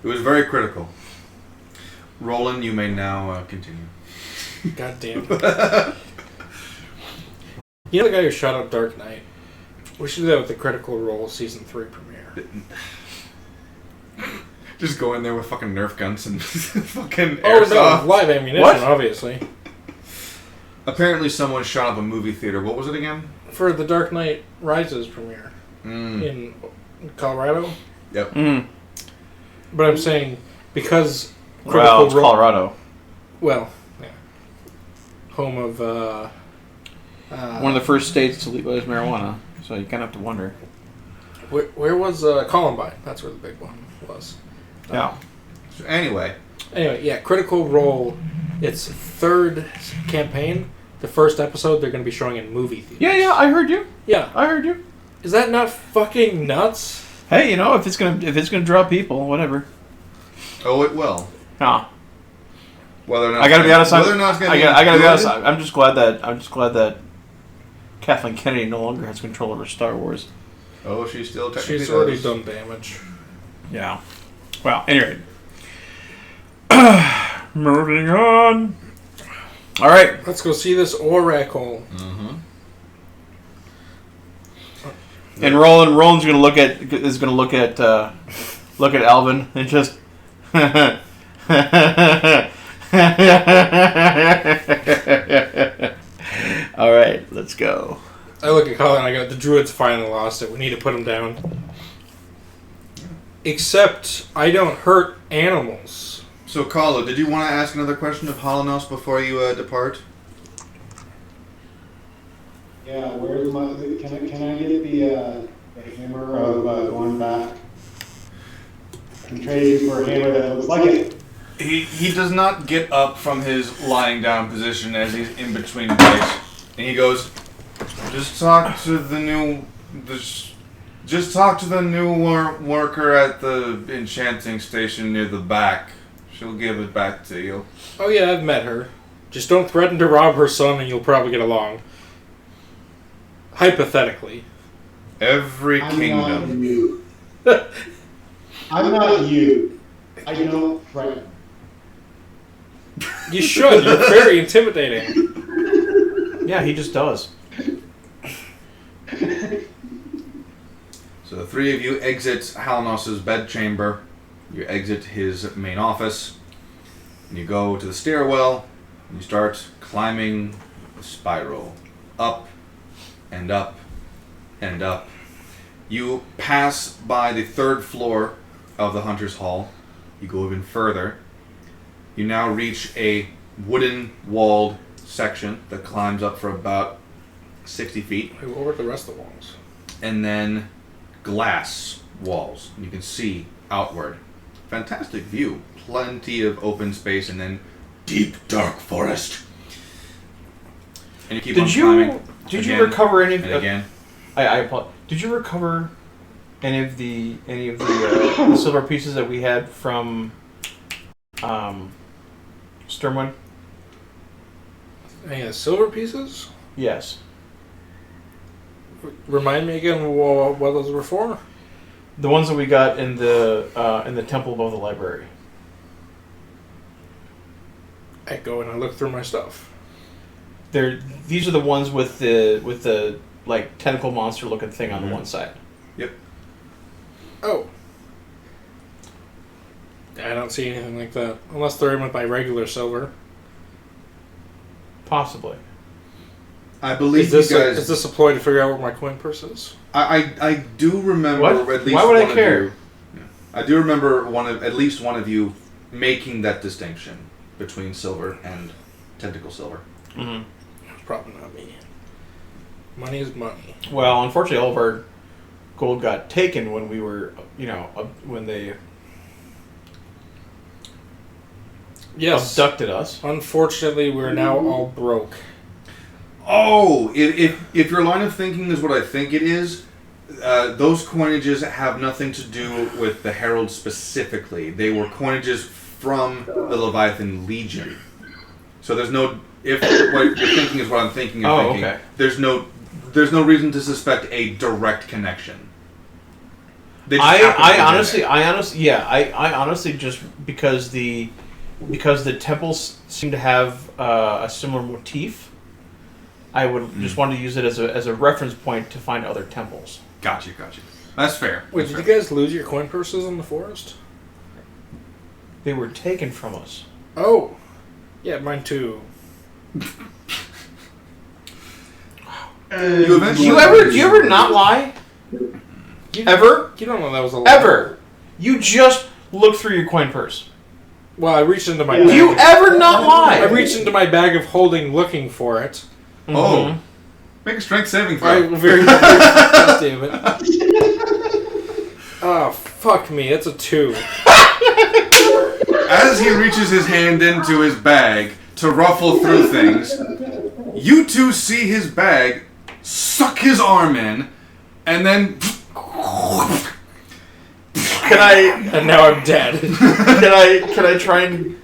It was very critical. Roland, you may now continue. God damn it. You know the guy who shot up Dark Knight? We should do that with the Critical Role Season 3 premiere. Just go in there with fucking Nerf guns and fucking Oh airsoft. no, live ammunition, What? obviously. Apparently someone shot up a movie theater. What was it again? For the Dark Knight Rises premiere in Colorado. Yep. Mm. But I'm saying, because Well, it's Colorado. Well, yeah. Home of, One of the first states to legalize marijuana, so you kind of have to wonder. Where was Columbine? That's where the big one was. Yeah. So anyway, Anyway, yeah, Critical Role. Its third campaign. The first episode they're going to be showing in movie theaters. Yeah, I heard you. Yeah. I heard you. Is that not fucking nuts? Hey, you know, if it's gonna draw people, whatever. oh, it will. Nah. Whether or not I gotta be honest. Whether or not it's gonna I be gotta be good, honest. I'm just glad that Kathleen Kennedy no longer has control over Star Wars. Oh, she still technically She's already does. done damage. Yeah. Well, anyway. Moving on. All right. Let's go see this oracle. Mm-hmm. And Roland's gonna look at Alvin and just. All right, let's go. I look at Colin and I go, the druids finally lost it. We need to put them down. Except I don't hurt animals. So, Kalu, did you want to ask another question of Halanos before you depart? Yeah, where's my? Can I get the hammer of going back? I can trade you for a hammer that looks like it. He does not get up from his lying down position as he's in between bites, and he goes, "Just talk to the new worker at the enchanting station near the back. She'll give it back to you." Oh yeah, I've met her. Just don't threaten to rob her son and you'll probably get along. Hypothetically. Every I'm kingdom. not you. I'm not you. I don't threaten. You should. You're very intimidating. Yeah, he just does. So the three of you exit Halanos's bedchamber. You exit his main office. And you go to the stairwell. And you start climbing the spiral. Up and up and up. You pass by the third floor of the Hunter's Hall. You go even further. You now reach a wooden walled section that climbs up for about 60 feet. Wait, what were the rest of the walls? And then glass walls. And you can see outward. Fantastic view. Plenty of open space and then deep dark forest. And you keep on climbing. Did you recover any of And again. I apologize. Did you recover any of the silver pieces that we had from Stormwind? Any of the silver pieces? Yes. Remind me again what those were for? The ones that we got in the temple above the library. I go and I look through my stuff. These are the ones with the like tentacle monster looking thing on the one side. Yep. Oh. I don't see anything like that. Unless they're in with my regular silver. Possibly. I believe Is you guys. this a ploy to figure out where my coin purse is? I do remember What? at least Why would I one care? of you. Yeah. I do remember at least one of you making that distinction between silver and tentacle silver. Mm-hmm. It's probably not me. Money is money. Well, unfortunately, all of our gold got taken when we were, when they abducted us. Unfortunately, we're now all broke. Oh, if your line of thinking is what I think it is, those coinages have nothing to do with the Herald specifically. They were coinages from the Leviathan Legion. So there's no... If what you're thinking is what I'm thinking of thinking, okay. there's no reason to suspect a direct connection. They just happen to be I honestly just because the temples seem to have a similar motif, I would just want to use it as a reference point to find other temples. Gotcha. That's fair. Wait, That's did fair. you guys lose your coin purses in the forest? They were taken from us. Oh. Yeah, mine too. You eventually... Do you ever not lie? Ever? You don't know that was a lie. Ever? You just look through your coin purse. Well, I reached into my Do bag. you ever not lie? I reached into my bag of holding looking for it. Oh. Make a strength saving throw. I very God damn it. Oh, fuck me. It's a 2. As he reaches his hand into his bag to ruffle through things, you two see his bag suck his arm in, and then Can I? And now I'm dead. Can I try and?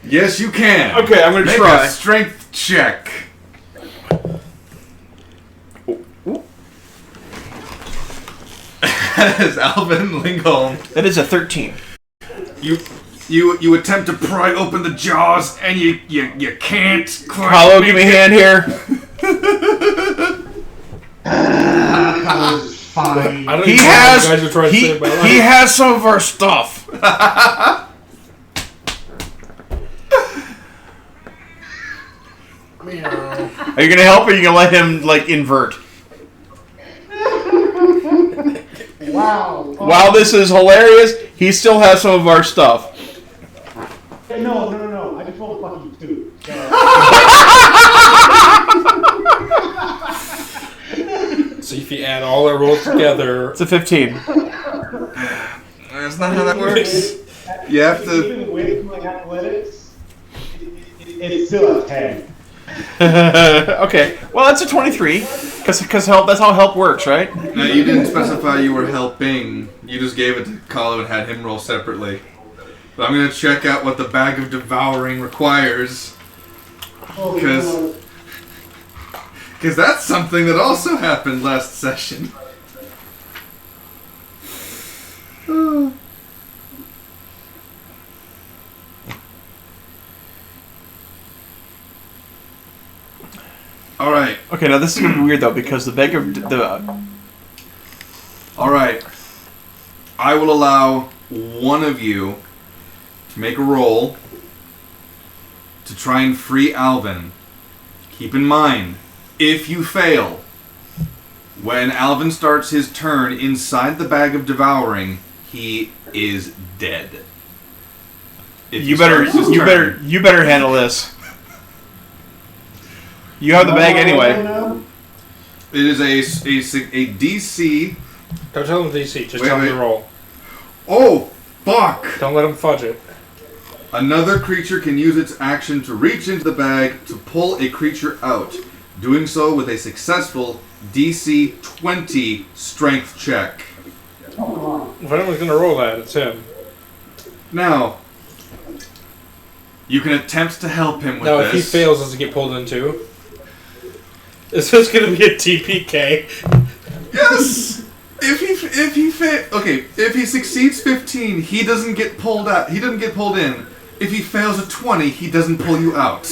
yes, you can. Okay, I'm gonna Make try. a strength check. As Alvin Lingholm, That is a 13. you attempt to pry open the jaws, and you can't. Kalu, give me a hand here. Fine. I don't He even know has. what you guys are trying to save my life. He has some of our stuff. Meow. Are you gonna help, or are you gonna let him invert? Wow. While this is hilarious, he still has some of our stuff. Hey, no. I just rolled a fucking 2. So. our rolls together. It's a 15. That's not how that works. You have to. Even with my athletics, it's still a 10. Okay. Well, that's a 23. Because help. That's how help works, right? No, you didn't specify you were helping. You just gave it to Kalu and had him roll separately. But I'm gonna check out what the Bag of Devouring requires. Because that's something that also happened last session. All right. Okay, now this is gonna be weird though because the bag of the. All right. I will allow one of you to make a roll to try and free Alvin. Keep in mind, if you fail, when Alvin starts his turn inside the Bag of Devouring, he is dead. If he You better starts his turn- you better handle this. You have the bag anyway. It is a DC. Don't tell him DC, just Wait, tell him wait. to roll. Oh, fuck! Don't let him fudge it. Another creature can use its action to reach into the bag to pull a creature out, doing so with a successful DC 20 strength check. If anyone's gonna roll that, it's him. Now, you can attempt to help him with Now, this. if he fails, does he get pulled into? Is this gonna be a TPK? Yes! If he succeeds 15, he doesn't get pulled out. He doesn't get pulled in. If he fails a 20, he doesn't pull you out.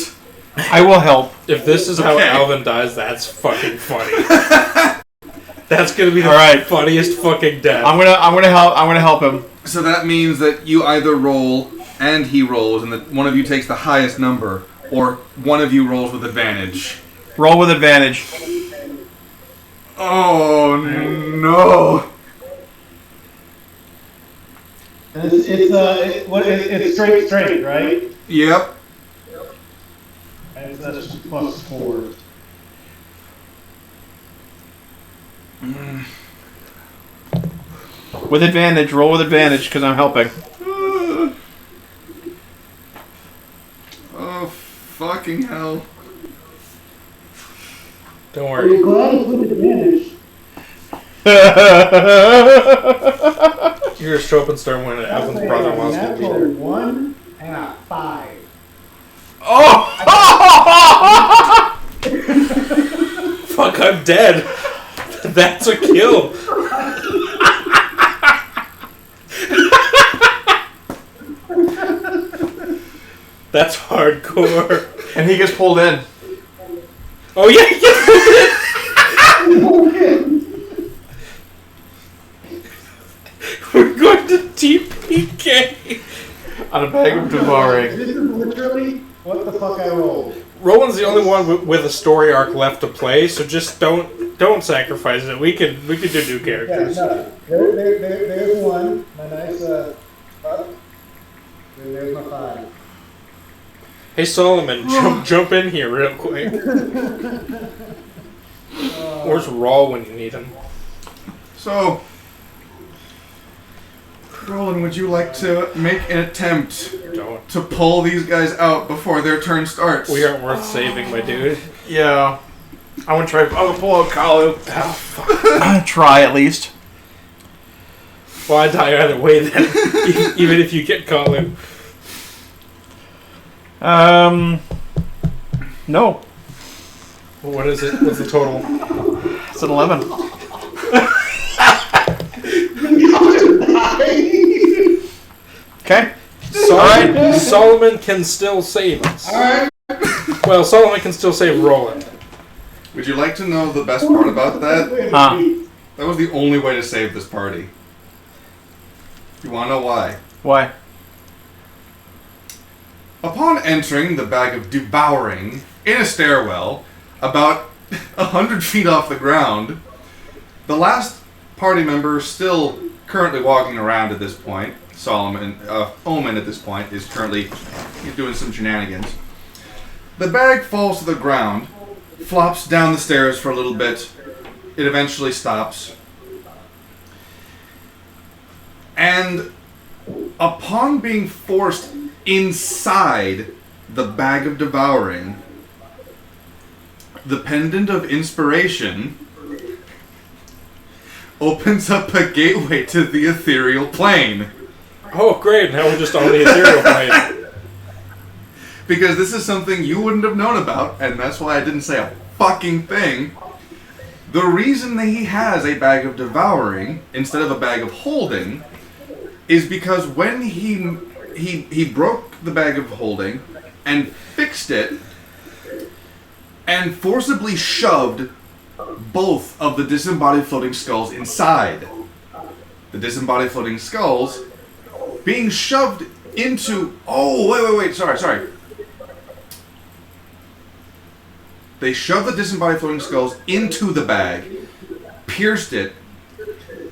I will help. If this is how Okay. Alvin dies, that's fucking funny. That's gonna be the Alright. funniest fucking death. I'm gonna help him. So that means that you either roll and he rolls, and that one of you takes the highest number, or one of you rolls with advantage. Roll with advantage. Oh no! It's straight, right? Yep. And that's just +4. With advantage. Roll with advantage because I'm helping. Oh, fucking hell. Don't Are worry. you glad it's with advantage? You're gonna show up and start winning. Alvin's brother-in-law's gonna be there. 1 and a 5. Oh! Fuck, I'm dead. That's a kill. That's hardcore. And he gets pulled in. Oh yeah, we're going to TPK. On a bag of devouring. This is literally what the fuck I rolled. Roland's the only one with a story arc left to play, so just don't sacrifice it. We can do new Yeah, characters. no. There's one. My nice up. There's my 5. Hey Solomon, jump in here real quick. Where's Raw when you need him? So, Roland, would you like to make an attempt Don't. to pull these guys out before their turn starts? We aren't worth saving, my dude. Yeah. I want to try. I'll pull out Kalu. Oh, fuck. Try at least. Well, I die either way then, even if you get Kalu. No. What is it? What's the total? It's an 11. Okay. Solomon can still save us. Alright. Well, Solomon can still save Roland. Would you like to know the best part about that? Huh. That was the only way to save this party. You want to know why? Why? Upon entering the Bag of Devouring in a stairwell, about 100 feet off the ground, the last party member still currently walking around at this point, Omen at this point, is currently doing some shenanigans. The bag falls to the ground, flops down the stairs for a little bit. It eventually stops, And upon being forced inside the bag of devouring, the pendant of inspiration opens up a gateway to the ethereal plane. Oh, great! Now we're just on the ethereal plane. Because this is something you wouldn't have known about, and that's why I didn't say a fucking thing. The reason that he has a bag of devouring instead of a bag of holding is because when he broke the bag of holding and fixed it and forcibly shoved both of the disembodied floating skulls inside. The disembodied floating skulls being shoved into... Oh, wait, sorry. They shoved the disembodied floating skulls into the bag, pierced it,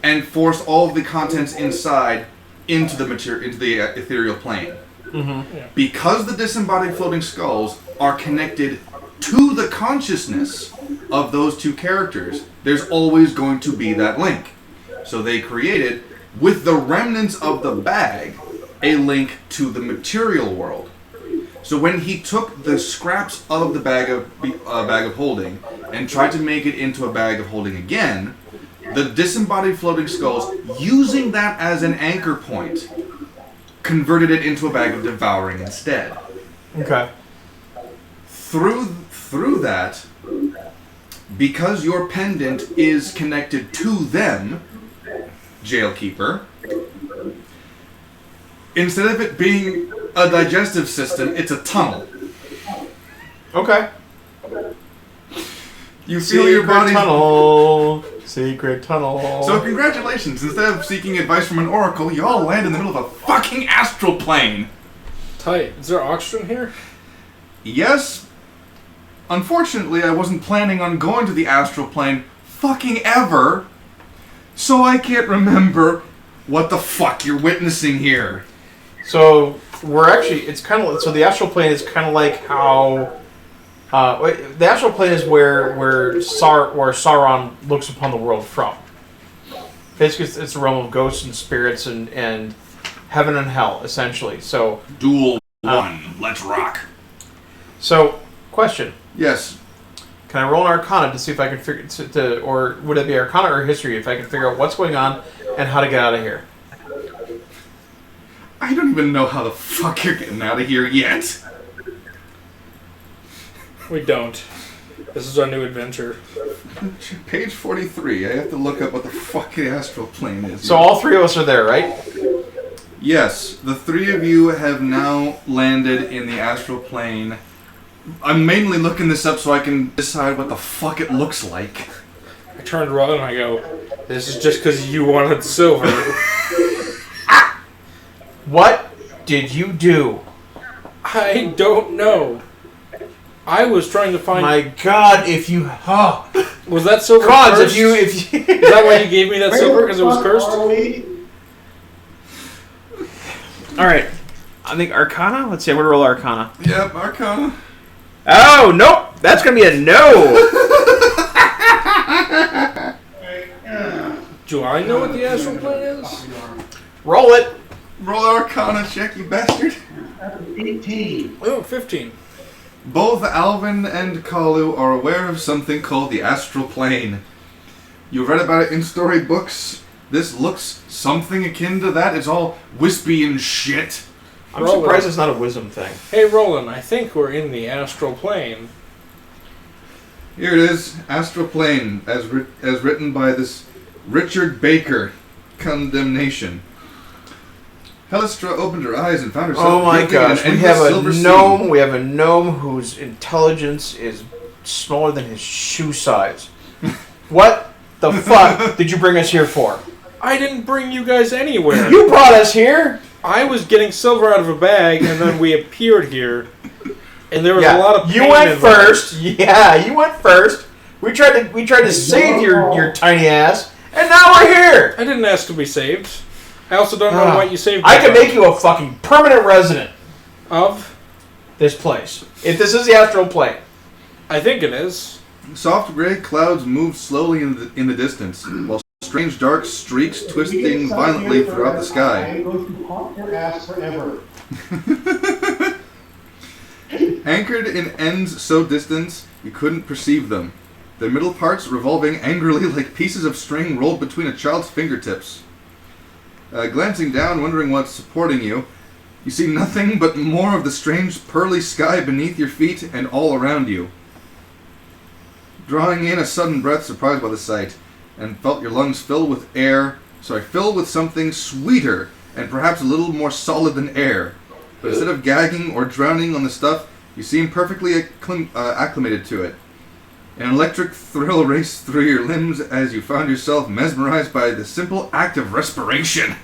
and forced all of the contents inside into the ethereal plane. Mm-hmm. Yeah. Because the disembodied floating skulls are connected to the consciousness of those two characters, there's always going to be that link. So they created, with the remnants of the bag, a link to the material world. So when he took the scraps of the bag of holding and tried to make it into a bag of holding again, the disembodied floating skulls, using that as an anchor point, converted it into a bag of devouring instead. Okay. Through that, because your pendant is connected to them, Jailkeeper, instead of it being a digestive system, it's a tunnel. Okay. You feel your body... Secret tunnel. So congratulations, instead of seeking advice from an oracle, you all land in the middle of a fucking astral plane. Tight. Is there oxygen here? Yes. Unfortunately, I wasn't planning on going to the astral plane fucking ever, so I can't remember what the fuck you're witnessing here. So we're actually, it's kind of, so the astral plane is kind of like how, the astral plane is where Sauron looks upon the world from. Basically, it's a realm of ghosts and spirits and heaven and hell, essentially. So Duel 1. Let's rock. So, question. Yes. Can I roll an Arcana to see if I can figure or would it be Arcana or History if I can figure out what's going on and how to get out of here? I don't even know how the fuck you're getting out of here yet. We don't. This is our new adventure. Page 43. I have to look up what the fucking astral plane is. So all three of us are there, right? Yes, the three of you have now landed in the astral plane. I'm mainly looking this up so I can decide what the fuck it looks like. I turn to Roland and I go, this is just because you wanted silver. What did you do? I don't know. I was trying to find... My God, if you... Oh. Was that silver Gods, cursed? if you... Is that why you gave me that silver? Because it was cursed? Alright. I think Arcana? Let's see, I'm going to roll Arcana. Yep, Arcana. Oh, nope! That's going to be a no! Do I know what the astral plane is? Roll it! Roll Arcana check, you bastard. 18. Oh, 15. Both Alvin and Kalu are aware of something called the astral plane. You've read about it in storybooks. This looks something akin to that. It's all wispy and shit. I'm Roland. surprised it's not a wisdom thing. Hey, Roland, I think we're in the astral plane. Here it is, astral plane, as written by this Richard Baker. Condemnation. Hellistra opened her eyes and found herself. Oh my drifting in gosh, an we endless have a silver sea. gnome. We have a gnome whose intelligence is smaller than his shoe size. What the fuck did you bring us here for? I didn't bring you guys anywhere. You brought us here. I was getting silver out of a bag, and then we appeared here, and there was a lot of pain You went involved. first. Yeah, you went first. We tried to save your tiny ass, and now we're here. I didn't ask to be saved. I also don't know what you saved me I can from. make you a fucking permanent resident Of? this place. If this is the astral plane. I think it is. Soft gray clouds moved slowly in the distance, while strange dark streaks twisting violently throughout the sky. I'm going to haunt your ass forever. Anchored in ends so distant you couldn't perceive them, their middle parts revolving angrily like pieces of string rolled between a child's fingertips. Glancing down, wondering what's supporting you, you see nothing but more of the strange pearly sky beneath your feet and all around you. Drawing in a sudden breath, surprised by the sight, and felt your lungs filled with filled with something sweeter and perhaps a little more solid than air. But instead of gagging or drowning on the stuff, you seem perfectly acclimated to it. An electric thrill raced through your limbs as you found yourself mesmerized by the simple act of respiration.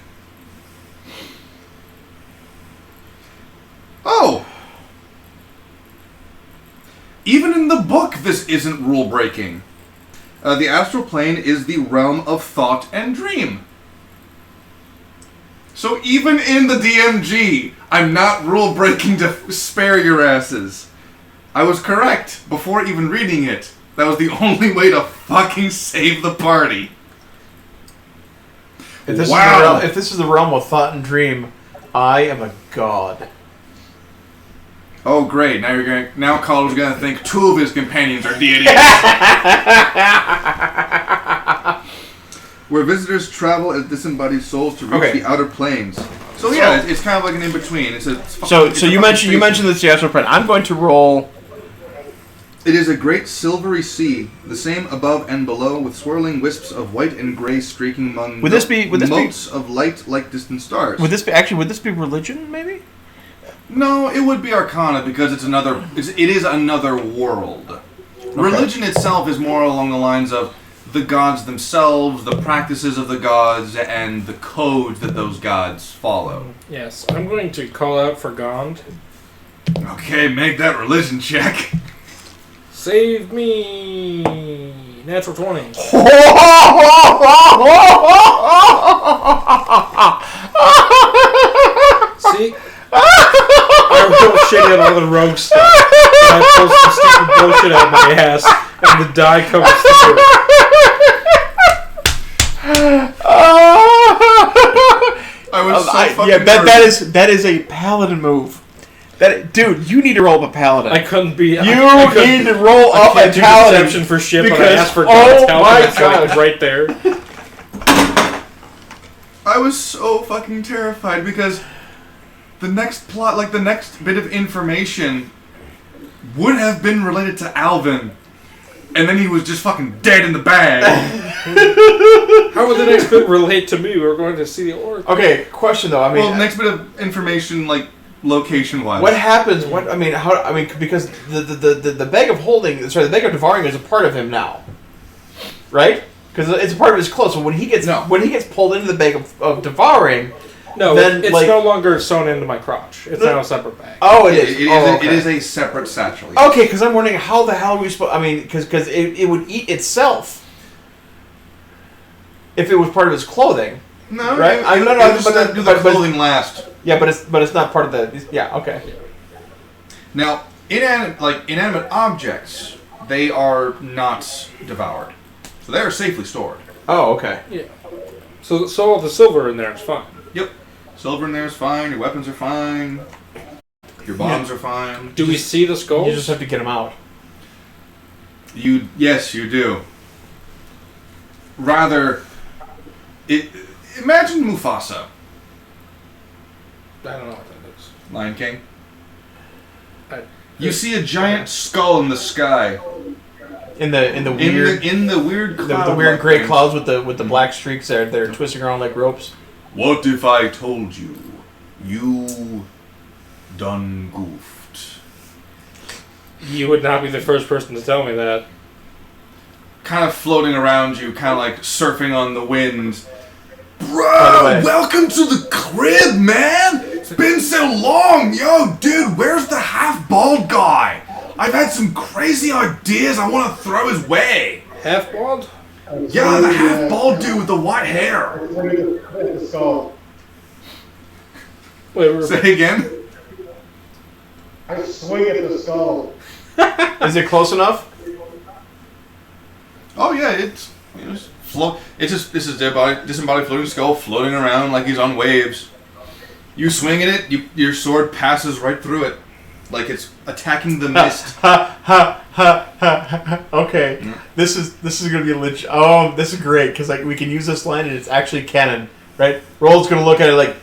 Oh! Even in the book, this isn't rule-breaking. The astral plane is the realm of thought and dream. So even in the DMG, I'm not rule-breaking to spare your asses. I was correct before even reading it. That was the only way to fucking save the party. If this Wow. If this is the realm of thought and dream, I am a god. Oh, great! Now Kalu's gonna think 2 of his companions are deities. Where visitors travel as disembodied souls to reach the outer planes. So yeah, it's kind of like an in-between. So you mentioned this astral plane. I'm going to roll. It is a great silvery sea, the same above and below, with swirling wisps of white and gray streaking among motes of light like distant stars. Would this be religion, maybe? No, it would be Arcana because it is another world. Okay. Religion itself is more along the lines of the gods themselves, the practices of the gods, and the codes that those gods follow. Yes, I'm going to call out for Gond. Okay, make that religion check. Save me! Natural 20. See? I roll shit at all the rogue stuff. And I pull some stupid bullshit out of my ass, and the die comes through. I was so fucking yeah, that is a paladin move. Dude, you need to roll up a paladin. I couldn't be. You need to roll up a paladin. Deception for shit, because, but I asked for God's help, my and so it was right there. I was so fucking terrified because the next plot, like the next bit of information, would have been related to Alvin, and then he was just fucking dead in the bag. How would the next bit relate to me? We're going to see the orc. Okay, question though. I mean, Next bit of information, like location-wise. what happens? Because the bag of the bag of devouring is a part of him now, right? Because it's a part of his clothes. So when he gets pulled into the bag of devouring, no, then, it's no longer sewn into my crotch. It's now a separate bag. Oh, it is. It is a separate satchel. Okay, because I'm wondering how the hell are we supposed... I mean, because it would eat itself if it was part of his clothing. No, right? But do the clothing last. Yeah, but it's not part of the... Yeah, okay. Now, inanimate objects, they are not devoured. So they are safely stored. Oh, okay. Yeah. So all the silver in there is fine. Yep. Silver in there is fine, your weapons are fine, your bombs are fine. Do we see the skulls? You just have to get them out. Yes, you do. Rather, imagine Mufasa. I don't know what that is. Lion King. You see a giant skull in the sky. In the weird cloud, the weird gray clouds with the black streaks they're twisting around like ropes. What if I told you, you done goofed? You would not be the first person to tell me that. Kind of floating around you, kind of like surfing on the wind. Bro, welcome to the crib, man! It's been so long! Yo, dude, where's the half-bald guy? I've had some crazy ideas I want to throw his way. Half-bald? Yeah, the half-bald dude with the white hair. The skull. Wait, say again? I swing at the skull. Is it close enough? Oh yeah, It's just this is disembodied floating skull floating around like he's on waves. You swing at it, your sword passes right through it, like it's attacking the mist. Okay, this is gonna be legit. Oh, this is great because like we can use this line and it's actually canon, right? Roll's gonna look at it like,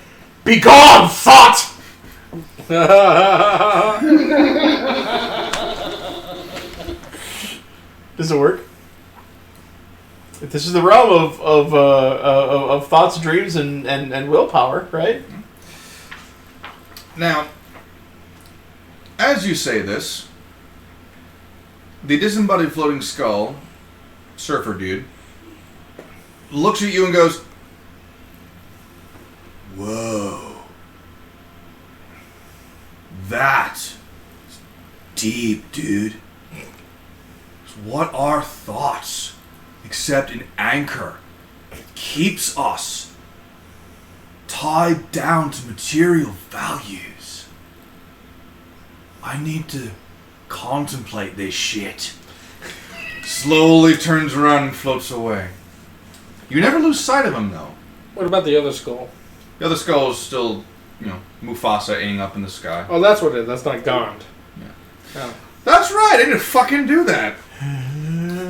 "Be gone, thought." Does it work? If this is the realm of thoughts, dreams, and willpower, right? Now, as you say this, the disembodied floating skull, surfer dude, looks at you and goes, "Whoa. That's deep, dude. What are thoughts except an anchor that keeps us tied down to material values? I need to contemplate this shit." Slowly turns around and floats away. You never lose sight of him, though. What about the other skull? The other skull is still, Mufasa aiming up in the sky. Oh, that's what it is. That's not Gond. Yeah. Oh. That's right. I didn't fucking do that.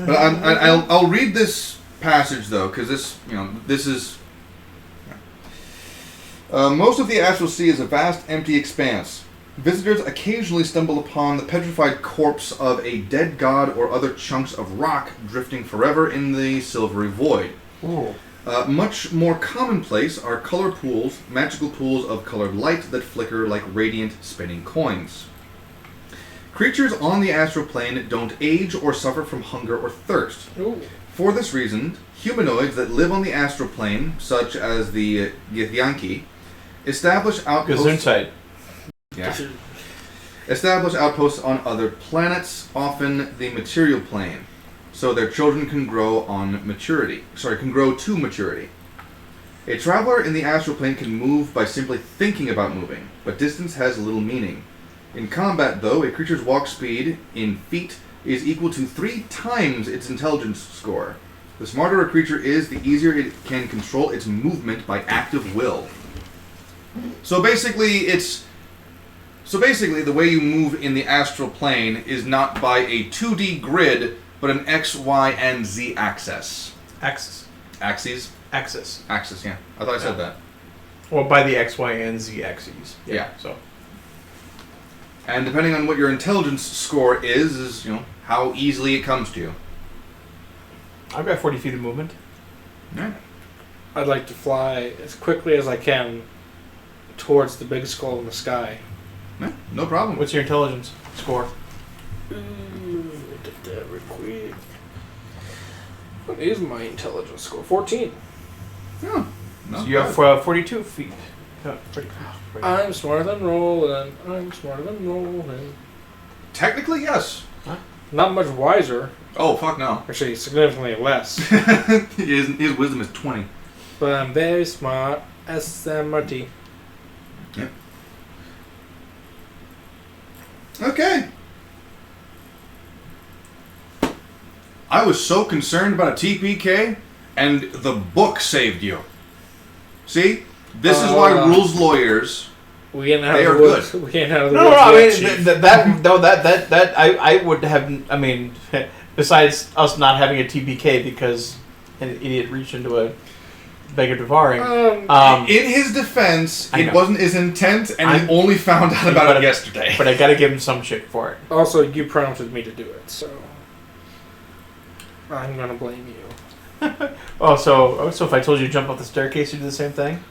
But I'll read this passage though, because this is. Most of the astral sea is a vast, empty expanse. Visitors occasionally stumble upon the petrified corpse of a dead god or other chunks of rock drifting forever in the silvery void. Ooh. Much more commonplace are color pools, magical pools of colored light that flicker like radiant spinning coins. Creatures on the astral plane don't age or suffer from hunger or thirst. Ooh. For this reason, humanoids that live on the astral plane, such as the Githyanki, establish outposts. Gesundheit. Yeah. Establish outposts on other planets, often the material plane, so their children can grow to maturity. A traveler in the astral plane can move by simply thinking about moving, but distance has little meaning. In combat, though, a creature's walk speed in feet is equal to 3 times its intelligence score. The smarter a creature is, the easier it can control its movement by active will. So basically, the way you move in the astral plane is not by a 2D grid, but an X, Y, and Z axis. Axis. Axes? Axis. Axis, yeah. I thought I said that. Well, by the X, Y, and Z axes. Yeah. So. And depending on what your intelligence score is how easily it comes to you. I've got 40 feet of movement. Yeah. I'd like to fly as quickly as I can towards the big skull in the sky. Yeah, no problem. What's your intelligence score? Did that real quick. What is my intelligence score? 14. Yeah. No, So you have 42 feet. No, 40 feet. I'm smarter than rolling. I'm smarter than rolling. Technically, yes. Not much wiser. Oh, fuck no. Actually, significantly less. His wisdom is 20. But I'm very smart. SMRT. Yep. Okay. I was so concerned about a TPK, and the book saved you. See? This is why rules lawyers. We get out They of are the woods. good. We get out of the No, woods. I yet, mean Chief. that I would have. I mean, besides us not having a TPK because an idiot reached into a bag of devouring. In his defense, I it know. wasn't his intent, and he only found out about it yesterday. But I gotta give him some shit for it. Also, you prompted me to do it, so I'm gonna blame you. So if I told you to jump up the staircase, you do the same thing?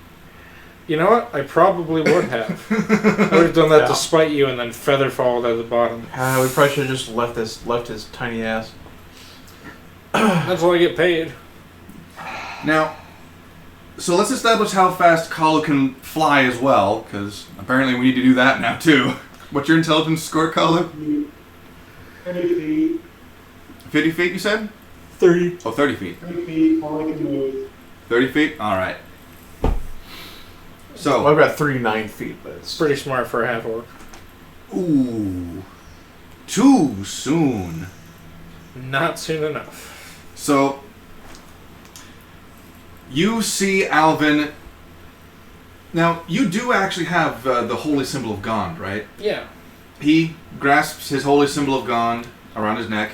You know what? I probably would have. I would have done that Yeah. to spite you and then feather fall at the bottom. We probably should have just left his tiny ass. That's all I get paid. Now, so let's establish how fast Kalu can fly as well, because apparently we need to do that now too. What's your intelligence score, Kalu? 30 feet. 50 feet, you said? 30. Oh, 30 feet. 30 feet, all I can move. 30 feet? Alright. So, Well, I've got 39 feet, but it's Pretty smart for a half-orc. ooh, too soon. Not soon enough. So, You see Alvin. Now, you do actually have the holy symbol of Gond, right? Yeah. He grasps his holy symbol of Gond around his neck,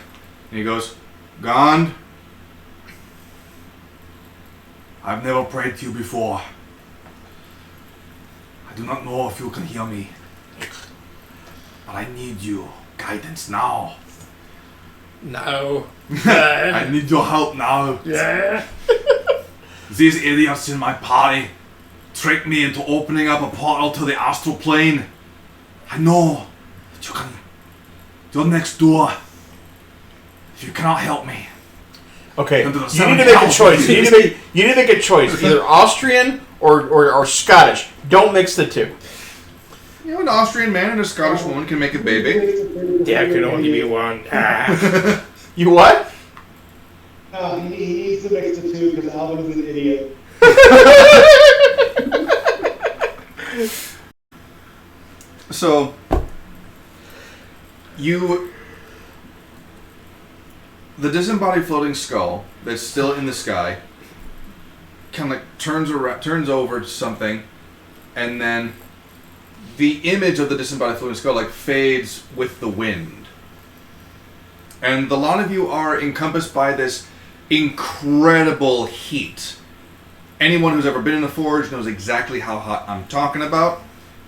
and he goes, Gond, I've never prayed to you before. I do not know if you can hear me, but I need you guidance now. No. I need your help now. Yeah. These idiots in my party tricked me into opening up a portal to the astral plane. I know that you can. You're next door. If you cannot help me. Okay, Under the you seven need to make a houses. choice. You need to make a choice. Either Austrian or Scottish. Don't mix the two. You know, an Austrian man and a Scottish woman can make a baby. There could only be one. You what? No, he needs to mix the two because Alvin is an idiot. So, the disembodied floating skull that's still in the sky kind of turns over to something, and then the image of the disembodied floating skull like fades with the wind. And a lot of you are encompassed by this incredible heat. Anyone who's ever been in a forge knows exactly how hot I'm talking about,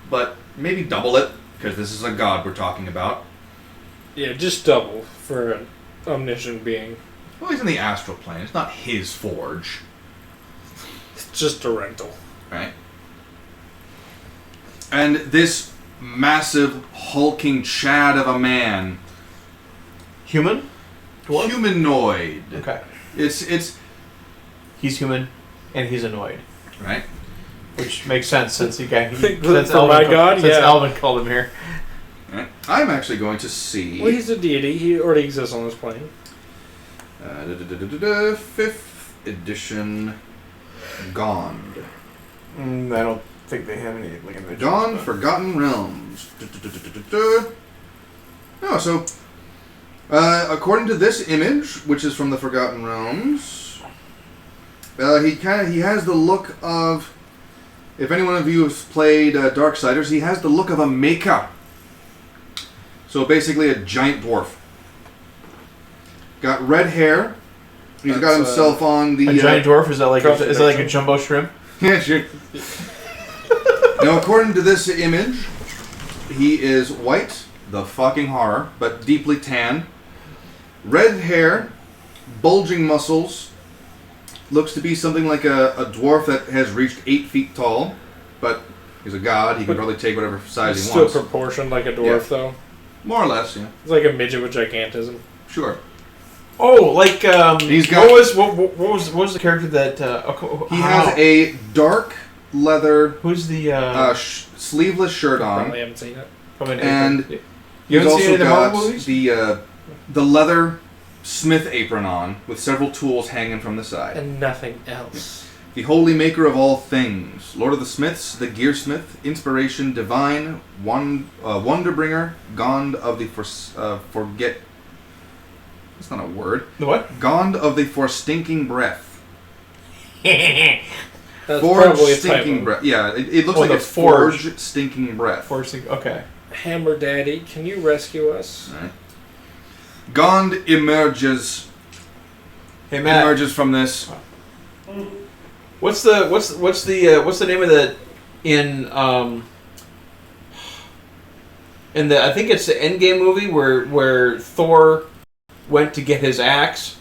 but maybe double it, because this is a god we're talking about. Yeah, just double for an omniscient being. Well, he's in the astral plane. It's not his forge, It's just a rental. right? And this massive, hulking Chad of a man, Human? Dwarf? humanoid. Okay. It's He's human, and he's annoyed. right. Which makes sense since For since my god, since yeah. Alvin called him here. Right. I'm actually going to see. Well, he's a deity. He already exists on this plane. 5th edition Gond. I don't think they have any like in Gone Forgotten Realms. Oh, so according to this image, which is from the Forgotten Realms, he has the look of. If any one of you has played Darksiders, he has the look of a maker. So basically, a giant dwarf. Got red hair. He's got himself on the a giant dwarf. Is that like is that like a contradiction. jumbo shrimp? Yeah, sure. Now, according to this image, he is white, the fucking horror, but deeply tan. Red hair, bulging muscles. Looks to be something like a dwarf that has reached 8 feet tall, but he's a god. He can probably take whatever size He's he still wants. proportioned like a dwarf, Yeah. though. More or less, yeah. He's like a midget with gigantism. Sure. Oh, like He's got- what was the character that He has a dark leather who's the sleeveless shirt on. Probably haven't seen it. and you He's haven't also seen any of the Marvel got movies? the leather smith apron on with several tools hanging from the side. And nothing else. The holy maker of all things, Lord of the Smiths, the Gearsmith, Inspiration Divine, Wonderbringer, Gond of the Forget. That's not a word. The what? Gond of the Forstinking Breath. That's Forge probably a Stinking typo. Breath. Yeah, it looks Oh, like the it's Forge Forge. Stinking Breath. Forcing. Okay. Hammer Daddy, can you rescue us? Right. Gond emerges Hey Matt, emerges from this. what's the name of the in the I think it's the Endgame movie where Thor went to get his axe,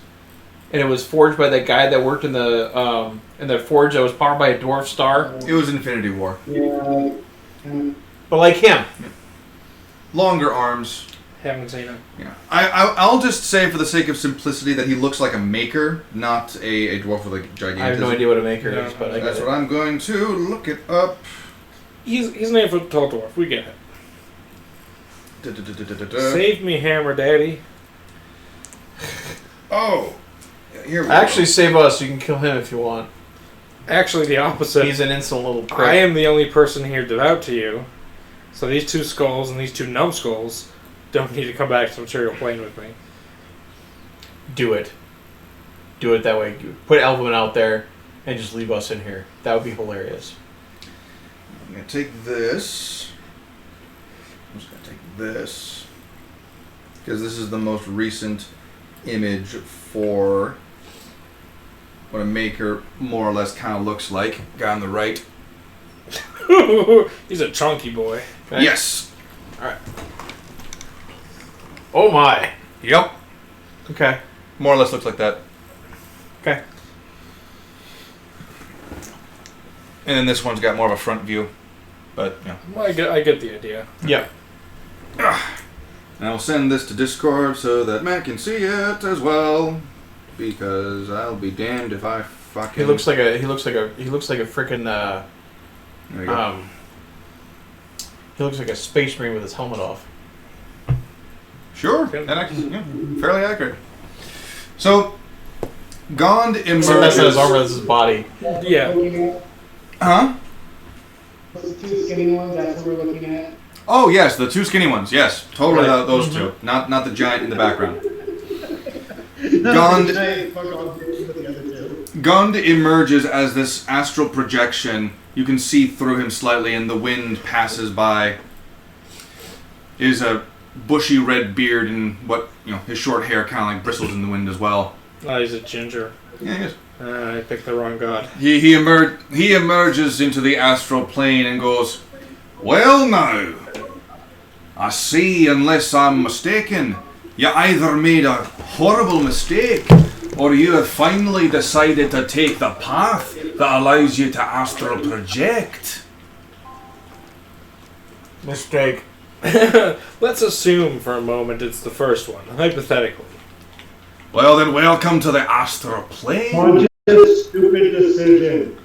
and it was forged by that guy that worked in the forge that was powered by a dwarf star. It was Infinity War. Yeah. But like him, Longer arms. Haven't seen it. Yeah. I'll just say for the sake of simplicity that he looks like a maker, not a dwarf with a gigantism. I have no idea what a maker No, is, but I That's get what it. I'm going to look it up. He's named for the tall dwarf. We get it. Da-da-da-da-da-da. Save me, Hammer Daddy. Oh, here we Actually, go. save us. You can kill him if you want. Actually, the opposite. He's an insolent little prick. I am the only person here devout to you. So these two skulls and these two numbskulls don't need to come back to the material plane with me. Do it. Do it that way. Put Elven out there. and just leave us in here. That would be hilarious. I'm gonna take this. I'm just gonna take this because this is the most recent image for what a maker more or less kind of looks like. Guy on the right. He's a chunky boy. Okay. Yes. Oh my. Yep. Okay. More or less looks like that. Okay. And then this one's got more of a front view, but yeah. Well, I get the idea. Yep. And I'll send this to Discord so that Matt can see it as well, because I'll be damned if I fucking. He looks like a freaking There you go. he looks like a space marine with his helmet off. Sure, and fairly accurate. So, Gond emerges. So that's not his armor, that's his body. Yeah. Looking at Huh? the two skinny ones, that's what we're looking at. Oh yes, the two skinny ones. Yes, totally Right. those two. Not the giant in the background. Gond. Gond Gund emerges as this astral projection. You can see through him slightly, and the wind passes by. Is a bushy red beard, and his short hair kind of like bristles in the wind as well. Oh, he's a ginger. Yeah, he is. I picked the wrong god. He emerges into the astral plane and goes, "Well now, I see, unless I'm mistaken, you either made a horrible mistake, or you have finally decided to take the path that allows you to astral project." Mistake. Let's assume for a moment it's the first one, hypothetically. Well then, welcome to the astral plane. Conscious, stupid decision.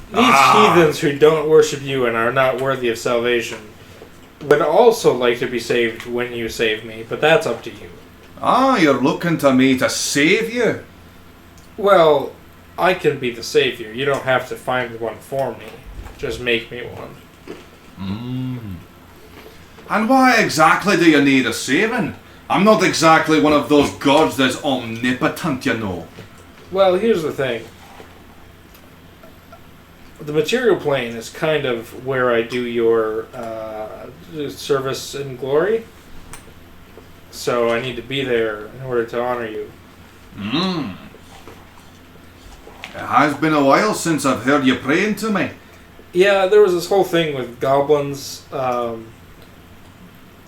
These heathens who don't worship you and are not worthy of salvation would also like to be saved when you save me, but that's up to you. You're looking to me to save you? Well, I can be the savior. You don't have to find one for me. Just make me one. And why exactly do you need a saving? I'm not exactly one of those gods that's omnipotent, you know. Well, here's the thing. The material plane is kind of where I do your service and glory. So I need to be there in order to honor you. It has been a while since I've heard you praying to me. Yeah, there was this whole thing with goblins. A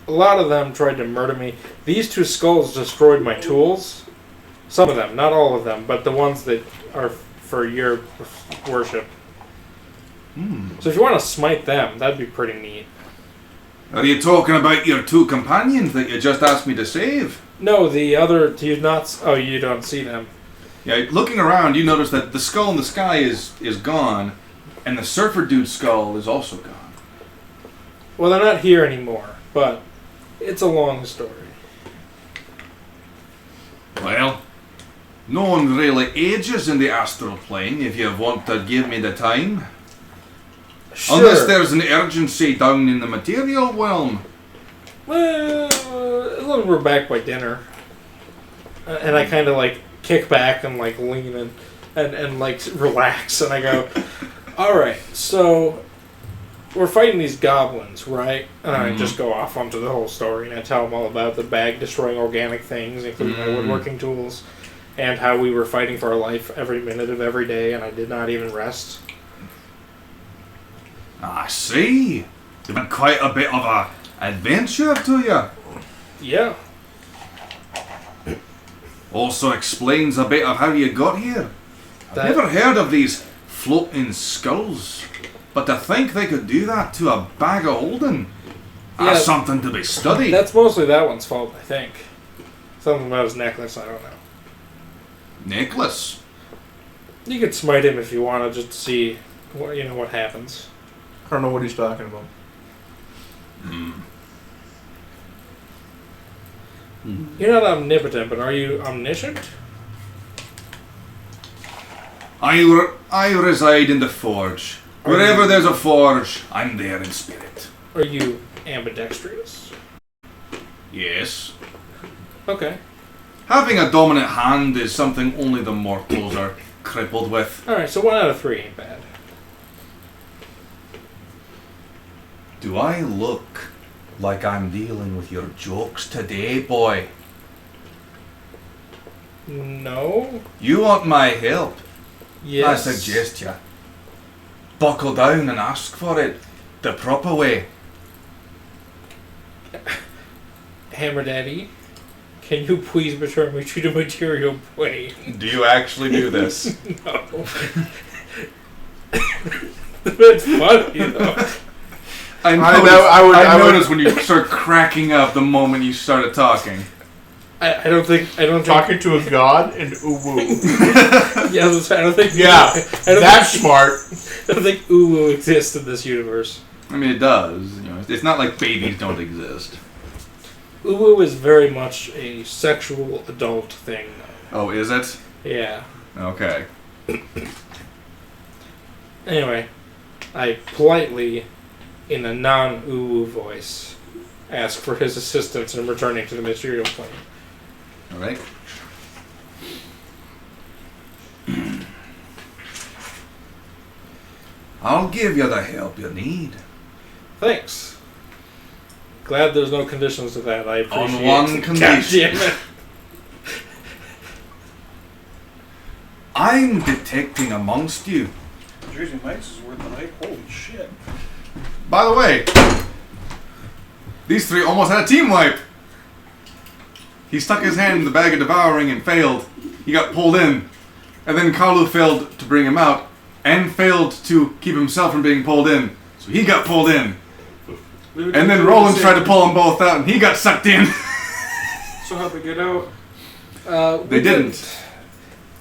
lot of them tried to murder me. These two skulls destroyed my tools. Some of them, not all of them, but the ones that are for your worship. So if you want to smite them, that'd be pretty neat. Are you talking about your two companions that you just asked me to save? No, the other, do you not? Oh, you don't see them. Yeah, looking around, you notice that the skull in the sky is gone, and the surfer dude's skull is also gone. Well, they're not here anymore, but it's a long story. Well, no one really ages in the astral plane if you want to give me the time. Sure. Unless there's an urgency down in the material realm. Well, as long as we're back by dinner. And I kind of like kick back and like lean and like relax, and I go, alright, so we're fighting these goblins, right? And I just go off onto the whole story, and I tell them all about the bag destroying organic things, including my woodworking tools, and how we were fighting for our life every minute of every day, and I did not even rest. I see. You've been quite a bit of a adventure to you. Yeah. Also explains a bit of how you got here. I've That- never heard of these floating skulls. But to think they could do that to a bag of holding, that's Yeah, something to be studied. That's mostly that one's fault, I think. Something about his necklace, I don't know. Necklace. You could smite him if you want to, just to see what happens. I don't know what he's talking about. You're not omnipotent, but are you omniscient? I reside in the forge. Wherever there's a forge, I'm there in spirit. Are you ambidextrous? Yes. Okay. Having a dominant hand is something only the mortals are crippled with. Alright, so 1 out of 3 ain't bad. Do I look like I'm dealing with your jokes today, boy? No? You want my help? Yes. I suggest you buckle down and ask for it the proper way. Hammer Daddy, can you please return me to the material plane? Do you actually do this? No. It's funny though. I noticed when you start cracking up the moment you started talking. I don't think Talking to a god and uwu. Yeah, I don't think Yeah, that's smart. I don't think Uwu exists in this universe. I mean, it does. You know, it's not like babies don't exist. Uwu is very much a sexual adult thing though. Oh, is it? Yeah. Okay. Anyway, I politely, in a non-Uwu voice, ask for his assistance in returning to the material plane. Alright. I'll give you the help you need. Thanks. Glad there's no conditions to that. I appreciate On one it. condition. God damn it. I'm detecting amongst you. Jersey Mike's is worth the hype. Holy shit. By the way, these three almost had a team wipe. He stuck his hand in the bag of devouring and failed. He got pulled in. And then Kalu failed to bring him out and failed to keep himself from being pulled in. So he got pulled in. And then Roland tried to pull them both out and he got sucked in. So how'd they get out? They didn't.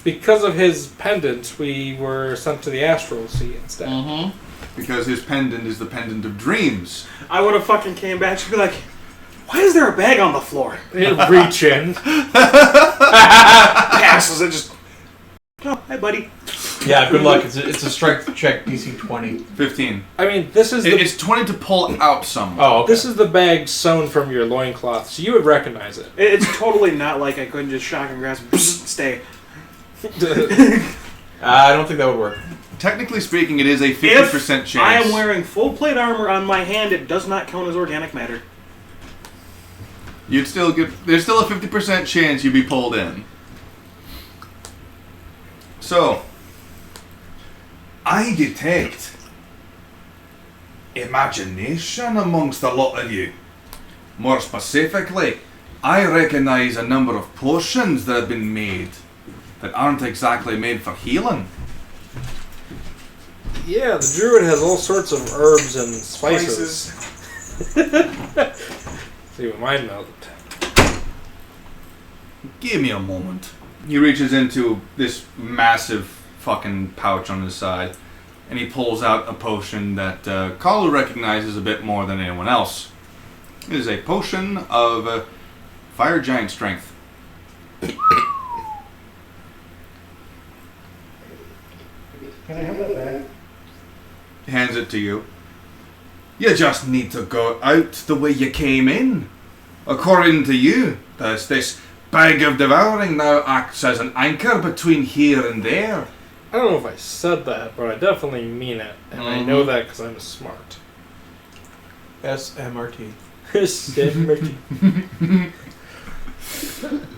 Because of his pendant, we were sent to the Astral Sea instead. Mm-hmm. Because his pendant is the pendant of dreams. I would have fucking came back and be like, why is there a bag on the floor? He'd reach in. Passes it just. Oh, hi, buddy. Yeah, good luck. It's a strength check, DC 20. 15. I mean, this is the It's 20 to pull out someone. Oh, okay. this is the bag sewn from your loincloth, so you would recognize it. It's totally not like I couldn't just shotgun grasp and stay. I don't think that would work. Technically speaking, it is a 50% chance. I am wearing full plate armor on my hand, it does not count as organic matter. You'd still get. There's still a 50% chance you'd be pulled in. So, I detect imagination amongst a lot of you. More specifically, I recognize a number of potions that have been made that aren't exactly made for healing. Yeah, the druid has all sorts of herbs and spices. See what mine melted. Give me a moment. He reaches into this massive fucking pouch on his side, and he pulls out a potion that Kalu recognizes a bit more than anyone else. It is a potion of fire giant strength. Can I have that back? Hands it to you. You just need to go out the way you came in. According to you, this bag of devouring now acts as an anchor between here and there. I don't know if I said that, but I definitely mean it, and I know that because I'm smart. SMRT. SMRT.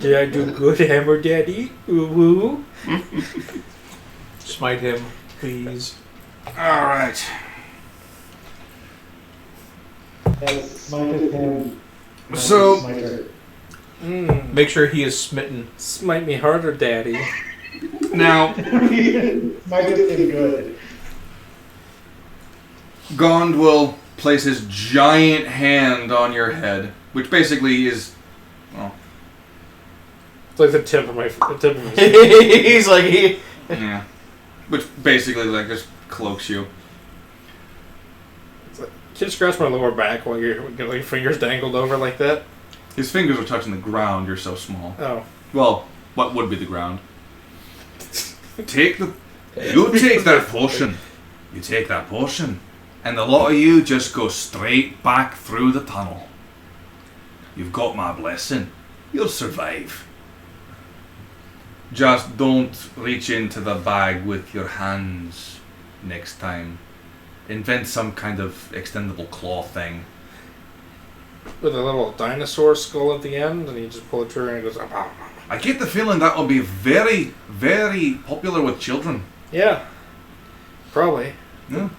Did I do good, Hammer Daddy? Ooh. Smite him, please. Alright. Yes, smite him. So- Smite her. Make sure he is smitten. Smite me harder, Daddy. Now, Smite him good. Gond will place his giant hand on your head, which basically is, well, It's like the tip of my He's like, yeah, which basically like just cloaks you. Just scratch my lower back while your fingers dangled over like that. His fingers are touching the ground. You're so small. Oh. Well, what would be the ground? You take that potion. You take that potion, and the lot of you just go straight back through the tunnel. You've got my blessing. You'll survive. Just don't reach into the bag with your hands next time. Invent some kind of extendable claw thing. With a little dinosaur skull at the end, and you just pull the trigger and it goes. I get the feeling that will be very, very popular with children. Yeah, probably. Yeah.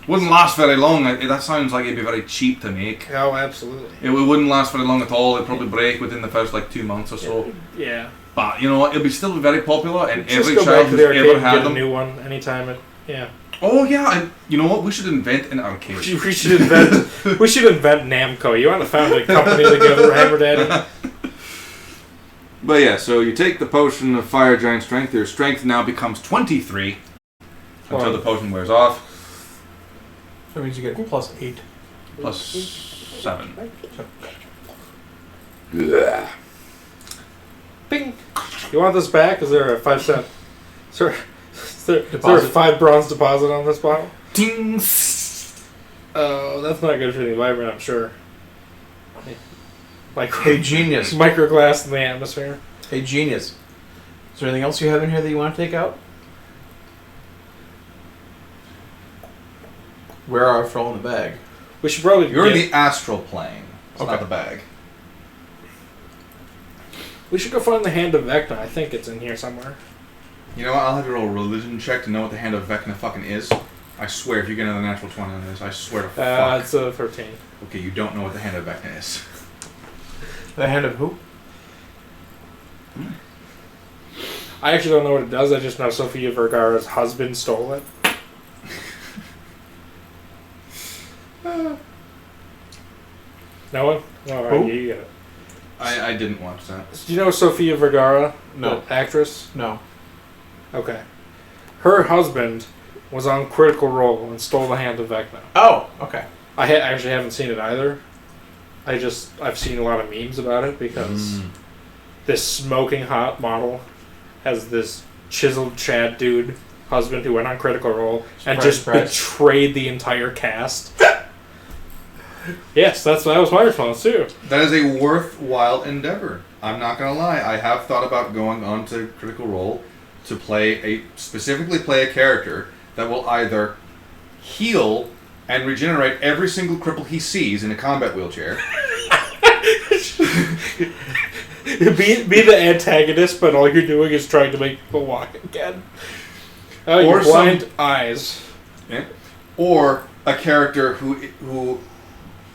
Wouldn't last very long. That sounds like it'd be very cheap to make. Oh, absolutely. It wouldn't last very long at all. It'd probably break within the first 2 months or so. Yeah. But it'll be still very popular, and Just every go child back to who's the arcade ever and had get them. a new one anytime. Yeah. Oh yeah, and you know what? We should invent an arcade. We should invent. We should invent Namco. You want to found a company together, Hammer Daddy? But yeah, so you take the potion of Fire Giant Strength. Your strength now becomes 23 until the potion wears off. So that means you get +8. Plus 7. Bing. You want this back? Is there a 5 cent? Is there a Deposit. 5 bronze deposit on this bottle? Ting! Oh, that's not good for the environment, I'm sure. Hey, genius. Microglass in the atmosphere. Hey, genius. Is there anything else you have in here that you want to take out? Where are we in the bag? We should probably. You're in the astral plane. It's Okay. not the bag. We should go find the Hand of Vecna. I think it's in here somewhere. You know what? I'll have you roll a religion check to know what the Hand of Vecna fucking is. I swear, if you get another natural 20 on this, I swear to fuck. It's a 13. Okay, you don't know what the Hand of Vecna is. The hand of who? I actually don't know what it does. I just know Sofia Vergara's husband stole it. No one? No, Who? you get it. I didn't watch that. Do you know Sofia Vergara? No. The actress? No. Okay. Her husband was on Critical Role and stole the Hand of Vecna. Oh, okay. I actually haven't seen it either. I've seen a lot of memes about it because this smoking hot model has this chiseled Chad dude husband who went on Critical Role and Surprise, just surprise. betrayed the entire cast. Yes, that was my response too. That is a worthwhile endeavor. I'm not gonna lie. I have thought about going on to Critical Role to specifically play a character that will either heal and regenerate every single cripple he sees in a combat wheelchair. Be the antagonist, but all you're doing is trying to make people walk again. Oh, Or your blind eyes. Yeah. Or a character who,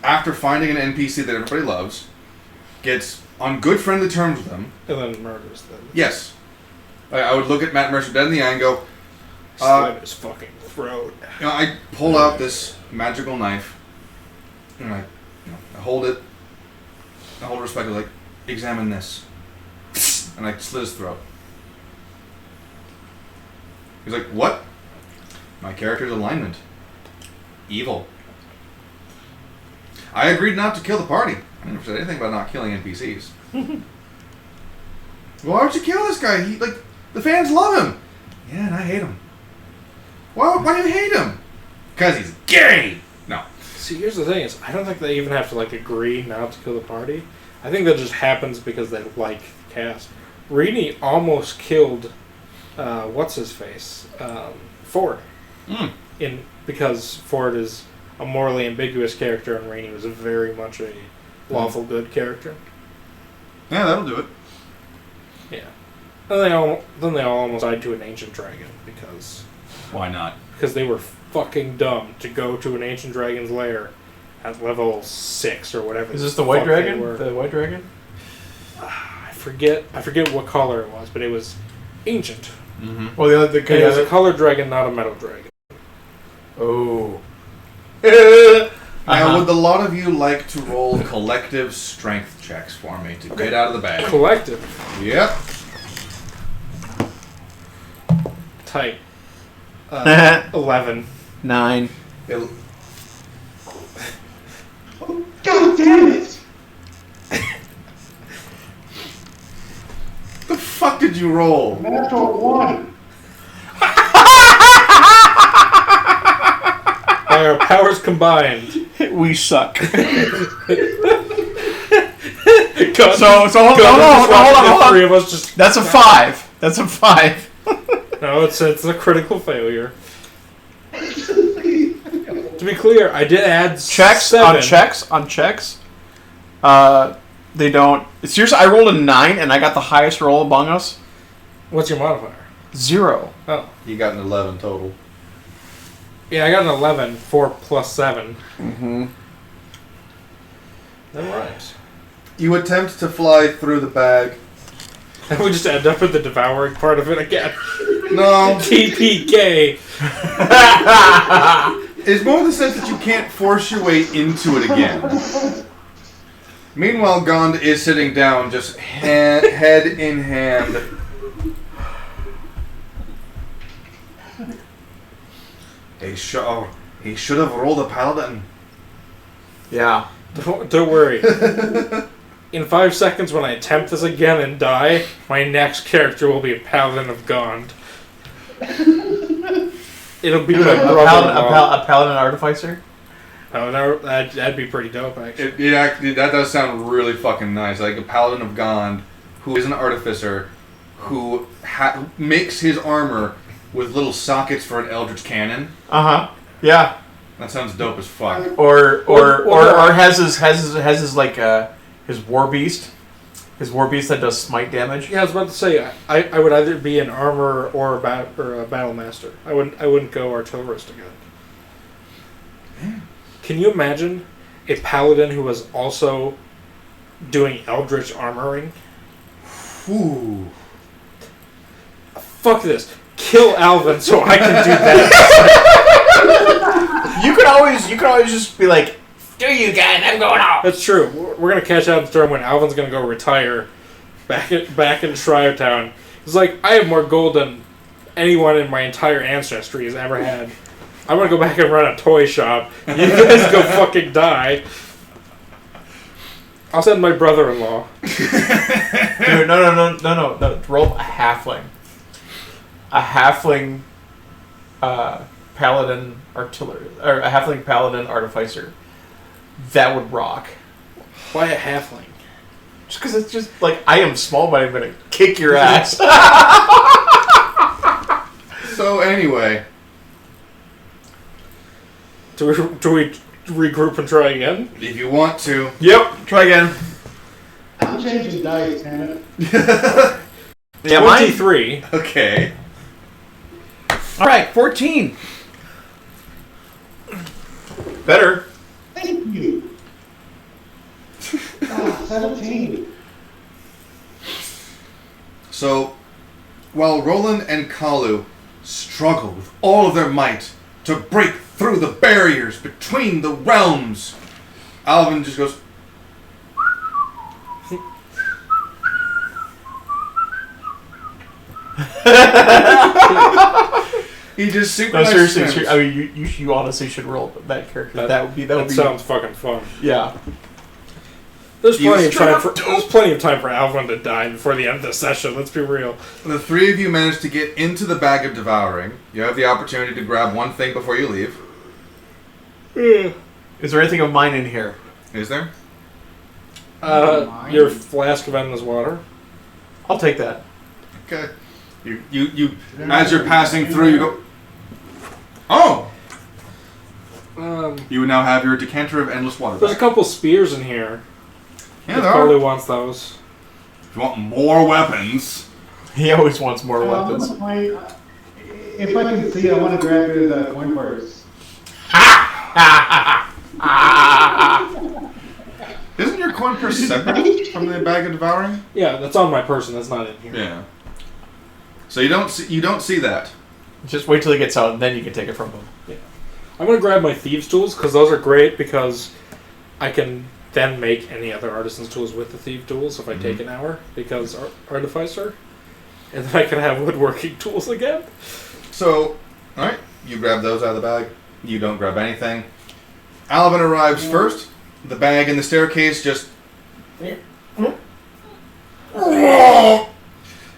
after finding an NPC that everybody loves, gets on good friendly terms with them. And then murders them. Yes. I would look at Matt Mercer dead in the eye and go, Slit his fucking throat. I pull out this magical knife, and I hold it. I hold it respectfully, like, examine this. And I slit his throat. He's like, what? My character's alignment. Evil. I agreed not to kill the party. I never said anything about not killing NPCs. Why would you kill this guy? The fans love him. Yeah, and I hate him. Why do you hate him? Because he's gay! No. See, here's the thing: is I don't think they even have to agree not to kill the party. I think that just happens because they like the cast. Rini almost killed, what's his face, Ford, because Ford is a morally ambiguous character, and Rini was very much a lawful good character. Yeah, that'll do it. Yeah. And then they all almost died to an ancient dragon because Why not? they were fucking dumb to go to an ancient dragon's lair at level 6 or whatever. Is this the white fuck they dragon? were. The white dragon? I forget what color it was, but it was ancient. Mm-hmm. Well, the And it was a colored dragon, not a metal dragon. Oh. Now, would the lot of you like to roll collective strength checks for me to get out of the bag? Collective. Yep. Type. 11. 9. God damn it! The fuck did you roll? Natural 1. By our powers combined. We suck. So hold on. Three of us just. That's a 5. That's a 5. No, it's a critical failure. To be clear, I did add Checks 7. on checks. They don't. Seriously, I rolled a 9 and I got the highest roll among us. What's your modifier? 0. Oh. You got an 11 total. Yeah, I got an 11. 4 plus 7. Mm-hmm. That rhymes. You attempt to fly through the bag. And we just end up with the devouring part of it again. No. TPK. It's more the sense that you can't force your way into it again. Meanwhile, Gond is sitting down, just head in hand. He should have rolled a paladin. Yeah. Don't worry. In 5 seconds, when I attempt this again and die, my next character will be a Paladin of Gond. It'll be my brother-in-law. A paladin artificer? Oh, no, that'd be pretty dope, actually. That does sound really fucking nice. Like a paladin of Gond, who is an artificer, who makes his armor with little sockets for an eldritch cannon. Yeah. That sounds dope as fuck. Or has his like his war beast that does smite damage. Yeah, I was about to say I would either be an armorer or a battle master. I wouldn't go artillerist again. Can you imagine a paladin who was also doing eldritch armoring? Ooh. Fuck this. Kill Alvin so I can do that. You could always just be like, "Do you guys? I'm going out." That's true. We're gonna catch out the storm when Alvin's gonna go retire back in Shryotown. It's like, I have more gold than anyone in my entire ancestry has ever had. I want to go back and run a toy shop. You guys go fucking die. I'll send my brother-in-law. Dude, no. Roll a halfling. A halfling paladin artillery, or a halfling paladin artificer. That would rock. Why a halfling? Just because it's just like, I am small, but I'm gonna kick your ass. So anyway, Do we regroup and try again? if you want to, Yep. Try again. I'm changing dice, damn it. Yeah, 23. okay. All right, 14. Better. Thank you. 17. So, while Roland and Kalu struggle with all of their might to break through the barriers between the realms, Alvin just goes. He just super. No, seriously. I mean, you honestly should roll that character. That sounds fucking fun. Yeah. There's plenty of time for Alvin to die before the end of the session. Let's be real. The three of you manage to get into the bag of devouring. You have the opportunity to grab one thing before you leave. Is there anything of mine in here? Is there? Your flask of endless water. I'll take that. Okay. You as you're passing through, you go. Oh! You would now have your decanter of endless water. There's a back. couple spears in here. Yeah, If there Carly are. wants those. If you want more weapons. He always wants more weapons. If I can see it, I want to grab it as a coin purse. Isn't your coin purse separate from the bag of devouring? Yeah, that's on my person. That's not in here. Yeah. So you don't see that. Just wait till he gets out, and then you can take it from him. Yeah. I'm going to grab my thieves' tools, because those are great, because I can then make any other artisan's tools with the thief tools if I take an hour, because artificer. And then I can have woodworking tools again. So, alright, you grab those out of the bag. You don't grab anything. Alvin arrives first. The bag and the staircase just... And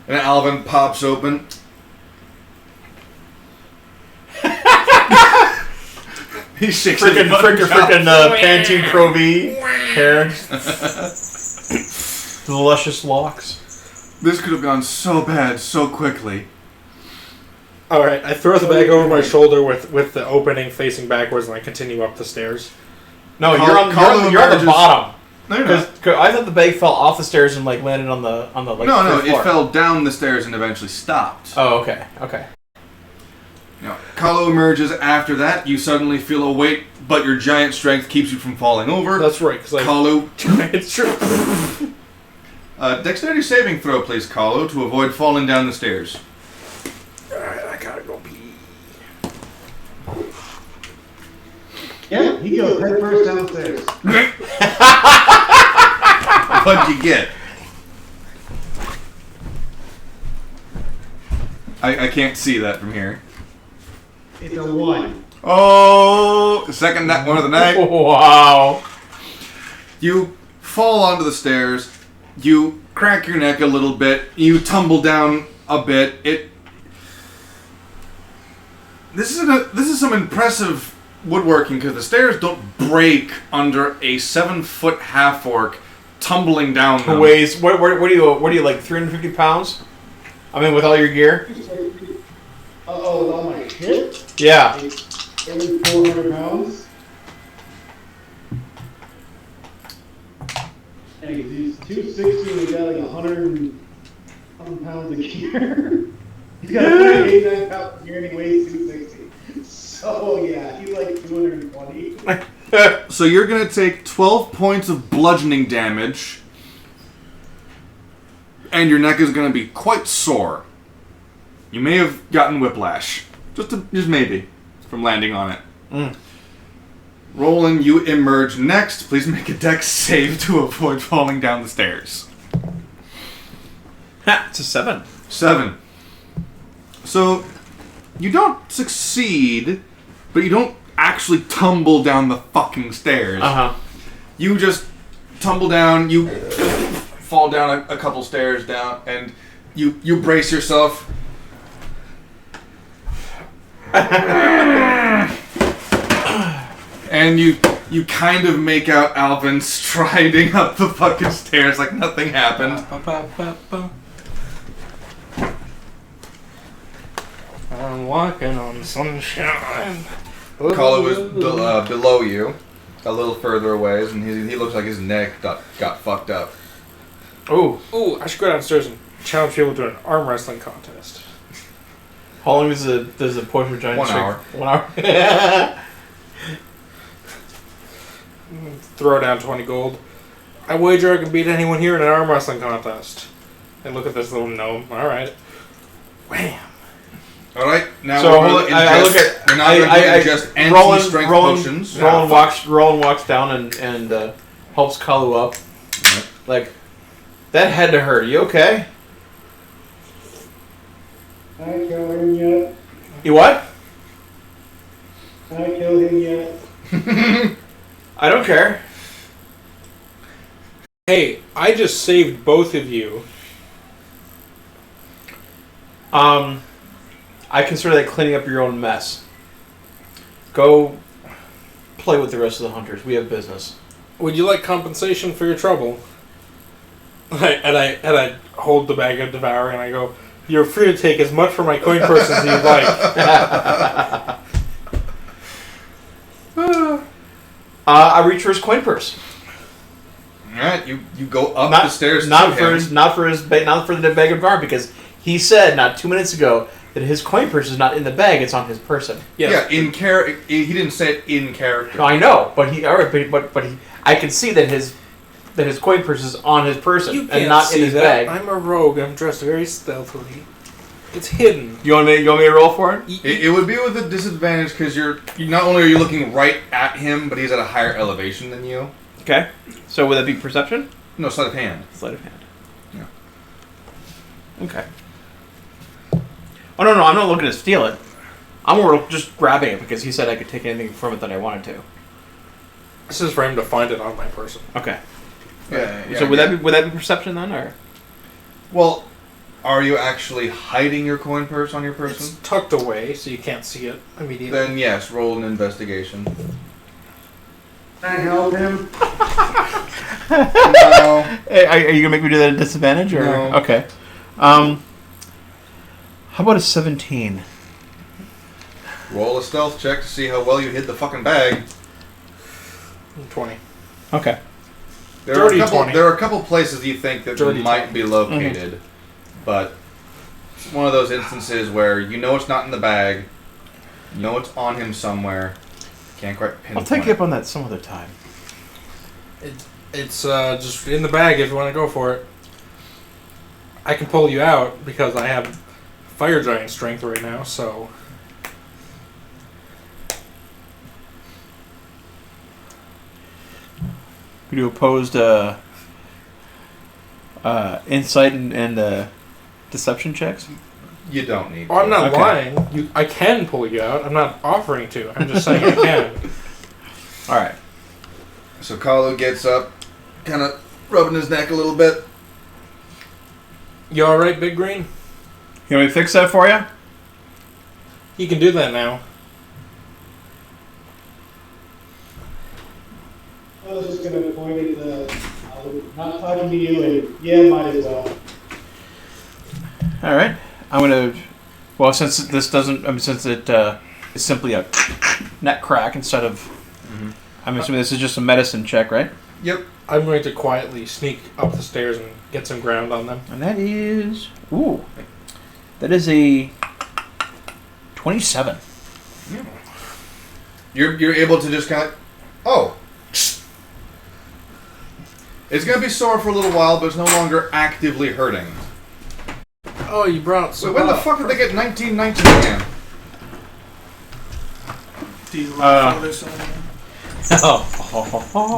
Alvin pops open. He shakes his Frickin' Pantene Pro V hair. The luscious locks. This could have gone so bad so quickly. All right, I throw the bag over my shoulder with the opening facing backwards, and I continue up the stairs. No, Carl- you're on Carlo you're on the emerges- bottom. No, you're not. Because I thought the bag fell off the stairs and like landed on the like. No, third it floor. fell down the stairs and eventually stopped. Oh, okay, okay. Now, Kalu emerges after that. You suddenly feel a weight, but your giant strength keeps you from falling over. That's right, because Kalu, it's true. dexterity saving throw, please, Kalu, to avoid falling down the stairs. Alright, I gotta go pee. Yeah, he goes head first downstairs. What'd you get? I can't see that from here. It's a 1. Oh, second one of the night. Wow. You fall onto the stairs. You crack your neck a little bit. You tumble down a bit. This is some impressive woodworking because the stairs don't break under a 7-foot half-orc tumbling down them. Who weighs what are you like 350 pounds? I mean, with all your gear. Oh, with all my kit? Yeah. Only 400 pounds. And he's 260 and he's got like 100 pounds of gear. He's got 189 pounds of gear and he weighs 260. So yeah, he's like 220. So you're going to take 12 points of bludgeoning damage, and your neck is going to be quite sore. You may have gotten whiplash. Just maybe, from landing on it. Roland, you emerge next. Please make a dex save to avoid falling down the stairs. Ha, it's a 7. 7. So, you don't succeed, but you don't actually tumble down the fucking stairs. Uh-huh. You just tumble down, you fall down a couple stairs down, and you brace yourself. And you kind of make out Alvin striding up the fucking stairs like nothing happened. I'm walking on sunshine. Kalu is below you, a little further away, and he looks like his neck got fucked up. Ooh. Ooh, I should go downstairs and challenge people to an arm wrestling contest. How long does a push with giant 1 strength? hour. 1 hour. Throw down 20 gold. I wager I can beat anyone here in an arm wrestling contest. And look at this little gnome. Alright. Wham! Alright, now So we're hold going on, I look at we're not going to ingest anti-strength potions. Roland walks down and helps Kalu up. Right. Like, that had to hurt. You okay? I kill him yet. You what? I kill him yet. I don't care. Hey, I just saved both of you. I consider that cleaning up your own mess. Go play with the rest of the hunters. We have business. Would you like compensation for your trouble? And I hold the bag of devouring and I go, you're free to take as much from my coin purse as you'd like. I reach for his coin purse. Alright, you go up Not the stairs not to for him. his not for the bag of guard, because he said not 2 minutes ago that his coin purse is not in the bag; it's on his person. Yes. Yeah, in character. He didn't say it in character. No, I know, but I can see that his coin purse is on his person You can't and not see in his that. bag. I'm a rogue. I'm dressed very stealthily. It's hidden. You want me to roll for it? It would be with a disadvantage because you're not only are you looking right at him, but he's at a higher elevation than you. Okay. So would that be perception? No, sleight of hand. Sleight of hand. Yeah. Okay. Oh no, I'm not looking to steal it. I'm more just grabbing it because he said I could take anything from it that I wanted to. This is for him to find it on my person. Okay. Yeah. So would that be perception then, or? Well, are you actually hiding your coin purse on your person? It's tucked away, so you can't see it immediately. Then yes, roll an investigation. Can I help him? No. Hey, are you gonna make me do that at disadvantage, or No. okay? How about a 17? Roll a stealth check to see how well you hid the fucking bag. 20. Okay. There are Dirty a couple, 20. there are a couple places you think that Dirty might be located, but it's one of those instances where you know it's not in the bag, you know it's on him somewhere, can't quite pinpoint. I'll take you up on that some other time. It's just in the bag if you want to go for it. I can pull you out because I have fire giant strength right now, so... We do opposed insight and deception checks. You don't need to. Oh, I'm not Okay. lying. I can pull you out. I'm not offering to. I'm just saying I can. All right. So Kalu gets up, kind of rubbing his neck a little bit. You alright, Big Green? You want me to fix that for you? You can do that now. I was just gonna point at not talking to you, and yeah, might as well. All right. I'm gonna. Well, since this doesn't, since it is simply a neck crack instead of. I'm assuming this is just a medicine check, right? Yep. I'm going to quietly sneak up the stairs and get some ground on them. And that is. Ooh. That is a 27. You're able to just kind of, oh. It's going to be sore for a little while, but it's no longer actively hurting. Oh, you brought So some. when the fuck did they get 1919 again? Do you want this on?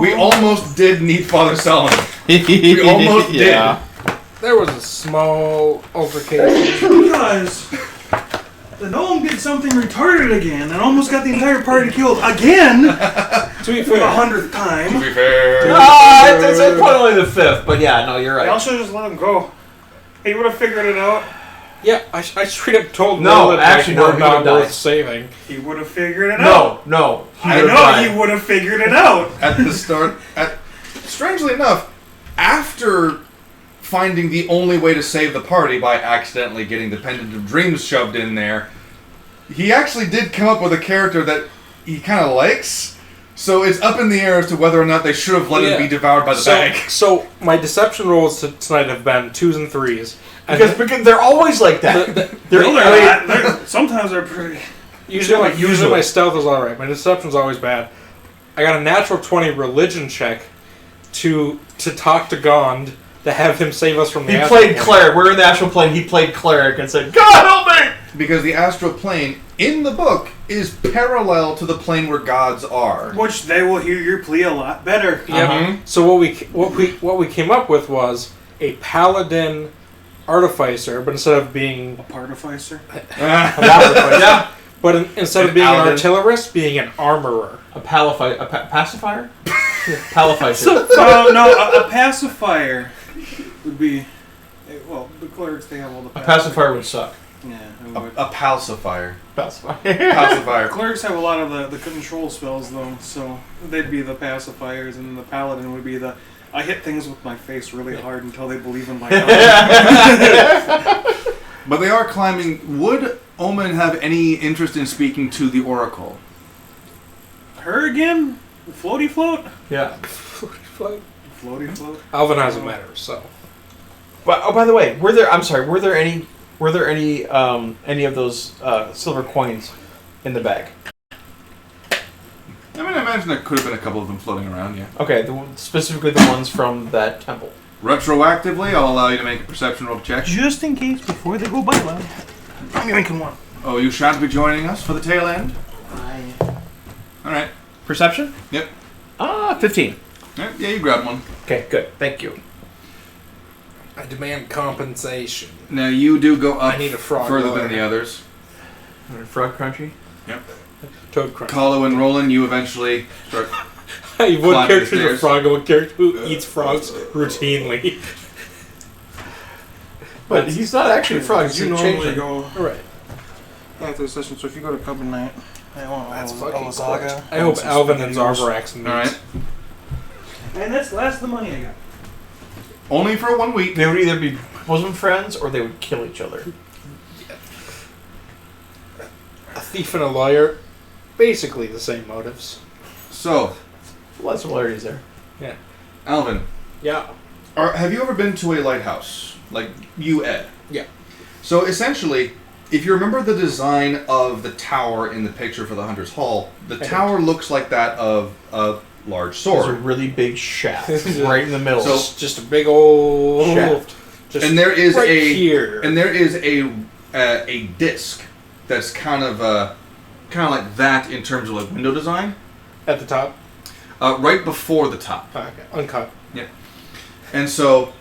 We almost did need Father Solomon. We almost did. There was a small altercation. Because the gnome did something retarded again and almost got the entire party killed again To be for the fair, 100th time. To be fair. It's probably the 5th, but yeah, no, you're I right. also just let him go. He would have figured it out. yeah, I straight up told No, Will that actually, no, we're he not would've worth died. saving. He would have figured it out. No. I know he would have figured it out. At the start, strangely enough, after finding the only way to save the party by accidentally getting the Pendant of Dreams shoved in there, he actually did come up with a character that he kind of likes. So it's up in the air as to whether or not they should have let him be devoured by the bag. So my deception rolls tonight have been 2s and 3s. And Because they're always like that. Sometimes they're pretty. Usually my stealth is alright. My deception's always bad. I got a natural 20 religion check to talk to Gond to have him save us from the He astral played plane. cleric. We're in the astral plane. He played cleric and said, "God help me!" Because the astral plane in the book is parallel to the plane where gods are. Which they will hear your plea a lot better. Yep. So what we came up with was a paladin artificer, but instead of being A partificer. Yeah. but instead of being an Paladin. artillerist, being an armorer. A pacifier? Pacifier. A pacifier would be. Well, the clerics, they have all the A pacifier would suck. Yeah, it would. A palcifier. Pacifier. Pacifier. Clerics have a lot of the control spells, though, so they'd be the pacifiers, and the paladin would be the. I hit things with my face really hard until they believe in my God. But they are climbing. Would Omen have any interest in speaking to the Oracle? Her again? Floaty float? Yeah. Floaty float? Alvin has a matter, so. But by the way, were there any of those silver coins in the bag? I mean, I imagine there could have been a couple of them floating around, yeah. Okay, specifically the ones from that temple. Retroactively, I'll allow you to make a perception roll check. Just in case, before they go by loud. I'm making one. Oh, you shan't be joining us for the tail end? Alright. Perception? Yep. 15. Yeah, you grabbed one. Okay, good. Thank you. I demand compensation. Now, you do go up I need a frog further lawyer. than the others. Frog crunchy? Toad crunch. Kalu and Roland, you eventually start... One climbing character's the a frog and one character who eats frogs routinely. But he's not actually a frog. He's You a normally changeling. go Right. after the session, so if you go to Cub Night, That's fucking clutch. I hope Alvin and Zarvarax meet. Alright. And that's the money I got. Only for 1 week. They would either be bosom friends, or they would kill each other. A thief and a lawyer, basically the same motives. So, Lots of similarities there. Alvin, Yeah. have you ever been to a lighthouse? Like you, Ed? Yeah. So essentially, if you remember the design of the tower in the picture for the Hunter's Hall, the tower looks like that of a large There's a sword. really big shaft right in the middle. So- It's just a big old Shaft. Just And there is right a here. and there is a disc that's kind of like that in terms of like window design, at the top. right before the top. Okay. Uncut. And so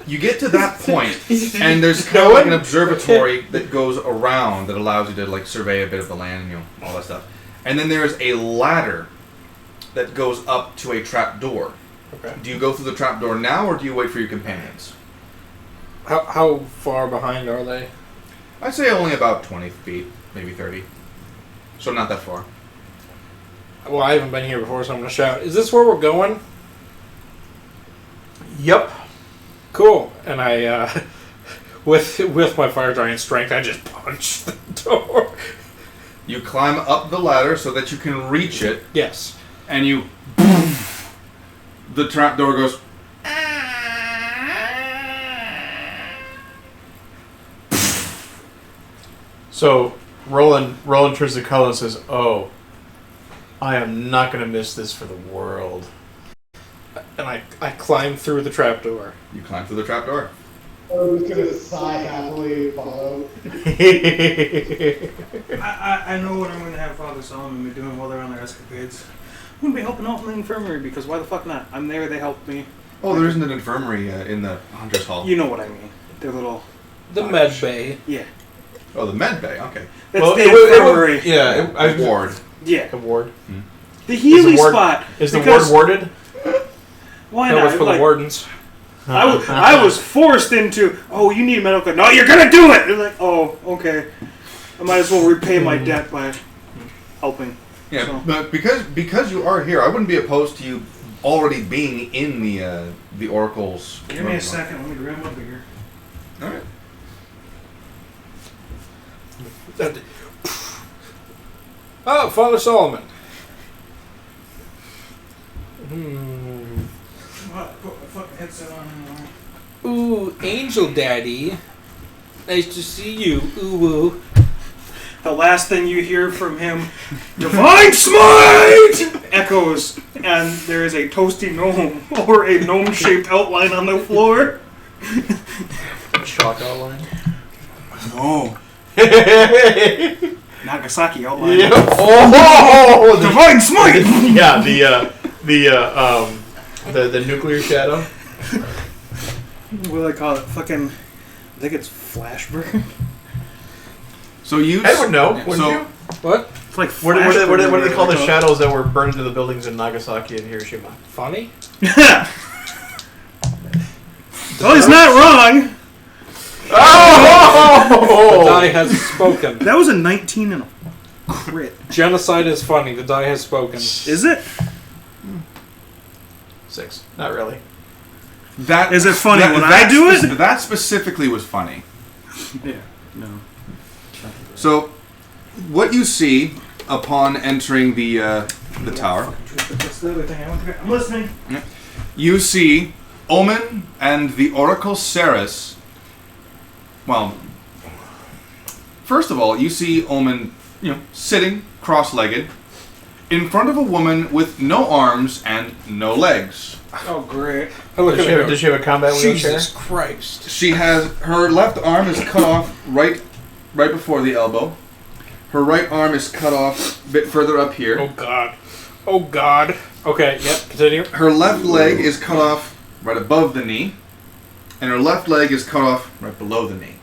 you get to that point, and there's kind of like an observatory that goes around that allows you to like survey a bit of the land and all that stuff. And then there's a ladder that goes up to a trap door. Okay. Do you go through the trap door now, or do you wait for your companions? How far behind are they? I'd say only about 20 feet, maybe 30. So not that far. Well, I haven't been here before, so I'm gonna shout. Is this where we're going? Yep. Cool. And I, with my fire giant strength, I just punch the door. You climb up the ladder so that you can reach it, Yes. and you... The trap door goes... So Roland turns to Kalu and says, "Oh, I am not going to miss this for the world." And I climb through the trapdoor. You climb through the trap door. I'm just gonna sigh happily and follow. I know what I'm going to have Father Solomon be doing while they're on their escapades. I'm going to be helping out in the infirmary because why the fuck not? I'm there, they helped me. Oh, there isn't an infirmary in the Hunter's Hall. You know what I mean. They're little... The med bay. Yeah. Oh, the med bay, okay. That's the it would- infirmary. yeah, Ward. Yeah. A ward. The Healy Is the ward- spot. Is the because- ward warded? Why That not? was for Like, the wardens. I was forced into, oh, you need medical. No, you're going to do it! They're like, oh, okay. I might as well repay my debt by helping. Yeah, So- but because you are here, I wouldn't be opposed to you already being in the Oracle's... Give me a second. Let me grab my beer. Alright. Oh, Father Solomon. What? Put my fucking headset on. Ooh, Angel Daddy. Nice to see you. Ooh, woo. The last thing you hear from him, Divine Smite! Echoes, and there is a toasty gnome, or a gnome-shaped outline on the floor. Chalk outline. Oh. Nagasaki outline. Yeah. Oh, Divine Smite! yeah, the nuclear shadow. What do they call it? Fucking, I think it's Flashburn. So you... I would know, Yeah, wouldn't so, you? What? It's like What do they call the Flashburn. shadows that were burned into the buildings in Nagasaki and Hiroshima? Funny? Well, he's not wrong. Oh! The die has spoken. That was a 19 and a crit. Genocide is funny. The die has spoken. Is it? 6. Not really. that Is it funny when I do it? That specifically was funny. Yeah. No. So, what you see upon entering the tower, That's the other thing I want to. I'm listening. you see Omen and the Oracle Ceres. Well, first of all, you see Omen, sitting cross-legged in front of a woman with no arms and no legs. Oh, great. I look Does at she, have, her. does she have a combat wheelchair? Jesus Christ. She has her left arm is cut off right before the elbow. Her right arm is cut off a bit further up here. Oh, God. Oh, God. Okay, yep, continue. Her left leg is cut off right above the knee, and her left leg is cut off right below the knee.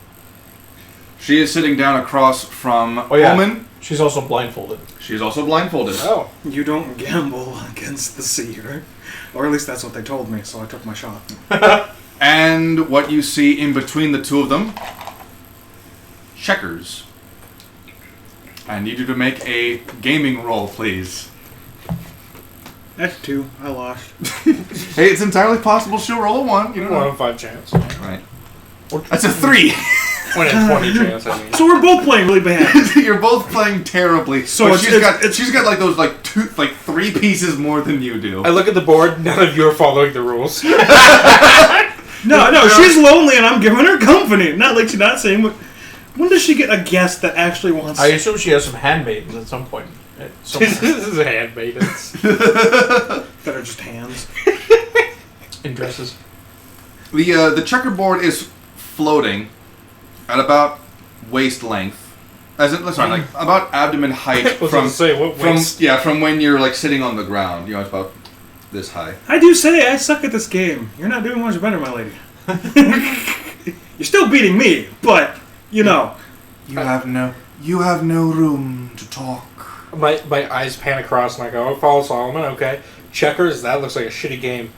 She is sitting down across from Omen. She's also blindfolded. She is also blindfolded. Oh. You don't gamble against the seer. Or at least that's what they told me, so I took my shot. And what you see in between the two of them, checkers. I need you to make a gaming roll, please. F2, I lost. Hey, it's entirely possible she'll roll a 1. You don't 1 know. in 5 chance. Right. That's a 3. 1 in 20 chance, I mean. So we're both playing really bad. You're both playing terribly. So But it's- she's got like those like 3 pieces more than you do. I look at the board, none of you are following the rules. No, she's lonely and I'm giving her company. Not like she's not saying what. When does she get a guest that actually wants? I assume she has some handmaidens at some point. This is handmaidens. that are just hands. In dresses. The checkerboard is floating at about waist length, like about abdomen height I was from gonna say, what from waist? from when you're like sitting on the ground. You know, it's about this high. I do say I suck at this game. You're not doing much better, my lady. You're still beating me, but you know. You have no room to talk. My eyes pan across and I go, oh, follow Solomon, okay. Checkers, that looks like a shitty game.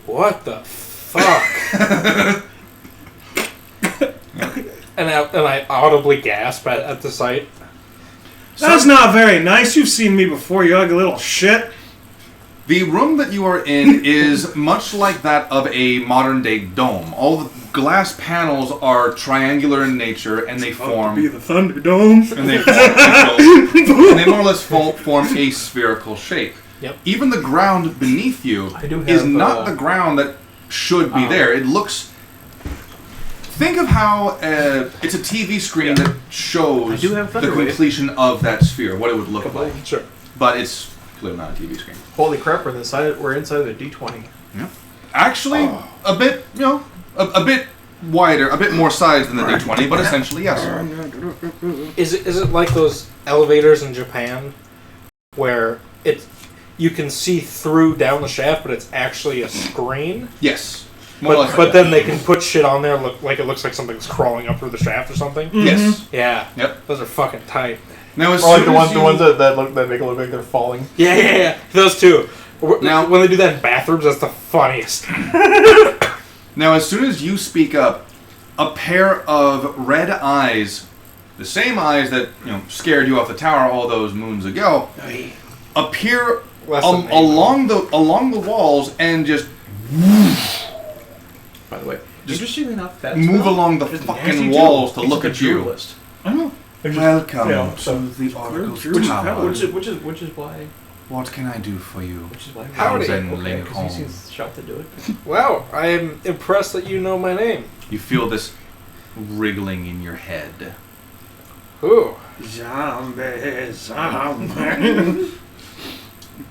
What the fuck? and I audibly gasp at the sight. That's not very nice. You've seen me before, you ugly little shit. The room that you are in is much like that of a modern day dome. All the glass panels are triangular in nature, and they form. Be the Thunderdome. And they more or less form a spherical shape. Yep. Even the ground beneath you I do is have, not the ground that should be there. It looks. Think of how it's a TV screen that shows I do have the Thunderwave. completion of that sphere, what it would look like. Sure. But it's clearly not a TV screen. Holy crap! We're inside of the D20. Actually, a bit, a bit wider, a bit more size than the D20, but essentially yes. Is it like those elevators in Japan where you can see through down the shaft, but it's actually a screen? Yes. More or less But like then they can put shit on there it looks like something's crawling up through the shaft or something. that. Yes. Yeah. Yep. Those are fucking tight. Now, as Or like soon the as ones that make it look like they're falling. Yeah. Those two. Now- When they do that in bathrooms, that's the funniest. Now, as soon as you speak up, a pair of red eyes, the same eyes that scared you off the tower all those moons ago, appear along the walls and just By the way, Just interestingly enough, that move spell along the is fucking nasty walls too. to It's look a at you. duelist. I know. Welcome so- to the Oracle's Which- Tower. Which is why. What can I do for you? Which is why. Howdy. Okay, because he seems shout to do it. Wow, I am impressed that you know my name. You feel this wriggling in your head. Ooh. Zombie.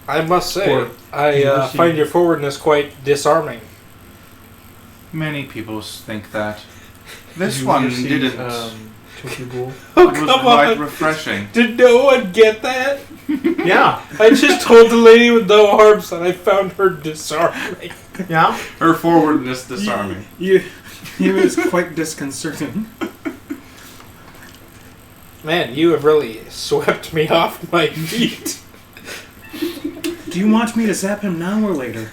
I must say, Or- I find your forwardness quite disarming. Many people think that. This You one see, didn't. Tokyo Ghoul. Oh, It was come quite on. refreshing. Did no one get that? Yeah, I just told the lady with no arms that I found her disarming. yeah. Her forwardness disarming. You is quite disconcerting. Man, you have really swept me off my feet. Do you want me to zap him now or later?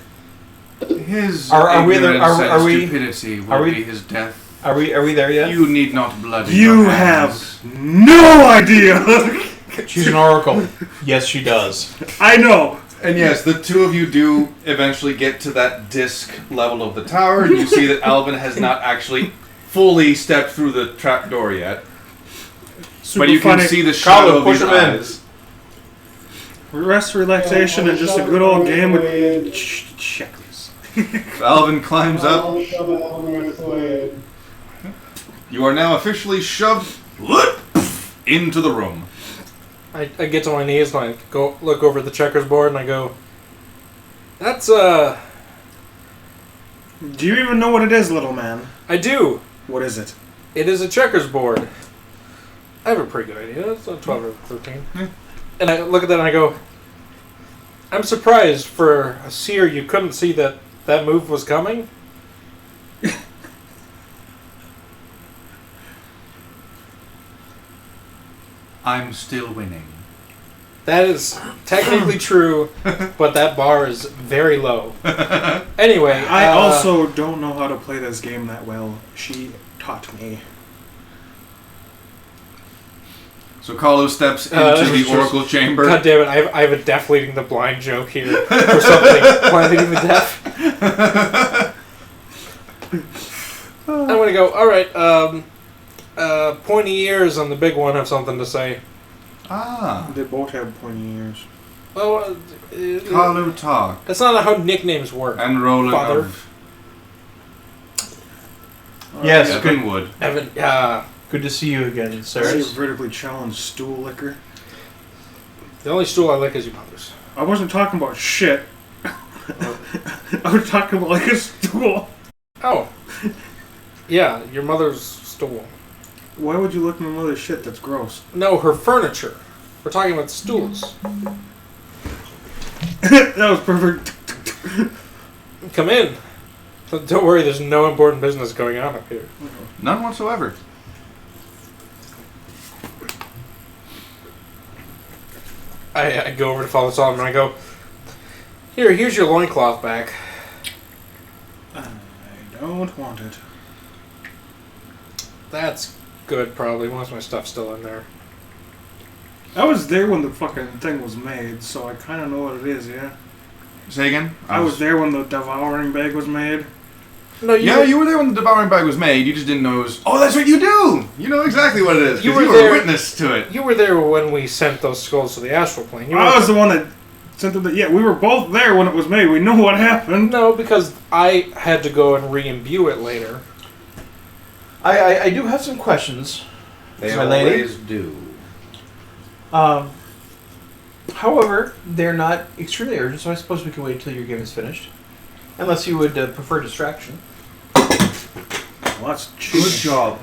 His Are we there- ignorance are and we- stupidity will are we- be his death. Are we there yet? You need not bloody You your have hands. no idea. She's an oracle. Yes, she does. I know. And yes, the two of you do eventually get to that disc level of the tower, and you see that Alvin has not actually fully stepped through the trapdoor yet. Super But you funny. can see the shadow of push his him in. eyes. Rest, relaxation, and just a good old game with checkers. Alvin climbs up. I'll shove it on the rest of the way in. You are now officially shoved into the room. I get to my knees and I go look over at the checkers board and I go, that's Do you even know what it is, little man? I do. What is it? It is a checkers board. I have a pretty good idea. It's a 12 or 13. And I look at that and I go, I'm surprised for a seer you couldn't see that move was coming. I'm still winning. That is technically true, but that bar is very low. Anyway, I also don't know how to play this game that well. She taught me. So Kalu steps into the Oracle Chamber. God damn it! I have a deaf leading the blind joke here or something. Blind leading the deaf. I'm gonna gonna go. All right. Pointy ears on the big one have something to say. Ah. They both have pointy ears. Well, Kalu talk. that's not how nicknames work. And Roland Father. of Yes, Evan Wood. Evan. good to see you again, Are sir. you vertically challenged stool licker? The only stool I like is your mother's. I wasn't talking about shit. I was talking about like a stool. Oh. Yeah, your mother's stool. Why would you look at my mother's shit? That's gross. No, her furniture. We're talking about stools. That was perfect. Come in. Don't worry, there's no important business going on up here. None whatsoever. I go over to Father Solomon and I go, here's your loincloth back. I don't want it. That's good, probably. Most of my stuff's still in there. I was there when the fucking thing was made, so I kind of know what it is, yeah? Say again? I was there when the devouring bag was made. No, You were there when the devouring bag was made. You just didn't know it was. Oh, that's what you do. You know exactly what it is. You You were were a there- witness to it. You were there when we sent those skulls to the astral plane. You I were was the one that sent it. Yeah, we were both there when it was made. We know what happened. No, because I had to go and re-imbue it later. I do have some questions. They My lady? always do. However, they're not extremely urgent, so I suppose we can wait until your game is finished. Unless you would prefer distraction. Well, that's cheap. Good job.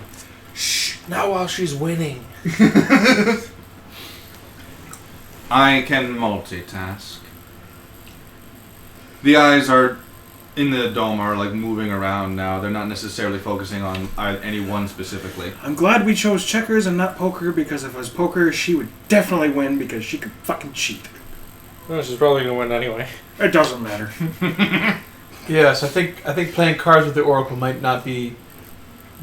Not while she's winning. I can multitask. The eyes are in the dome are like moving around now. They're not necessarily focusing on any one specifically. I'm glad we chose checkers and not poker, because if it was poker, she would definitely win because she could fucking cheat. No, she's probably going to win anyway. It doesn't matter. Yes, I think playing cards with the Oracle might not be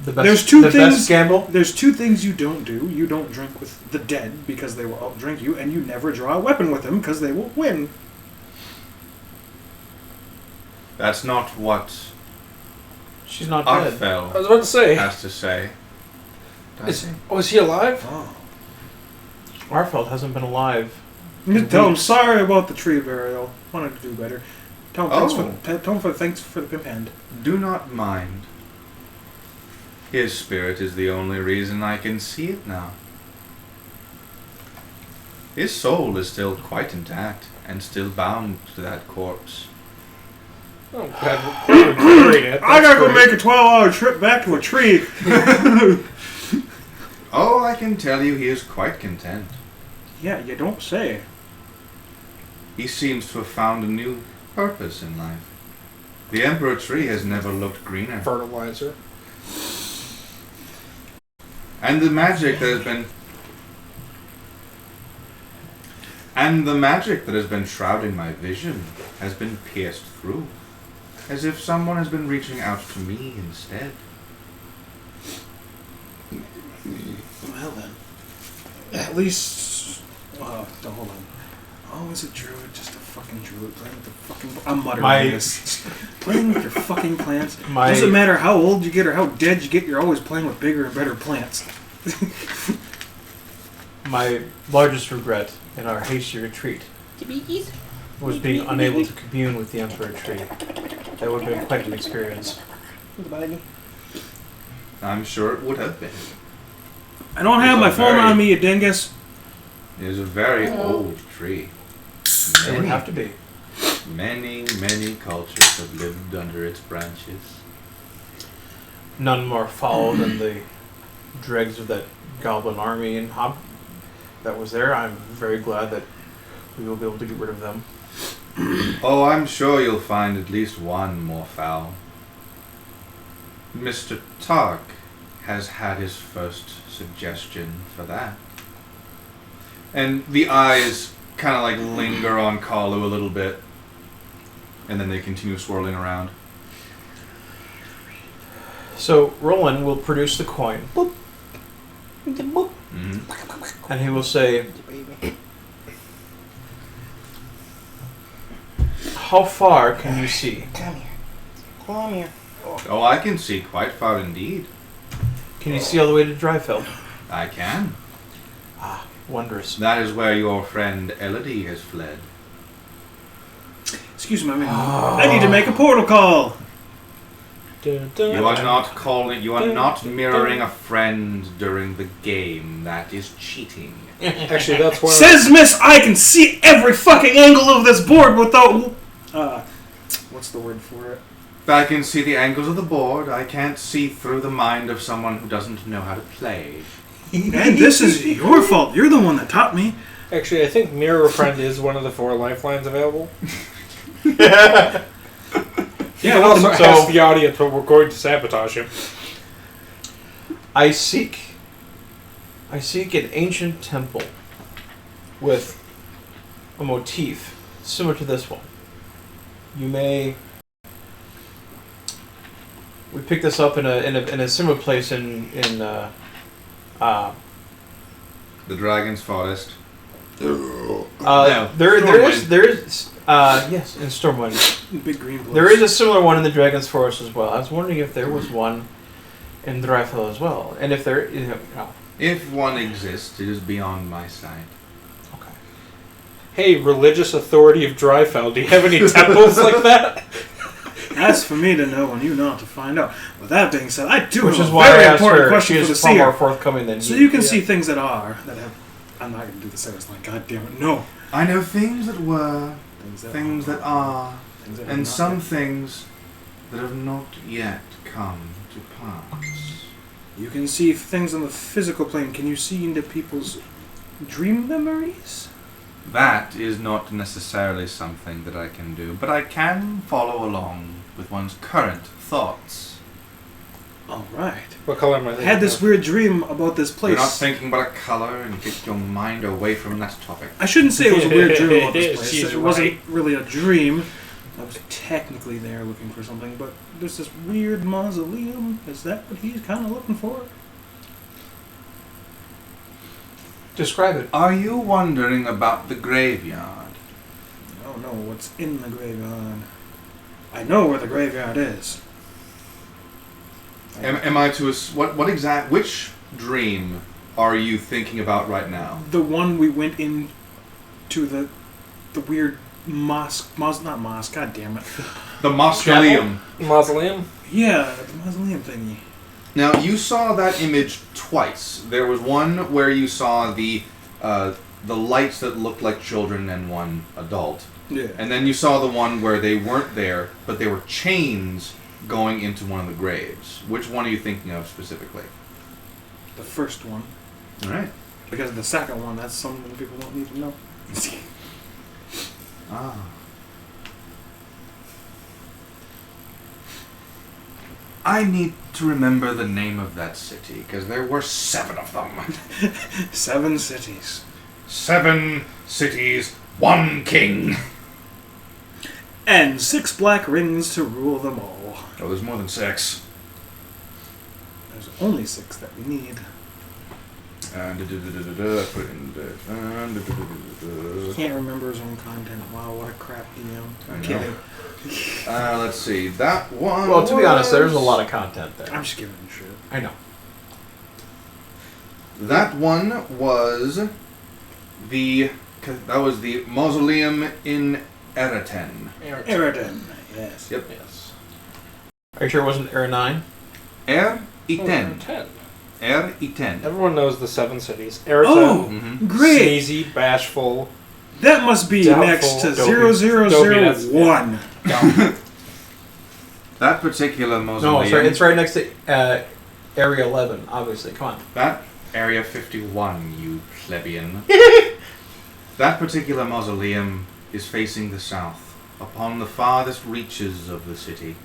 the best. There's two the things- best gamble. There's two things you don't do. You don't drink with the dead because they will outdrink you, and you never draw a weapon with them because they will win. That's not what She's not dead. I Arfel was about to say, has to say. is he alive? Oh. Arfeld hasn't been alive. Tell him sorry about the tree burial. Wanted to do better. Tell him thanks for the pimp hand. Do not mind. His spirit is the only reason I can see it now. His soul is still quite intact and still bound to that corpse. Oh, God, we're buried it. I gotta go That's make a 12-hour trip back to a tree. Oh, I can tell you he is quite content. Yeah, you don't say. He seems to have found a new purpose in life. The Emperor Tree has never looked greener. fertilizer. And the magic that has been shrouding my vision has been pierced through, as if someone has been reaching out to me instead. Well then. At least... hold on. Oh, is it druid? Just a fucking druid playing with the fucking... I'm muttering this. Playing with your fucking plants. Doesn't matter how old you get or how dead you get, you're always playing with bigger and better plants. My largest regret in our hasty retreat was being unable to commune with the Emperor Tree. That would have been quite an experience. I'm sure it would have been. I don't have my phone on me, you dingus. It is a very old tree. It would have to be. Many, many cultures have lived under its branches. None more foul than the dregs of that goblin army and that was there. I'm very glad that we will be able to get rid of them. Oh, I'm sure you'll find at least one more foul. Mr. Tark has had his first suggestion for that. And the eyes kind of like linger on Kalu a little bit, and then they continue swirling around. So Roland will produce the coin. Boop. Boop. Mm-hmm. And he will say, how far can you see? Come here. Come here. Oh, I can see quite far indeed. Can you see all the way to Dryfell? I can. Wondrous. That is where your friend Elodie has fled. Excuse me, I need to make a portal call. Dun, dun, You are dun. not calling. You are not mirroring a friend during the game. That is cheating. Actually, that's one. Says Miss, I can see every fucking angle of this board without. What's the word for it? I can see the angles of the board. I can't see through the mind of someone who doesn't know how to play. And this is your fault. You're the one that taught me. Actually, I think Mirror Friend is one of the 4 lifelines available. You can also ask the audience, but we're going to sabotage him. I seek an ancient temple with a motif similar to this one. You may. We picked this up in a similar place in The Dragon's Forest. there Stormwind. is yes, in Stormwind. Big green place. There is a similar one in the Dragon's Forest as well. I was wondering if there was one in Dryfell as well, and if there, If one exists, it is beyond my sight. okay. Hey, religious authority of Dryfell, do you have any temples like that? That's for me to know and you not to find out. With that being said, I do Which have is a why I very asked important her. question She for the is far more seer. forthcoming than So he. you can see things that have. I'm not going to do the Sarah's line. God damn it, no. I know things that were, Things things that are, things that have and not some yet. things that have not yet come to pass. You can see things on the physical plane. Can you see into people's dream memories? That is not necessarily something that I can do, but I can follow along with one's current thoughts. All right. What color am I I thinking had this of? weird dream about this You're not place. thinking about a color and get your mind away from that topic. I shouldn't say it was a weird dream about this place. She's It wasn't right. really a dream. I was technically there looking for something, but there's this weird mausoleum. Is that what he's kind of looking for? Describe it. Are you wondering about the graveyard? I don't know what's in the graveyard. I know where the graveyard is. Am I to which dream are you thinking about right now? The one we went in to the weird mosque, not mosque, god damn it. The mausoleum. Mausoleum? Yeah, the mausoleum thingy. Now you saw that image twice. There was one where you saw the lights that looked like children and one adult, Yeah. and then you saw the one where they weren't there, but there were chains going into one of the graves. Which one are you thinking of specifically? The first one. All right. Because the second one, that's something people don't need to know. Ah. I need to remember the name of that city, because there were 7 of them. 7 cities. 7 cities, 1 king. And 6 black rings to rule them all. Oh, there's more than 6. There's only 6 that we need. Can't remember his own content. Wow, what a crap DM. I I'm know. kidding. Let's see. That one. Well, to be honest, there's a was- lot of content there. I'm just giving him shit. I know. That one was the. That was the mausoleum in Eraten. Eridan. Yes. Yep. Yes. Are you sure it wasn't Era 9? Iten. 10. Iten. Everyone knows the 7 cities. Eriton, Oh, Mm-hmm. great. Sneezy, Bashful. That must be Doubtful. next to Dobie, 0001. That particular mausoleum. No, sorry, it's right next to Area 11, obviously. Come on. That Area 51, you plebeian. That particular mausoleum is facing the south, upon the farthest reaches of the city.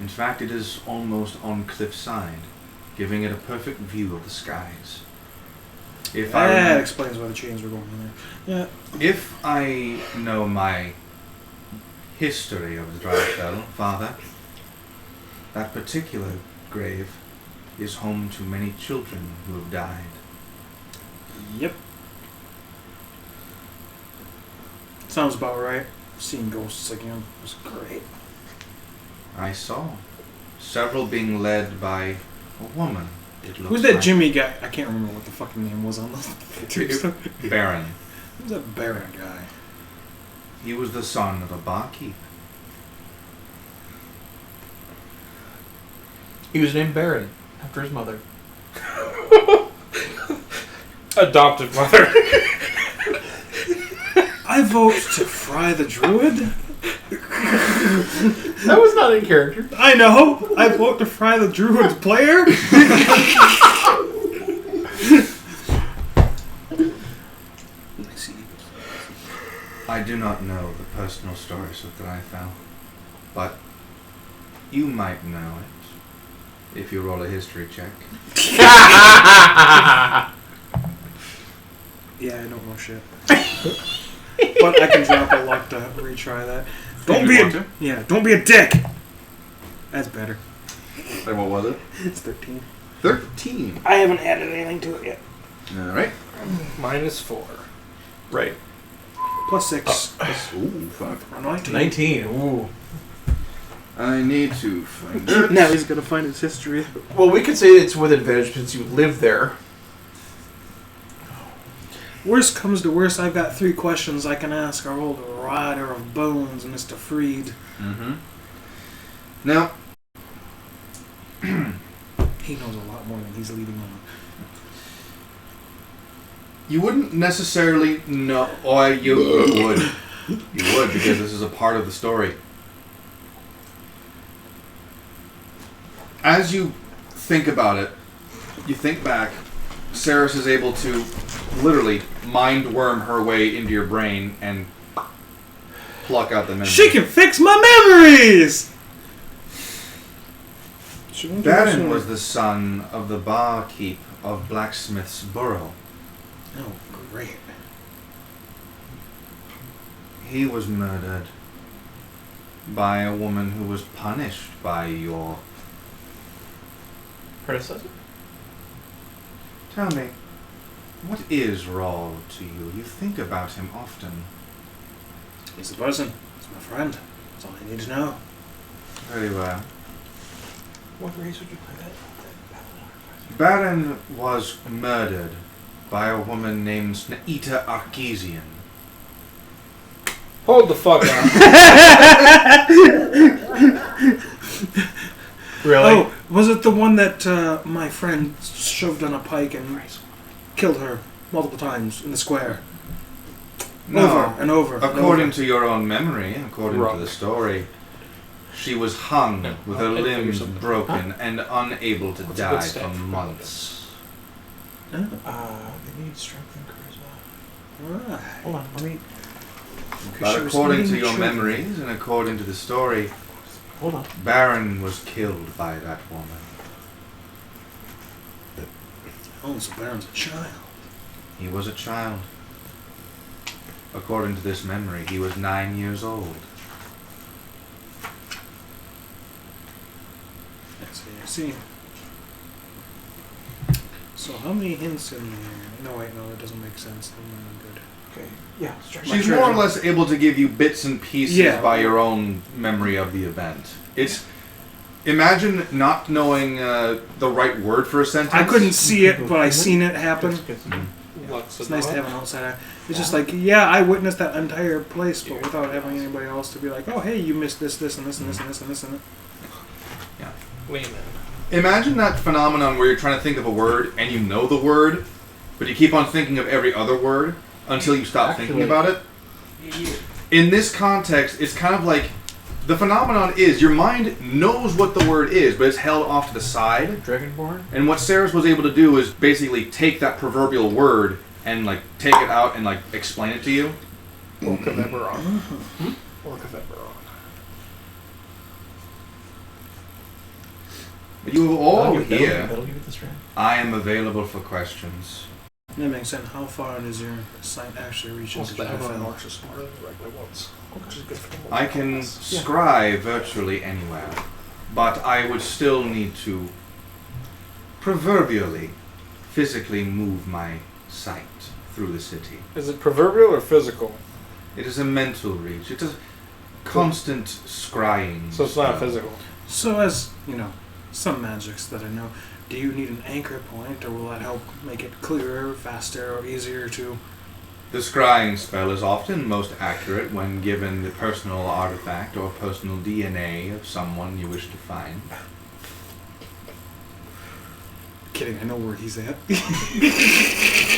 In fact, it is almost on cliffside, giving it a perfect view of the skies. If That I explains why the chains were going in there. if I know my history of the Dryfell, Father, that particular grave is home to many children who have died. Yep. Sounds about right. Seeing ghosts again was great. I saw several being led by a woman It looks Who's that like Jimmy guy? I can't remember what the fucking name was on the tombstone. Baron. Who's that Baron guy? He was the son of a barkeep. He was named Baron after his mother. Adopted mother. I vote to fry the druid. That was not in character. I know. I vote to fry the druid's player. I do not know the personal stories of Dryfell, but you might know it if you roll a history check. Yeah, I don't know shit. But I can drop a luck to retry that. Don't be don't be a dick. That's better. And what was it? It's 13. 13. I haven't added anything to it yet. Alright. -4. Right. Plus 6. Ooh, fuck. 19. Ooh. I need to find it. Now he's gonna find his history. Well, we could say it's with advantage since you live there. Worst comes to worst, I've got 3 questions I can ask our old rider of bones, Mr. Freed. Mm-hmm. Now, He knows a lot more than he's leading on. you wouldn't necessarily know, or you would. You would, because this is a part of the story. As you think about it, you think back, Saris is able to literally mind worm her way into your brain and pluck out the memory. She can fix my memories! Baron was the son of the barkeep of Blacksmith's Burrow. Oh, great. He was murdered by a woman who was punished by your... Predecessor? Tell me, what is Rawl to you? You think about him often. He's a person. He's my friend. That's all I need to know. Very well. What race would you play that? Baron was murdered by a woman named Snaita Arkeesian. Hold the fuck up. Really? Oh, was it the one that my friend shoved on a pike and killed her multiple times in the square? No. Over and over. According and over. to your own memory, according to the story, she was hung with her limbs broken and unable to What's a good die stat for for months. They need strength and charisma. Right. Hold on, let me... But she was according to eating your children. memories and according to the story, Hold on. Baron was killed by that woman. Oh, so Baron's a child. He was a child. According to this memory, he was 9 years old. I see. So how many hints in there? No, wait, no, that doesn't make sense. I'm good. Okay. Yeah, strength. She's more or less able to give you bits and pieces Yeah. by your own memory of the event. It's imagine not knowing the right word for a sentence. I couldn't see it, but I seen it happen. Lux It's nice to have an outside eye. It's just like, yeah, I witnessed that entire place, but without having anybody else to be like, oh, hey, you missed this, this, and this, and this, and this, and this, and this. Wait a minute. Imagine that phenomenon where you're trying to think of a word and you know the word, but you keep on thinking of every other word until you stop thinking about it. In this context, it's kind of like the phenomenon is your mind knows what the word is, but it's held off to the side. Dragonborn? And what Saris was able to do is basically take that proverbial word and like take it out and like explain it to you. Orc of Eberron. Orc of Eberron. But you all here, That'll give it the strength. I am available for questions. That makes sense. How far does your sight actually reach into Also, the Eberron Dryfell? orcs are smarter than the regular ones. Which is good for them. I can scry virtually anywhere, but I would still need to proverbially, physically move my sight through the city. Is it proverbial or physical? It is a mental reach. It is constant scrying. So it's not spell. physical. So as, you know, some magics that I know, Do you need an anchor point, or will that help make it clearer, faster, or easier to... The scrying spell is often most accurate when given the personal artifact or personal DNA of someone you wish to find. Kidding, I know where he's at.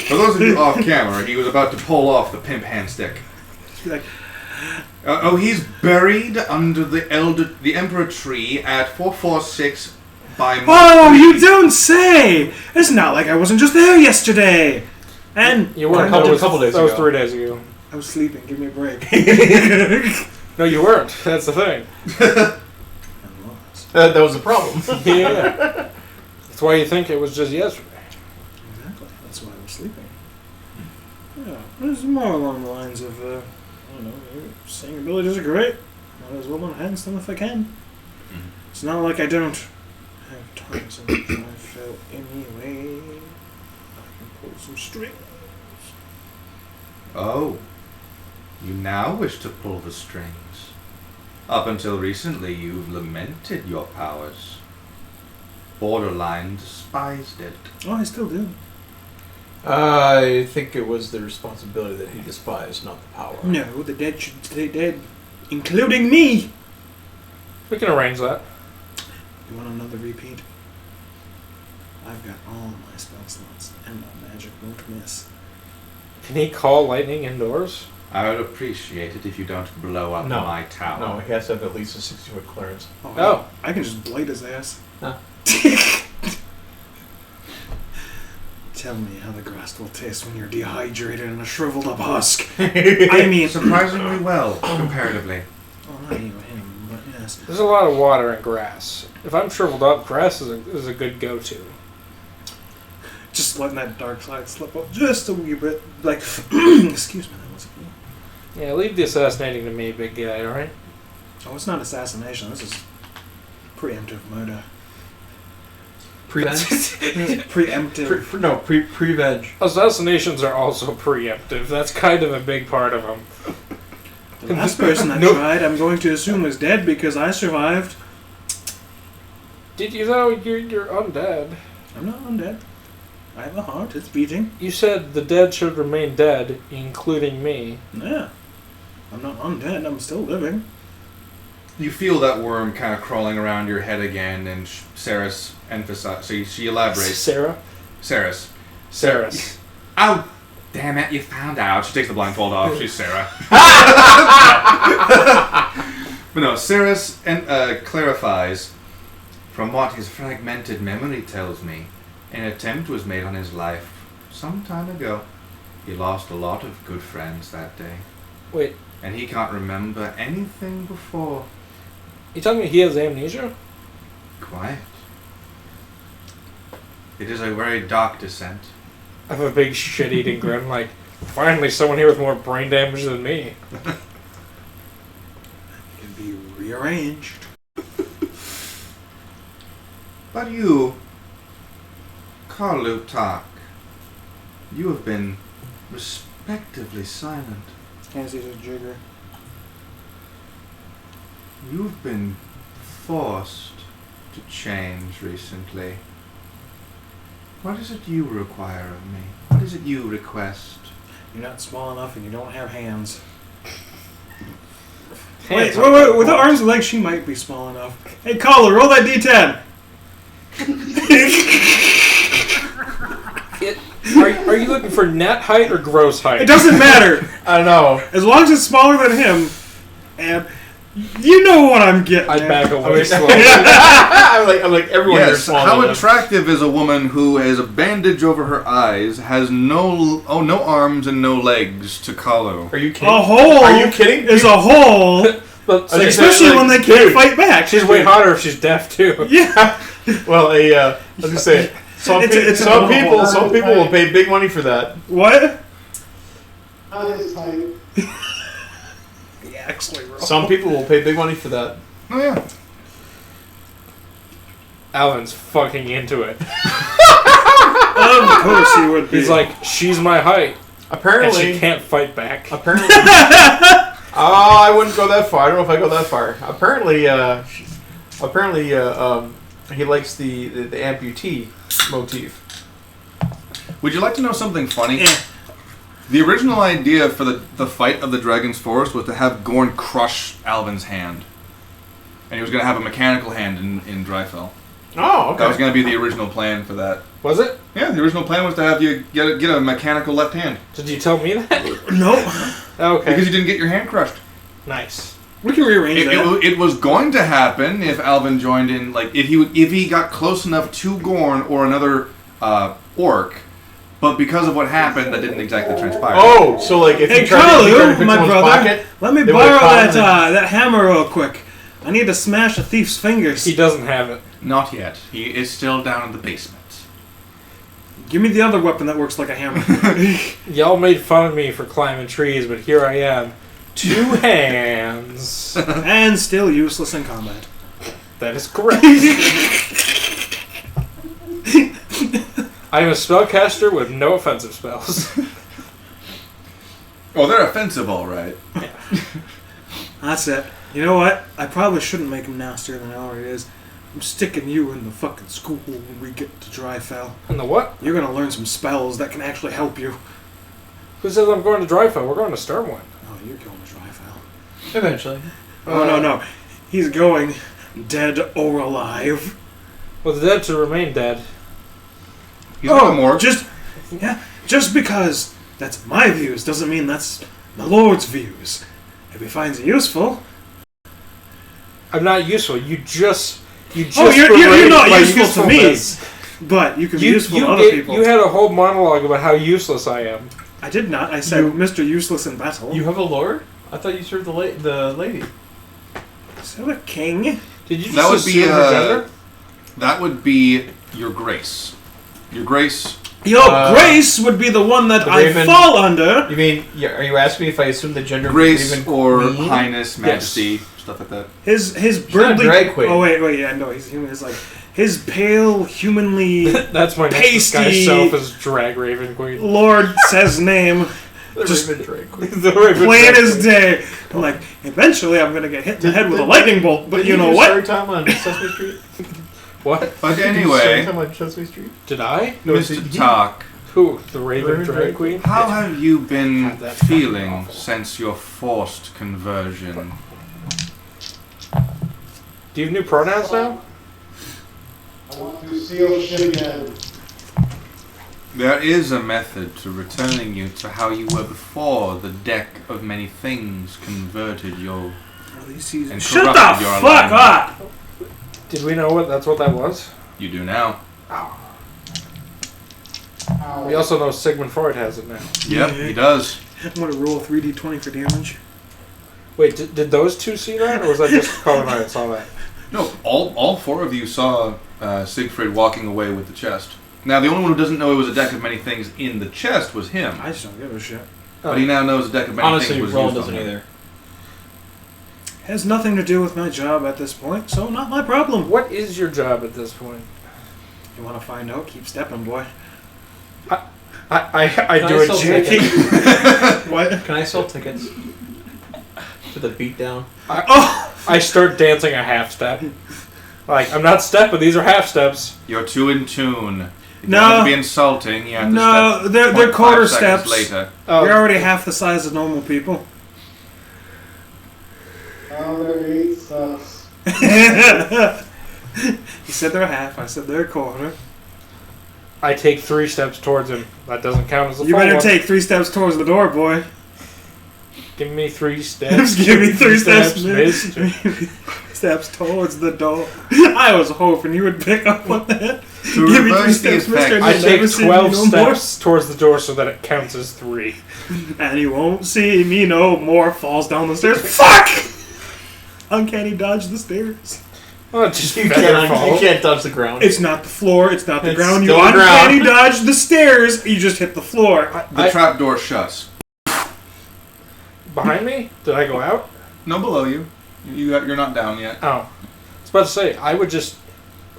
For those of you off camera, he was about to pull off the pimp hand stick. Like, He's buried under the Emperor tree at 446 by... oh, you don't say! It's not like I wasn't just there yesterday! And You weren't. A couple That days was ago. 3 days ago. I was sleeping, give me a break. No, you weren't. That's the thing. I was. That was the problem. Yeah. That's why you think it was just yesterday. Exactly, that's why I was sleeping. Yeah, it's more along the lines of, I don't know, your singing abilities are great. Might as well enhance them if I can. It's not like I don't have times in which I felt anyway. I can pull some strings. Oh. You now wish to pull the strings. Up until recently, you've lamented your powers. Borderline despised it. Oh, I still do. I think it was the responsibility that he despised, not the power. No, the dead should stay dead, including me. We can arrange that. You want another repeat? I've got all my spell slots, and my magic won't miss. Can he call lightning indoors? I would appreciate it if you don't blow up No. my tower. No, he has to have at least a 60-foot clearance. Oh. I can just blade his ass. Huh. Tell me how the grass will taste when you're dehydrated and a shriveled up husk. I mean, Surprisingly well, comparatively. oh, not you, him, but yes. There's a lot of water and grass. If I'm shriveled up, grass is a good go-to. Just letting that dark side slip up just a wee bit. Like, excuse me, that wasn't me. Yeah, leave the assassinating to me, big guy, alright? Oh, it's not assassination. This is preemptive murder. Preemptive. Pre-veg. Assassinations are also preemptive. That's kind of a big part of them. The last person I Nope. tried, I'm going to assume is dead because I survived. Did you know you're undead? I'm not undead. I have a heart. It's beating. You said the dead should remain dead, including me. Yeah. I'm not undead. I'm still living. You feel that worm kind of crawling around your head again, and Saris emphasizes. So she elaborates. Sarah? Saris. Saris. Oh, damn it! You found out. She takes the blindfold off. She's Sarah. But no, Saris clarifies. From what his fragmented memory tells me, an attempt was made on his life some time ago. He lost a lot of good friends that day. Wait, And he can't remember anything before. you telling me he has amnesia? Quiet. It is a very dark descent. I have a big shit-eating grin, like, finally someone here with more brain damage than me. It can be rearranged. But you, Kalu Tak, you have been respectively silent. Can't see the jigger. You've been forced to change recently. What is it you require of me? What is it you request? You're not small enough and you don't have hands. Hands Wait. With the arms and legs, she might be small enough. Hey, Kalu, roll that D10. Are you looking for net height or gross height? It doesn't matter. I don't know. As long as it's smaller than him, and you know what I'm getting I'd at. back away slowly. I'm like everyone here is Yes, smaller how than attractive is a woman who has a bandage over her eyes, has no arms and no legs to Kalu? Are you kidding? A hole Are you kidding? is a hole, But I was especially like, when they can't dude, fight back. she's way hotter if she's deaf, too. Yeah. Well, I was gonna say some It's a some hole. people will pay big money for that. What? Not his type. Yeah, actually, roll. Some people will pay big money for that. Oh yeah. Alan's fucking into it. Of course he would be. He's like, she's my height, and she Apparently, can't fight back. apparently. I wouldn't go that far. I don't know if I go that far. Apparently, He likes the amputee motif. Would you like to know something funny? The original idea for the fight of the Dragon's Forest was to have Gorn crush Alvin's hand. And he was going to have a mechanical hand in Dryfell. Oh, okay. That was going to be the original plan for that. Was it? Yeah, the original plan was to have you get a mechanical left hand. Did you tell me that? Nope. Okay. Because you didn't get your hand crushed. Nice. We can rearrange that. It was going to happen if Alvin joined in, like, if he got close enough to Gorn or another orc, but because of what happened, that didn't exactly transpire. Oh, so like if Hey, you tried to Kalu, pick my someone's brother, pocket, let me they borrow would've caught that hammer real quick. I need to smash a thief's fingers. He doesn't have it. Not yet. He is still down in the basement. Give me the other weapon that works like a hammer. Y'all made fun of me for climbing trees, but here I am. 2 hands. And still useless in combat. That is correct. I am a spellcaster with no offensive spells. Oh, they're offensive, all right. That's it. You know what? I probably shouldn't make him nastier than he already is. I'm sticking you in the fucking school when we get to Dryfell. And the what? You're gonna learn some spells that can actually help you. Who says I'm going to Dryfell? We're going to Stormwind. Oh, you're going to Dryfell. eventually. Oh, no. He's going dead or alive. Well, the dead to remain dead. He's not more. Just because that's my views doesn't mean that's my Lord's views. If he finds it useful. I'm not useful. You just. Oh, you're not my useful to me. usefulness. But you can be useful to other people. You had a whole monologue about how useless I am. I did not. I said Mr. Useless in battle. You have a lord? I thought you served the lady. Is that a king? Did you just That would be assume her gender? that would be your grace. Your grace. Your Grace would be the one that the I Raven- fall under. You mean, are you asking me if I assume the gender Grace of the or Raven Queen? highness, majesty, stuff like that. His not a birdly. drag queen. Oh wait, yeah, no, he's human. It's like his pale, humanly That's my next pasty- disguise self as Drag Raven Queen. Lord says name. The Just Raven Drag Queen. The Raven Plain Drag as Queen. day. I'm like, eventually I'm gonna get hit in the head with a lightning bolt. But you know what? Story time on Sesame Street. What? But Story anyway, time on Sesame Street. Did I? No, Mr. Talk, Who? The Raven, Raven Drag Drag Queen? how have you been Had that fucking feeling awful. since your forced conversion? Do you have new pronouns now? I want to seal shit again. There is a method to returning you to how you were before the deck of many things converted your and Shut the corrupted your fuck alignment. up! Did we know that's what that was? You do now. We also know Sigmund Freud has it now. Yep, he does. I'm gonna roll 3d20 for damage. Wait, did those two see that, or was that just Colin and I that saw that? No, all 4 of you saw Siegfried walking away with the chest. Now, the only one who doesn't know it was a deck of many things in the chest was him. I just don't give a shit. But he now knows a deck of many Honestly, things was Roland used on doesn't him. either. Has nothing to do with my job at this point, so not my problem. What is your job at this point? You wanna find out? Keep stepping, boy. I Can do I a sell jackie. tickets? What? Can I sell tickets? For the beatdown? I start dancing a half step. Like, I'm not stepping, these are half steps. You're too in tune. You No. don't have to be insulting. You have to No, step they're 0.5 quarter seconds steps. later. You're already half the size of normal people. Oh, there are 8 steps. He said they're half, I said they're a quarter. I take 3 steps towards him. That doesn't count as a You full better one. take 3 steps towards the door, boy. Give me 3 steps. Give me 3 steps, mister. steps towards the door. I was hoping you would pick up on that. To Give me 3 reverse the steps, mister, effect, and I you'll take never see me 12 no more. steps towards the door so that it counts as 3. And you won't see me no more. Falls down the stairs. Fuck! Uncanny dodge the stairs. Oh, just You feather fall. can't touch the ground. It's not the floor, it's not the It's ground. You still ground. uncanny dodge the stairs, you just hit the floor. The trap door shuts. Behind me? Did I go out? No, below you. You're not down yet. Oh. I was about to say,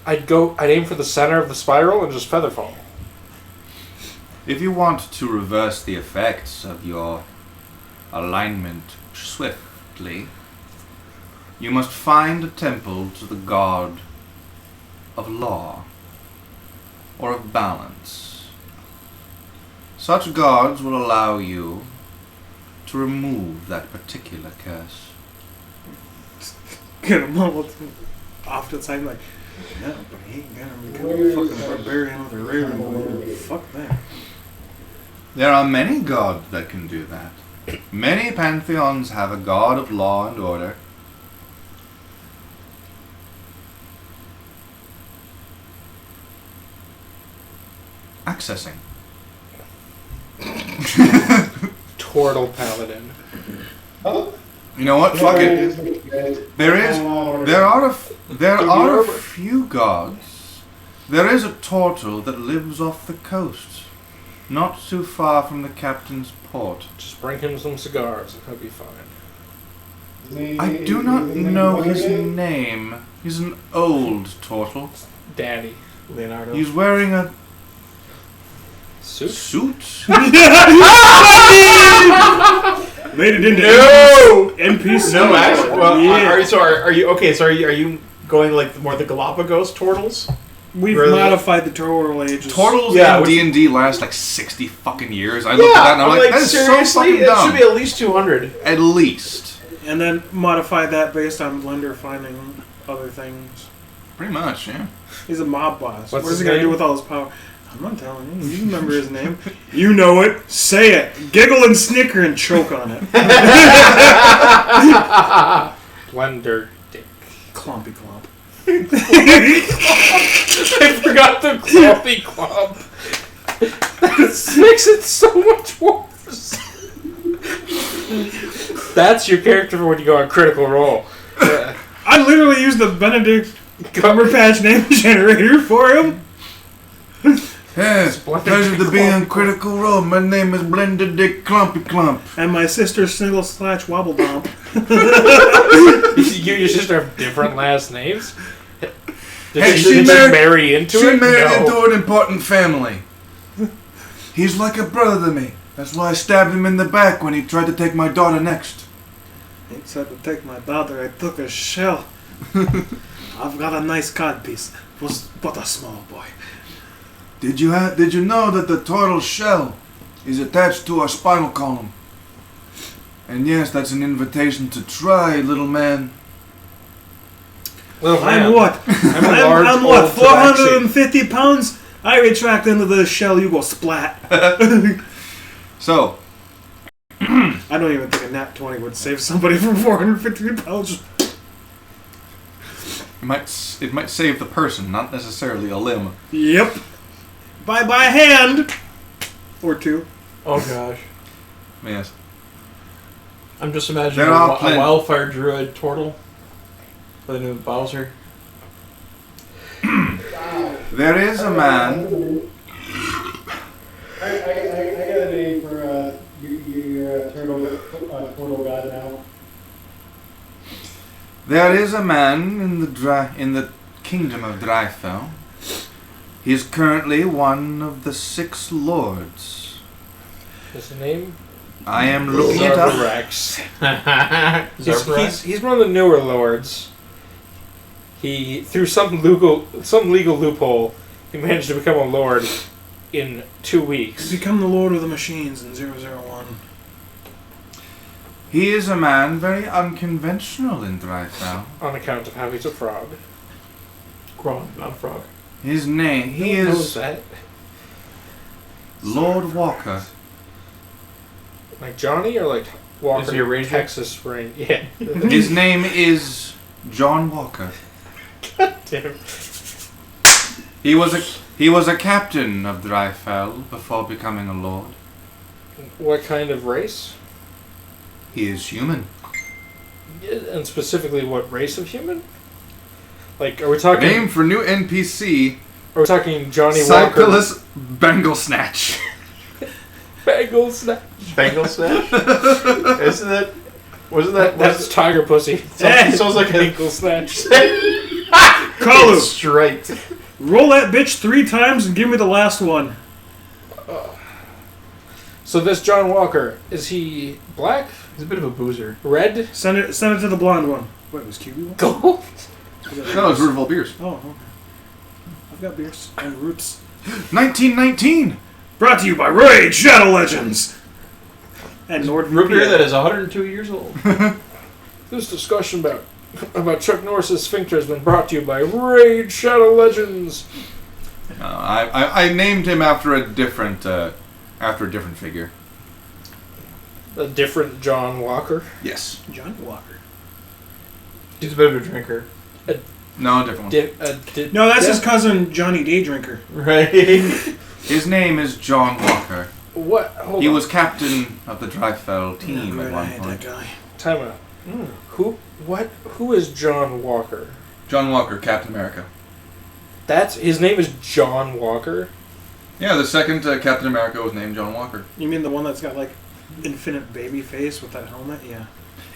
I'd aim for the center of the spiral and just feather fall. If you want to reverse the effects of your alignment swiftly, you must find a temple to the god of law or of balance. Such gods will allow you to remove that particular curse. Get him all off to the side, like, no, but he ain't gonna become a fucking barbarian with a raven. Fuck that. There are many gods that can do that. Many pantheons have a god of law and order. Accessing. Turtle Paladin. You know what? Fuck it. There are a few gods. There is a turtle that lives off the coast, not too far from the captain's port. Just bring him some cigars and he'll be fine. I do not know his name. He's an old turtle. Daddy. Leonardo. He's wearing a Suit? suit? Made it into No! NPC. No, actually. Well, Yeah. are you okay? So are you going like more the Galapagos turtles? We've Really? modified the turtle ages. Turtles Yeah, in which- D&D last like 60 fucking years. I looked at that and I'm like, that is so seriously, fucking it dumb. should be at least 200. At least. And then modified that based on Blender finding other things. Pretty much, yeah. He's a mob boss. What's what is his he gonna name? do with all his power? I'm not telling you. You remember his name. You know it. Say it. Giggle and snicker and choke on it. Blender Dick. Clompy clomp. I forgot the Clumpy Clump. This makes it so much worse. That's your character for when you go on Critical Role. I literally used the Benedict Cumberbatch name generator for him. Yes, pleasure to be on Critical Role. My name is Blender Dick Clumpy Clump. And my sister's single slash wobble bomb. You and your sister have different last names? Did She you married- marry into She it? married No. into an important family. He's like a brother to me. That's why I stabbed him in the back when he tried to take my daughter next. He tried to take my daughter. I took a shell. I've got a nice codpiece. Was but a small boy. Did you know that the turtle shell is attached to our spinal column? And yes, that's an invitation to try, little man. Little I'm man. what? I'm a large I'm what? old tabaxi. 450 pounds? I retract into the shell, you go splat. So, I don't even think a nat 20 would save somebody from 450 pounds. it might save the person, not necessarily a limb. Yep. By hand. Or two. Oh gosh. Yes. I'm just imagining There are a plenty. wildfire druid turtle for the new Bowser. There is a man. I got a name for your turtle god now. There is a man in the kingdom of Dryfell. He is currently one of the 6 lords. His name? I am looking it up. Zarbrax. Zarbrax? He's one of the newer lords. He, through some legal loophole, he managed to become a lord in 2 weeks. Become the lord of the machines in 001. He is a man very unconventional in Dryfell. On account of how he's a frog. Grog, not a frog. His name, he No one knows is that. Lord Walker. Like Johnny or like Walker? Is he a ranger? Texas Ranger. Yeah. His name is John Walker. Damn. He was a captain of Dryfell before becoming a lord. What kind of race? He is human. And specifically, what race of human? Like, are we talking? Name for new NPC: Are we talking Johnny Walker? Cyclist Bangle Snatch. Bagel snatch. Bangle snatch? Isn't that? Wasn't that? That's tiger pussy. It sounds like a Bagel snatch. Kalu, straight. roll that bitch 3 times and give me the last one. So this John Walker, is he black, He's a bit of a boozer. red, Send it to the blonde one. Wait, was QB one? gold? No, it's Riverfall Beers. Oh, okay. I've got beers and roots. 1919. Brought to you by Riot Shadow Legends and NordVPN. Root beer that is 102 years old. This discussion about Chuck Norris's sphincter has been brought to you by Raid Shadow Legends. I named him after a different figure. A different John Walker. Yes. John Walker. He's a bit of a drinker. No, a different one. No, that's his cousin Johnny Day Drinker. Right. His name is John Walker. What? Hold He on. was captain of the Dreyfell team at I one hate point. that guy. Time out. Who? What? Who is John Walker? John Walker, Captain America. His name is John Walker. Yeah, the second Captain America was named John Walker. You mean the one that's got like infinite baby face with that helmet? Yeah.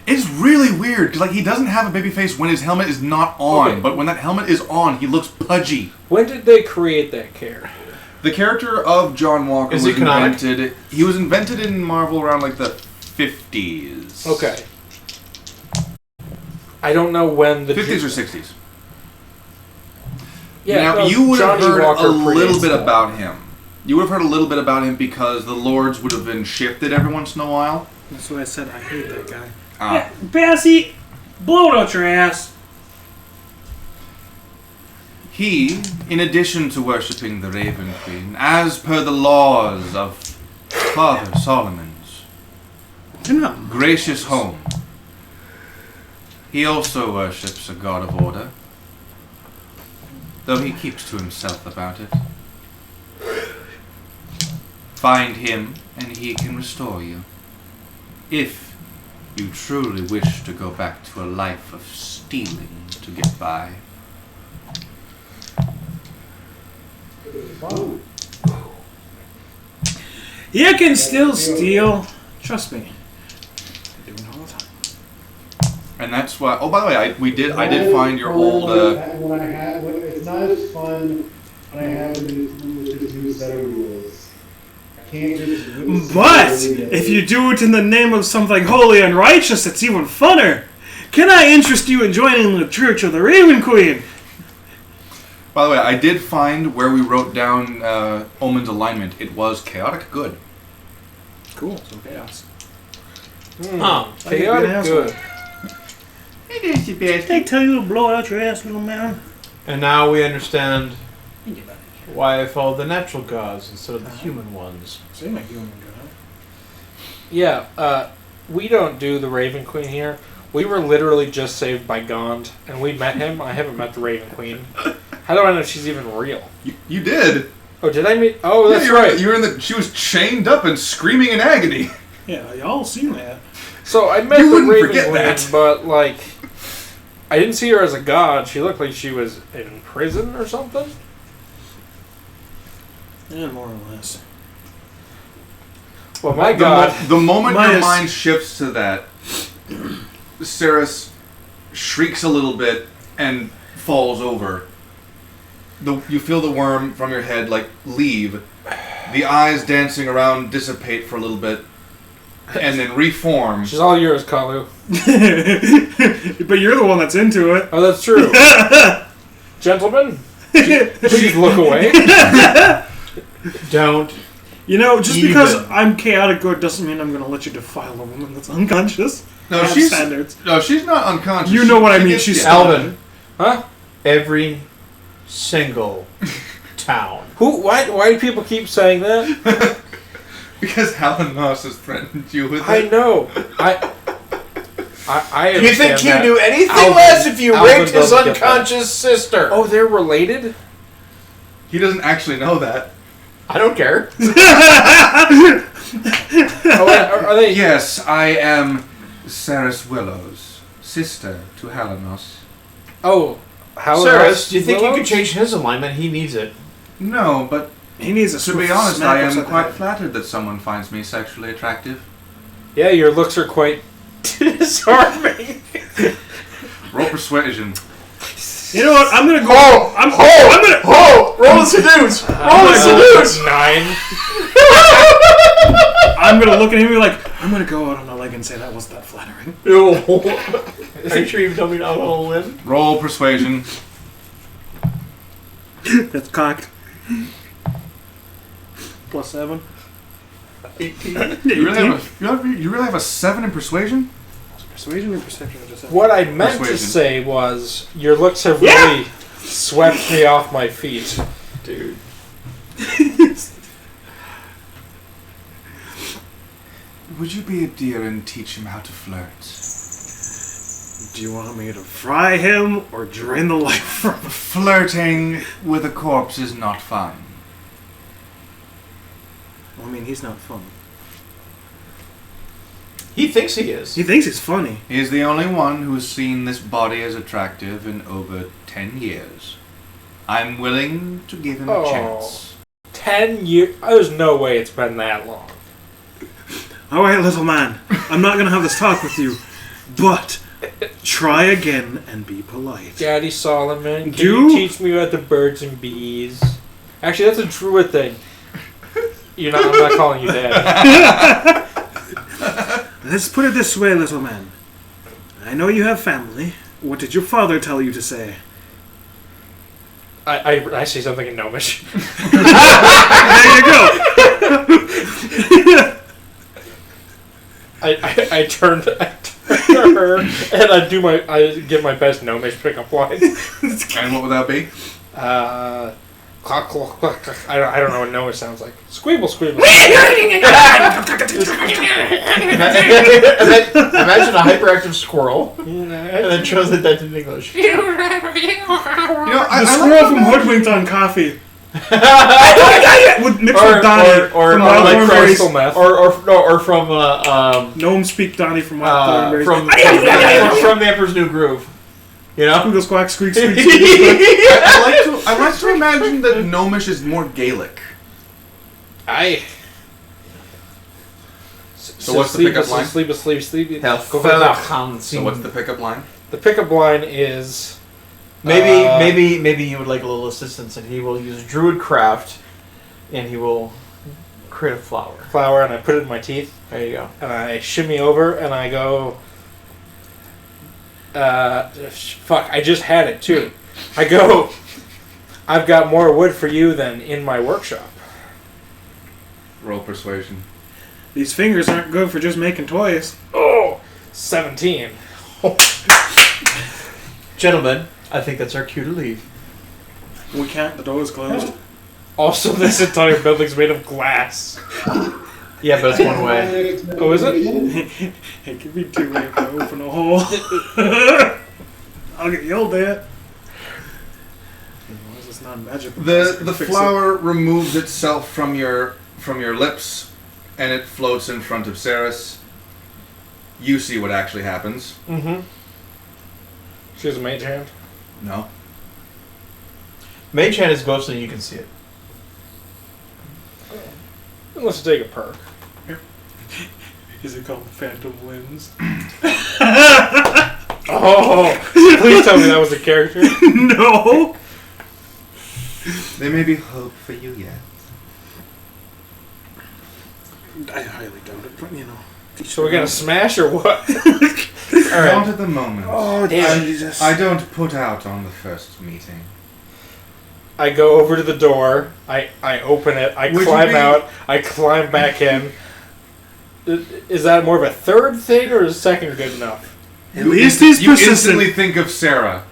It's really weird because like he doesn't have a baby face when his helmet is not on, Okay. but when that helmet is on, he looks pudgy. When did they create that character? The character of John Walker Is was he canonic? invented. He was invented in Marvel around like the 50s. Okay. I don't know when the 50s or 60s. Yeah, now no, you would have Johnny heard Walker a little predates bit that. about him. You would have heard a little bit about him because the lords would have been shifted every once in a while. That's why I said I hate that guy. Ah. Bassy, blow it out your ass. He, in addition to worshipping the Raven Queen, as per the laws of Father Solomon's gracious home, he also worships a god of order, though he keeps to himself about it. Find him, and he can restore you. If you truly wish to go back to a life of stealing to get by. You can still steal. Trust me. I do it all the time. And that's why. Oh, by the way, I did find your old. It's not as fun when I have with this new set of rules. I can't just. But if you do it in the name of something holy and righteous, it's even funner. Can I interest you in joining the Church of the Raven Queen? By the way, I did find where we wrote down Omen's alignment. It was chaotic good. Cool. So chaos. Huh. Chaotic good. It is the best. They tell you to blow out your ass, little man. And now we understand why I followed the natural gods instead of the human ones. Say my human god. Yeah, we don't do the Raven Queen here. We were literally just saved by Gond, and we met him. I haven't met the Raven Queen. How do I know she's even real? You did. Oh, did I meet? Oh, that's you were, right. You were in the. She was chained up and screaming in agony. Yeah, y'all seen that. So I met You the wouldn't Raven forget Queen, that. but like, I didn't see her as a god. She looked like she was in prison or something. Yeah, more or less. Well, my god. The moment your Minus- mind shifts to that, Saris shrieks a little bit and falls over. You feel the worm from your head like leave. The eyes dancing around dissipate for a little bit, and then reform. She's all yours, Kalu. But you're the one that's into it. Oh, that's true. Gentlemen, please look away. Don't. You know, just Even. because I'm chaotic good doesn't mean I'm going to let you defile a woman that's unconscious. No, I have she's standards. not unconscious. You know what I mean. gets- She's Alvin. Huh? Every single town. Why do people keep saying that? because Helen Moss has threatened you with I it. know. I Do you think understand he'd that. do anything Alvin- less if you Alvin raped his doesn't get that. unconscious sister? Oh, they're related? He doesn't actually know that. I don't care. Oh, wait, are they? Yes, I am Saris Willow's sister to Helenos. Oh, how? Saris, do you think you could change his alignment? He needs it. No, but He needs a to be swift honest, smack I am upside the quite head. flattered that someone finds me sexually attractive. Yeah, your looks are quite disarming. Roll persuasion. You know what? I'm gonna go. Oh, I'm gonna. Oh! Roll the seduce! Roll the seduce! 9. I'm gonna look at him and be like, I'm gonna go out on a leg and say that wasn't that flattering. Are you sure you've told me not to limb? Roll persuasion. That's cocked. +7. 18. You really have a 7 in persuasion? Persuasion or perception? I just said. What I meant to Persuasion. say was, your looks have really swept me off my feet. Dude. Would you be a dear and teach him how to flirt? Do you want me to fry him or drain the life from him? Flirting with a corpse is not fun. Well, I mean, he's not fun. He thinks he is. He thinks he's funny. He is the only one who has seen this body as attractive in over 10 years. I'm willing to give him a chance. 10 years? There's no way it's been that long. Alright, little man. I'm not gonna have this talk with you, but try again and be polite. Daddy Solomon, can Do- you teach me about the birds and bees? Actually, that's a Druid thing. I'm not calling you Dad. Let's put it this way, little man. I know you have family. What did your father tell you to say? I say something in Gnomish. There you go! I turn to her and I give my best Gnomish pickup line. And what would that be? Clock, clock, clock, clock. I don't know what Gnomish sounds like. Squeeble, squeeble. Imagine a hyperactive squirrel, and then translate that into English. You know, The squirrel from Hoodwinked on Coffee. With mixed with Donnie or from like Wild Thornberries. crystal meth. or from Gnome speak Donnie from Wild Thornberries. from the Emperor's New Groove. You know? Squiggle squawk squeak squeak. I like to imagine that Gnomish is more Gaelic. So what's the pickup line? Sleep. So what's the pickup line? The pickup line is Maybe you would like a little assistance, and he will use Druidcraft, and he will create a flower. flour, and I put it in my teeth, There you go. and I shimmy over, and I go. Fuck! I just had it too. I go. I've got more wood for you than in my workshop. Roll persuasion. These fingers aren't good for just making toys. Oh, 17. Gentlemen, I think that's our cue to leave. We can't. The door is closed. Also, this entire building's made of glass. Yeah, but it's one way. Oh, is it? It could be two way if I open a hole. I'll get yelled at. Why is this not magical? The flower removes itself from your lips, and it floats in front of Saris. You see what actually happens. Mm-hmm. She has a mage hand. No. Mage Hand is ghostly, and you can see it. Unless you take a perk. Is it called Phantom Limbs? Oh, please tell me that was a character. No! There may be hope for you yet. I highly doubt it, but you know. So we're gonna smash or what? Not at the moment. Oh, damn, Jesus. I don't put out on the first meeting. I go over to the door. I open it. I Would climb you be- out. I climb back in. Is that more of a third thing or is second good enough? At least he's You persistent. instantly think of Sarah.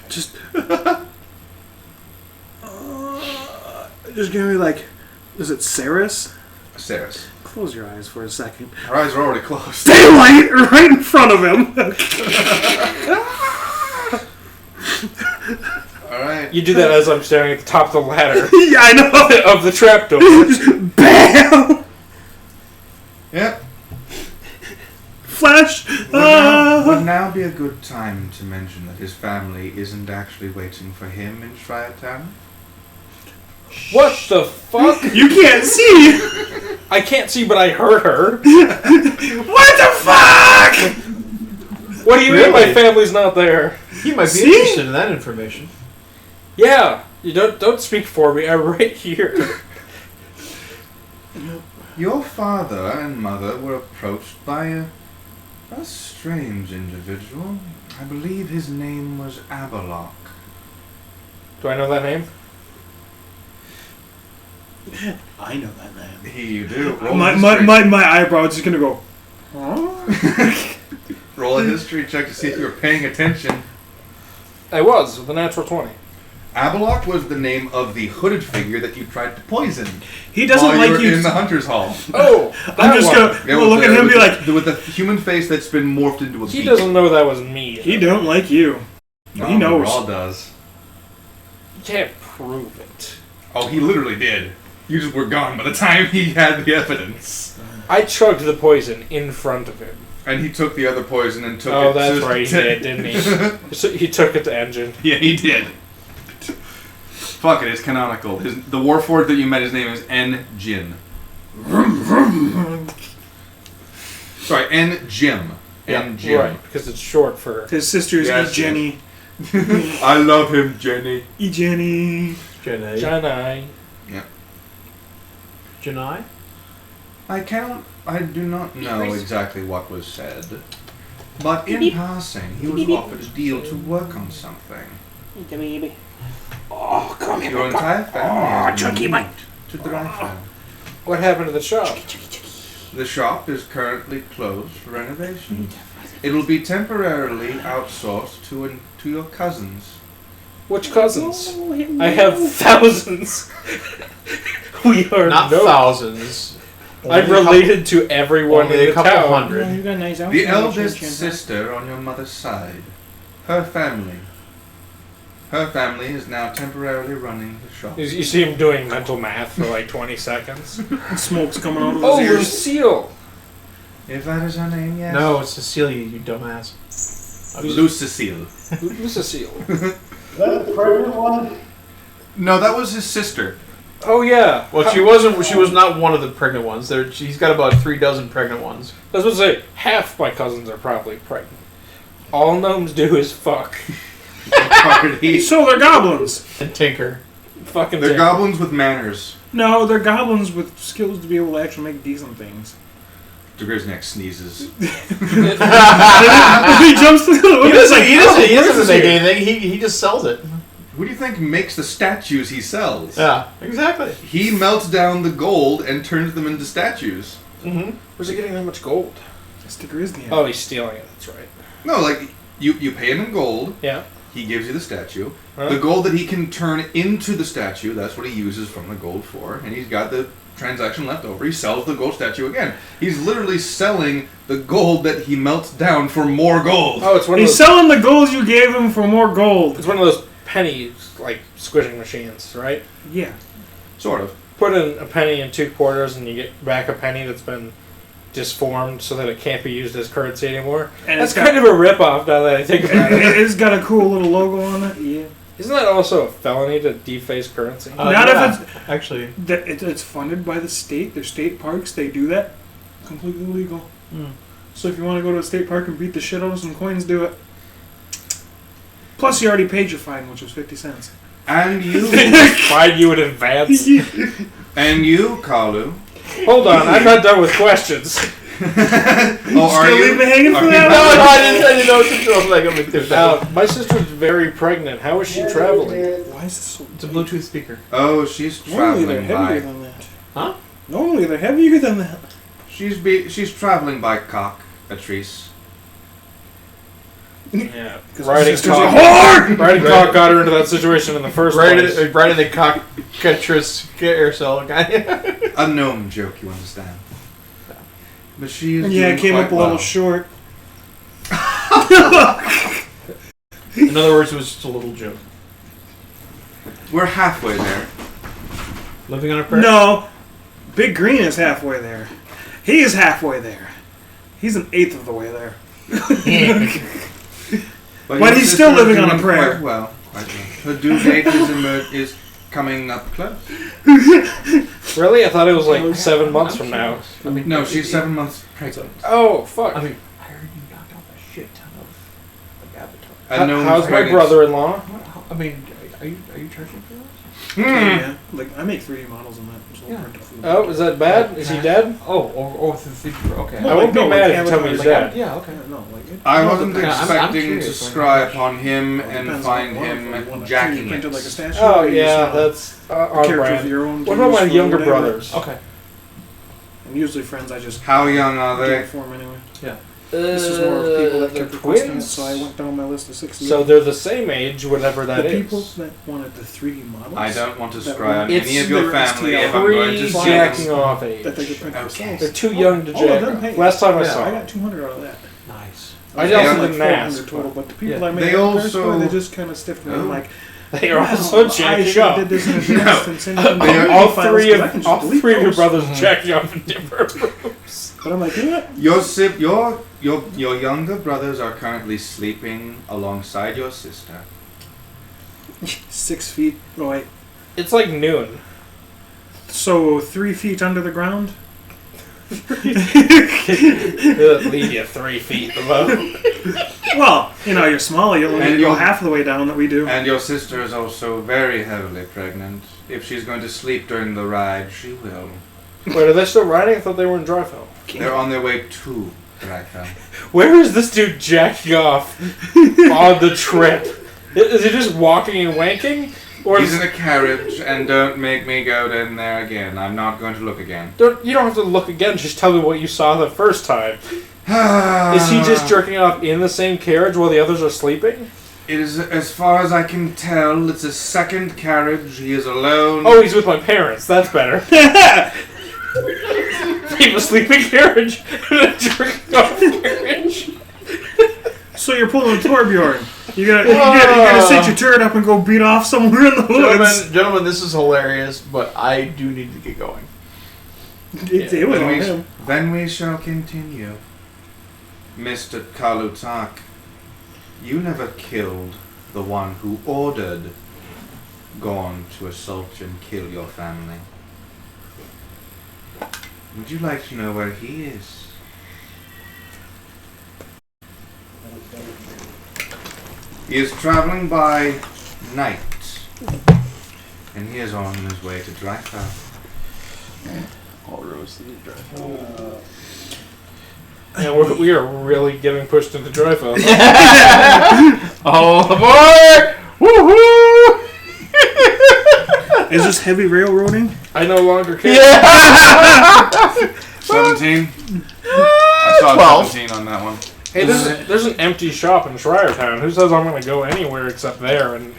Just Just give me like, is it Saris? Saris. Close your eyes for a second. Her eyes are already closed. Daylight right in front of him. Alright. You do that as I'm staring at the top of the ladder Yeah, I know. of the trapdoor. Bam! Yep. Flash. Would now be a good time to mention that his family isn't actually waiting for him in Riot Town? What the fuck? You can't see. I can't see, but I heard her. What the fuck? What do you mean my Really? family's not there? He might be See? interested in that information. Yeah, you don't speak for me. I'm right here. Your father and mother were approached by a strange individual. I believe his name was Aberlock. Do I know that name? I know that name. You do. Roll My a history. eyebrow is just gonna go. Huh? Roll a history check to see if you're paying attention. I was with a natural 20. Abelock was the name of the hooded figure that you tried to poison. He doesn't while like you were you. in the hunter's hall. Oh, I'm just gonna look at him and be like, with the human face that's been morphed into a he beak. doesn't know that was me. he don't like you. No, he knows. Raw does. You can't prove it. Oh, he literally did. You just were gone by the time he had the evidence. I chugged the poison in front of him. And he took the other poison and took it. Oh, that's to- right, he did, didn't he? So he took it to Engine. Yeah, he did. Fuck it, it's canonical. The Warforged that you met, his name is N. Jin. Sorry, N. Jim. N. Jim. Right, because it's short for... His sister's Yes, Jenny. I love him, Jenny. Jenny. Janai. Janai. Janai? I do not know exactly what was said. But in passing, he was offered a deal to work on something. Oh, come here. Your entire family has been moved to Dryfell. What happened to the shop? The shop is currently closed for renovation. It will be temporarily outsourced to your cousins. Which cousins? I have thousands. We are Not thousands. I'm related to everyone Only in a the couple town. hundred. The eldest sister on your mother's side. Her family. Her family is now temporarily running the shop. You see him doing mental math for like 20 seconds. Smoke's coming out of his Oh, ears. Lucille! If that is her name, yes. No, it's Cecilia, you dumbass. Lucille. Lucille. Is that the pregnant one? No, that was his sister. Oh yeah. Well, she wasn't. She was not one of the pregnant ones. He's got about 3 dozen pregnant ones. I was going to say, half my cousins are probably pregnant. All gnomes do is fuck. So they're goblins. And Tinker. Fucking They're dick. goblins with manners. No, they're goblins with skills to be able to actually make decent things. Griznak sneezes. he jumps to the He doesn't. He doesn't. He where's doesn't this make here? anything. He just sells it. Who do you think makes the statues he sells? Yeah, exactly. He melts down the gold and turns them into statues. Mm-hmm. Where's he getting that much gold? It's the Griznak. Oh, he's stealing it. That's right. No, like, you pay him in gold, Yeah. he gives you the statue. Huh? The gold that he can turn into the statue, that's what he uses from the gold for. And he's got the transaction left over. He sells the gold statue again. He's literally selling the gold that he melts down for more gold. Oh, it's one of He's those. selling the gold you gave him for more gold. It's one of those penny like squishing machines, right? Yeah. Sort of. Put in a penny in 2 quarters, and you get back a penny that's been disformed so that it can't be used as currency anymore. And That's it's got- kind of a rip-off now that I think about it. It's got a cool little logo on it. Yeah. Isn't that also a felony to deface currency? Not if it's actually. it's funded by the state. Their state parks. They do that. Completely legal. So if you want to go to a state park and beat the shit out of some coins, do it. Plus, you already paid your fine, which was 50 cents. And you, Find you in advance. and you, Kalu. Hold on, I'm not done with questions. Oh, are Still you? leave me hanging for Are you that? No, back? I didn't know what to do. I was like, I'm like, there's that. My sister's very pregnant. How is she traveling? Why is this so? It's a Bluetooth speaker. Oh, she's Normally they're traveling heavier by. than that. Huh? Normally they're heavier than that. She's traveling by cock, Patrice. Yeah, Because riding her sister's cock. a whore! Riding cock got her into that situation in the first Right place. in the cockatrice air cell guy. A gnome joke, you understand. But she is Yeah, doing it came up a quite little well. short. In other words, it was just a little joke. We're halfway there. Living on a prayer. No, Big Green is halfway there. He is halfway there. He's an eighth of the way there. But your he's still sister is living on a doing prayer. Quite well. Quite well. Her due date is coming up close. Really? I thought it was like 7 months from now. No, she's 7 months pregnant. Oh, fuck. I mean, I heard you knocked off a shit ton of Avatar. A gnome's How's my pregnant. brother-in-law? I mean, are you charging for this? Yeah, like I make 3D models on that. So I'll print it from the Oh, is that bad? Is he dead? Oh, okay. I wouldn't be mad if you tell me he's dead. Yeah, okay. Yeah, no, like it, I no, wasn't depends. expecting to curious, scry upon him Well, it and depends find on what him one. If you want jacking printed it. like a statue. Oh or you yeah, just want that's a on character brand. of your own. What to about use my for younger whatever. brothers? Okay. And usually friends, I just How young are get they? it for them anyway. Yeah. This is more of people that they're kept requesting it, twins. so I went down my list of 60. So they're the same age, whatever the that is. people that wanted the 3D models. I don't want to That scry on It's any of your their family STL. if I'm going to Free see jacking them. off age. that they could print themselves. They're too young to All of jack them off. paid. Last time I Yeah, saw I them. got 200 out of that. Nice. I They also are didn't like ask. 400 total, but the people Yeah. I made They the also- first one, they just kind of stiffed me. I'm Oh. like, They are wow, also I jacking should have off. did this in advance and sent them They are- All files, three 'cause I can of just all delete three of your those. brothers jacking off in different rooms. But I'm like, you know what? Your younger brothers are currently sleeping alongside your sister. 6 feet. Oh wait. It's like noon. So 3 feet under the ground. It'll leave you 3 feet above. Well, you know, you're smaller. You'll only And go you'll- half the way down that we do. And your sister is also very heavily pregnant. If she's going to sleep during the ride, she will. Wait, are they still riding? I thought they were in Dryfell. They're on their way to Dreyfell. Where is this dude jacking off on the trip? Is he just walking and wanking? Or He's is, in a carriage, and don't make me go in there again. I'm not going to look again. you don't have to look again, just tell me what you saw the first time. Is he just jerking off in the same carriage while the others are sleeping? It is, as far as I can tell, it's a second carriage. He is alone. Oh, he's with my parents. That's better. People sleep in carriage and then jerking off carriage. So you're pulling Torbjorn. You gotta sit your turret up and go beat off somewhere in the woods. Gentlemen, this is hilarious, but I do need to get going. It was on him. Then we shall continue. Mr. Kalu, you never killed the one who ordered Gorn to assault and kill your family. Would you like to know where he is? He is traveling by night, and he is on his way to Dryfell. All roads lead to Yeah, we are really getting pushed into Dryfell. All aboard! Woohoo! Is this heavy railroading? I no longer care. 17? I saw 12. 17 on that one. Hey, there's an empty shop in Schreiertown. Who says I'm going to go anywhere except there? And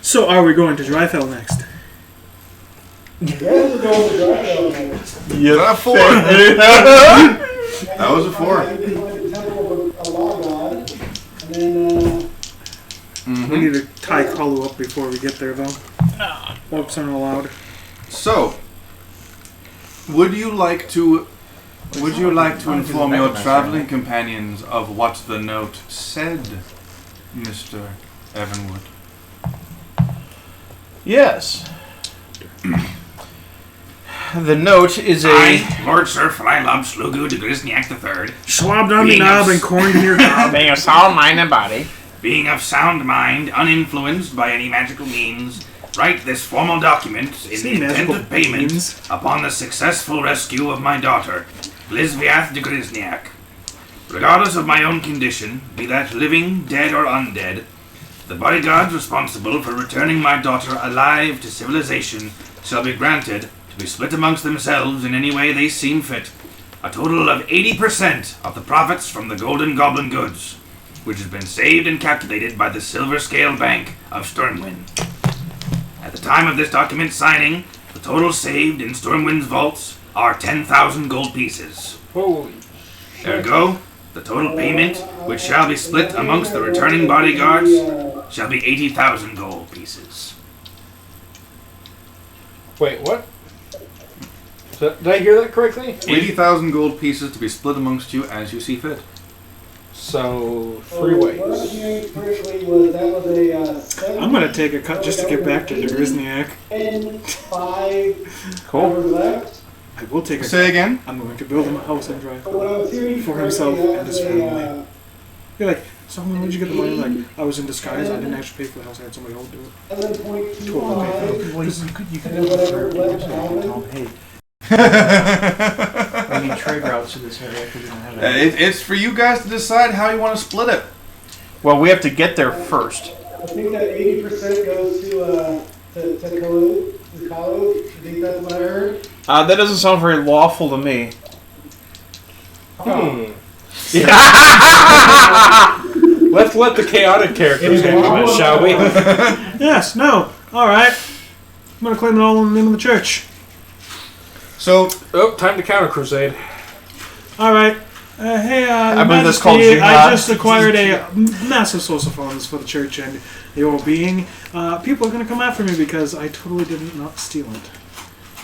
So are we going to Dryfell next? We're going to Dryfell next. Yeah, 4. That was a 4. We went to the Temple of a Law God, and then We need to tie Kalu up before we get there, though. Orcs aren't allowed. So, would you like to inform your traveling companions of what the note said, Mr. Evanwood? Yes. The note is a. I, Lord Sir Frylob Slugu de Grisniak III, Schwabbed on the Being knob a- and corned in your gob. Being of sound mind and body. being of sound mind, uninfluenced by any magical means, write this formal document in Say the intent magical of payment means. upon the successful rescue of my daughter, Lizviath de Grisniak. Regardless of my own condition, be that living, dead, or undead, the bodyguards responsible for returning my daughter alive to civilization shall be granted to be split amongst themselves in any way they seem fit, a total of 80% of the profits from the Golden Goblin goods, which has been saved and calculated by the Silver Scale Bank of Stormwind. At the time of this document signing, the total saved in Stormwind's vaults are 10,000 gold pieces. holy. Ergo, the total payment, which shall be split amongst the returning bodyguards, shall be 80,000 gold pieces. Wait, what? Did I hear that correctly? 80,000 gold pieces to be split amongst you as you see fit. So, 3 What I was ways. hearing correctly was that was a 7 I'm going to take a cut just to get back to the Grisniak. 10, 5 Cool. hours left. I will take a Say again? I'm going to build him a house and drive But what I was hearing for correctly, himself that and his was family. You're like, So where'd you get the money? Like, I was in disguise. I didn't actually pay for the house. I had somebody else do it. 11.25. Well, you could And then whatever left tell Alvin. him, hey, I need trade routes to this area because we don't have it. It's for you guys to decide how you want to split it. Well, we have to get there first. I think that 80% goes to Kalu. To Kalu. I think that's what I heard. That doesn't sound very lawful to me. Let's let the chaotic characters handle it, shall we? Yes. No. All right. I'm gonna claim it all in the name of the church. So, Oh, time to counter crusade. All right. Hey, I believe that's called Majesty, I jihad. just acquired a massive source of funds for the church and your being. People are going to come after me because I totally did not steal it.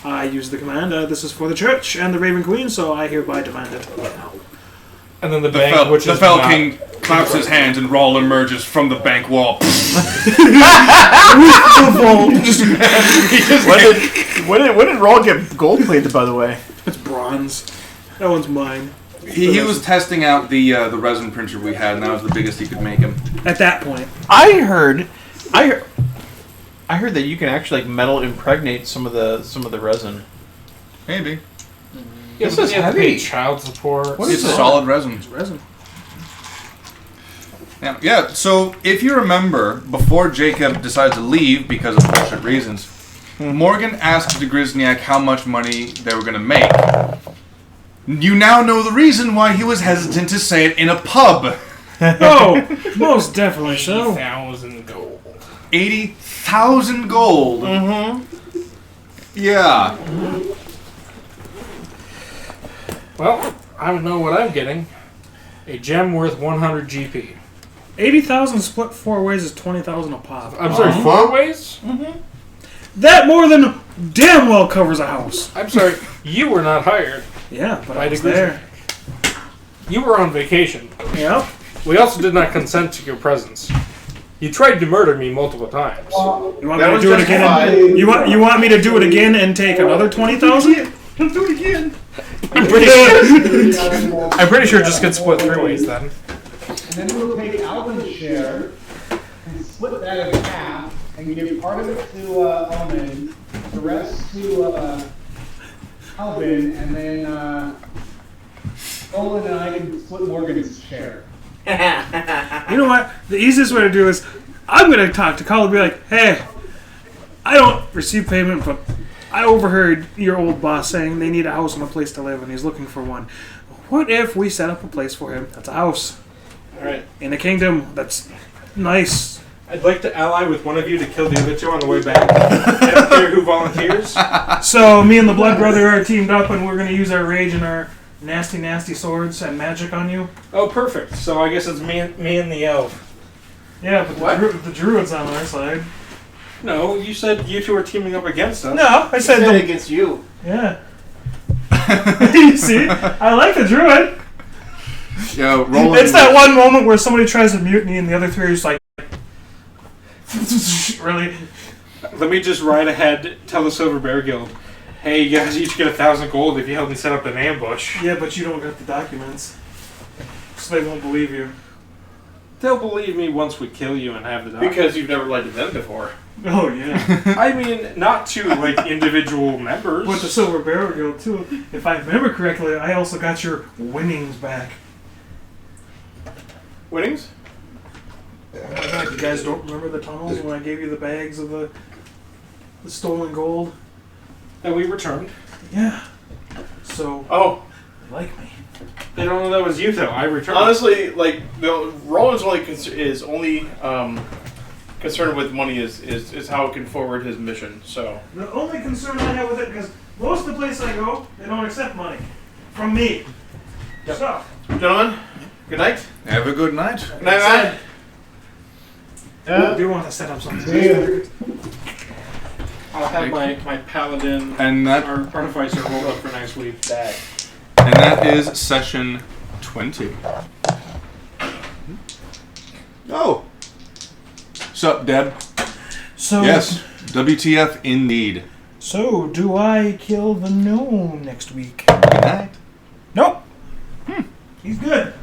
I used the command, this is for the church and the Raven Queen, so I hereby demand it now. And then the the bank, Fel, which the is Fel not- King claps his hands and Rawl emerges from the bank wall. When did Rawl get gold plated, by the way? It's bronze. That one's mine. He was testing out the resin printer we had, and that was the biggest he could make him. At that point. I heard that you can actually like metal impregnate some of the resin. Maybe. Yeah, This but is then you have to pay heavy. child support. What It's is it? solid resin. It's resin. Yeah, so if you remember, before Jacob decided to leave because of bullshit reasons, Morgan asked the Grisniak how much money they were going to make. You now know the reason why he was hesitant to say it in a pub. Oh, most definitely so. 80,000 gold. 80,000 gold. Mm-hmm. Yeah. Well, I don't know what I'm getting. A gem worth 100 GP. 80,000 split 4 ways is 20,000 a pop. I'm sorry, 4 ways? That more than damn well covers a house. I'm sorry, you were not hired. Yeah, but By I was the there. You were on vacation. Yep. We also did not consent to your presence. You tried to murder me multiple times. You want That me to was do it justified. again? You want me to do it again and take another 20,000? Do it again. I'm pretty sure it just gets split 3 ways then. And then we'll take Alvin's share and split that in half and give part of it to Omen, the rest to Alvin, and then Olin and I can split Morgan's share. You know what? The easiest way to do is I'm going to talk to Kalu and be like, hey, I don't receive payment, but I overheard your old boss saying they need a house and a place to live, and he's looking for one. What if we set up a place for him that's a house Alright. in a kingdom that's nice? I'd like to ally with one of you to kill the other 2 on the way back. I don't care who volunteers. So me and the Blood Brother are teamed up, and we're going to use our rage and our nasty, nasty swords and magic on you. Oh, perfect. So I guess it's me and the elf. Yeah, but What? the druid's on our side. No, you said you 2 are teaming up against us. No, I said the... against you. Yeah. You see? I like the druid. Yo, Roland. It's that one moment where somebody tries to mutiny and the other 3 are just like... Really? Let me just ride ahead, tell the Silver Bear Guild, hey, you guys each get 1,000 gold if you help me set up an ambush. Yeah, but you don't got the documents. So they won't believe you. They'll believe me once we kill you and have the documents. Because you've never lied to them before. Oh, yeah. I mean, not to, like, individual members. With the Silver Barrel Guild, too. If I remember correctly, I also got your winnings back. Winnings? You guys don't remember the tunnels when I gave you the bags of the stolen gold? That we returned. Yeah. So, Oh, they like me. They don't know that was you, though. I returned. honestly, like Roland's only concerned with money is how it can forward his mission. So The only concern I have with it, because most of the places I go, they don't accept money. From me. Yep. So, gentlemen, good night. Have a good night. Good night, man. I do want to set up something. See ya. I'll have my paladin And that artificer rolled up for next week. and that is session 20. Oh. Sup, Deb? So, Yes. WTF indeed. So, do I kill the gnome next week? Good night. Nope. He's good.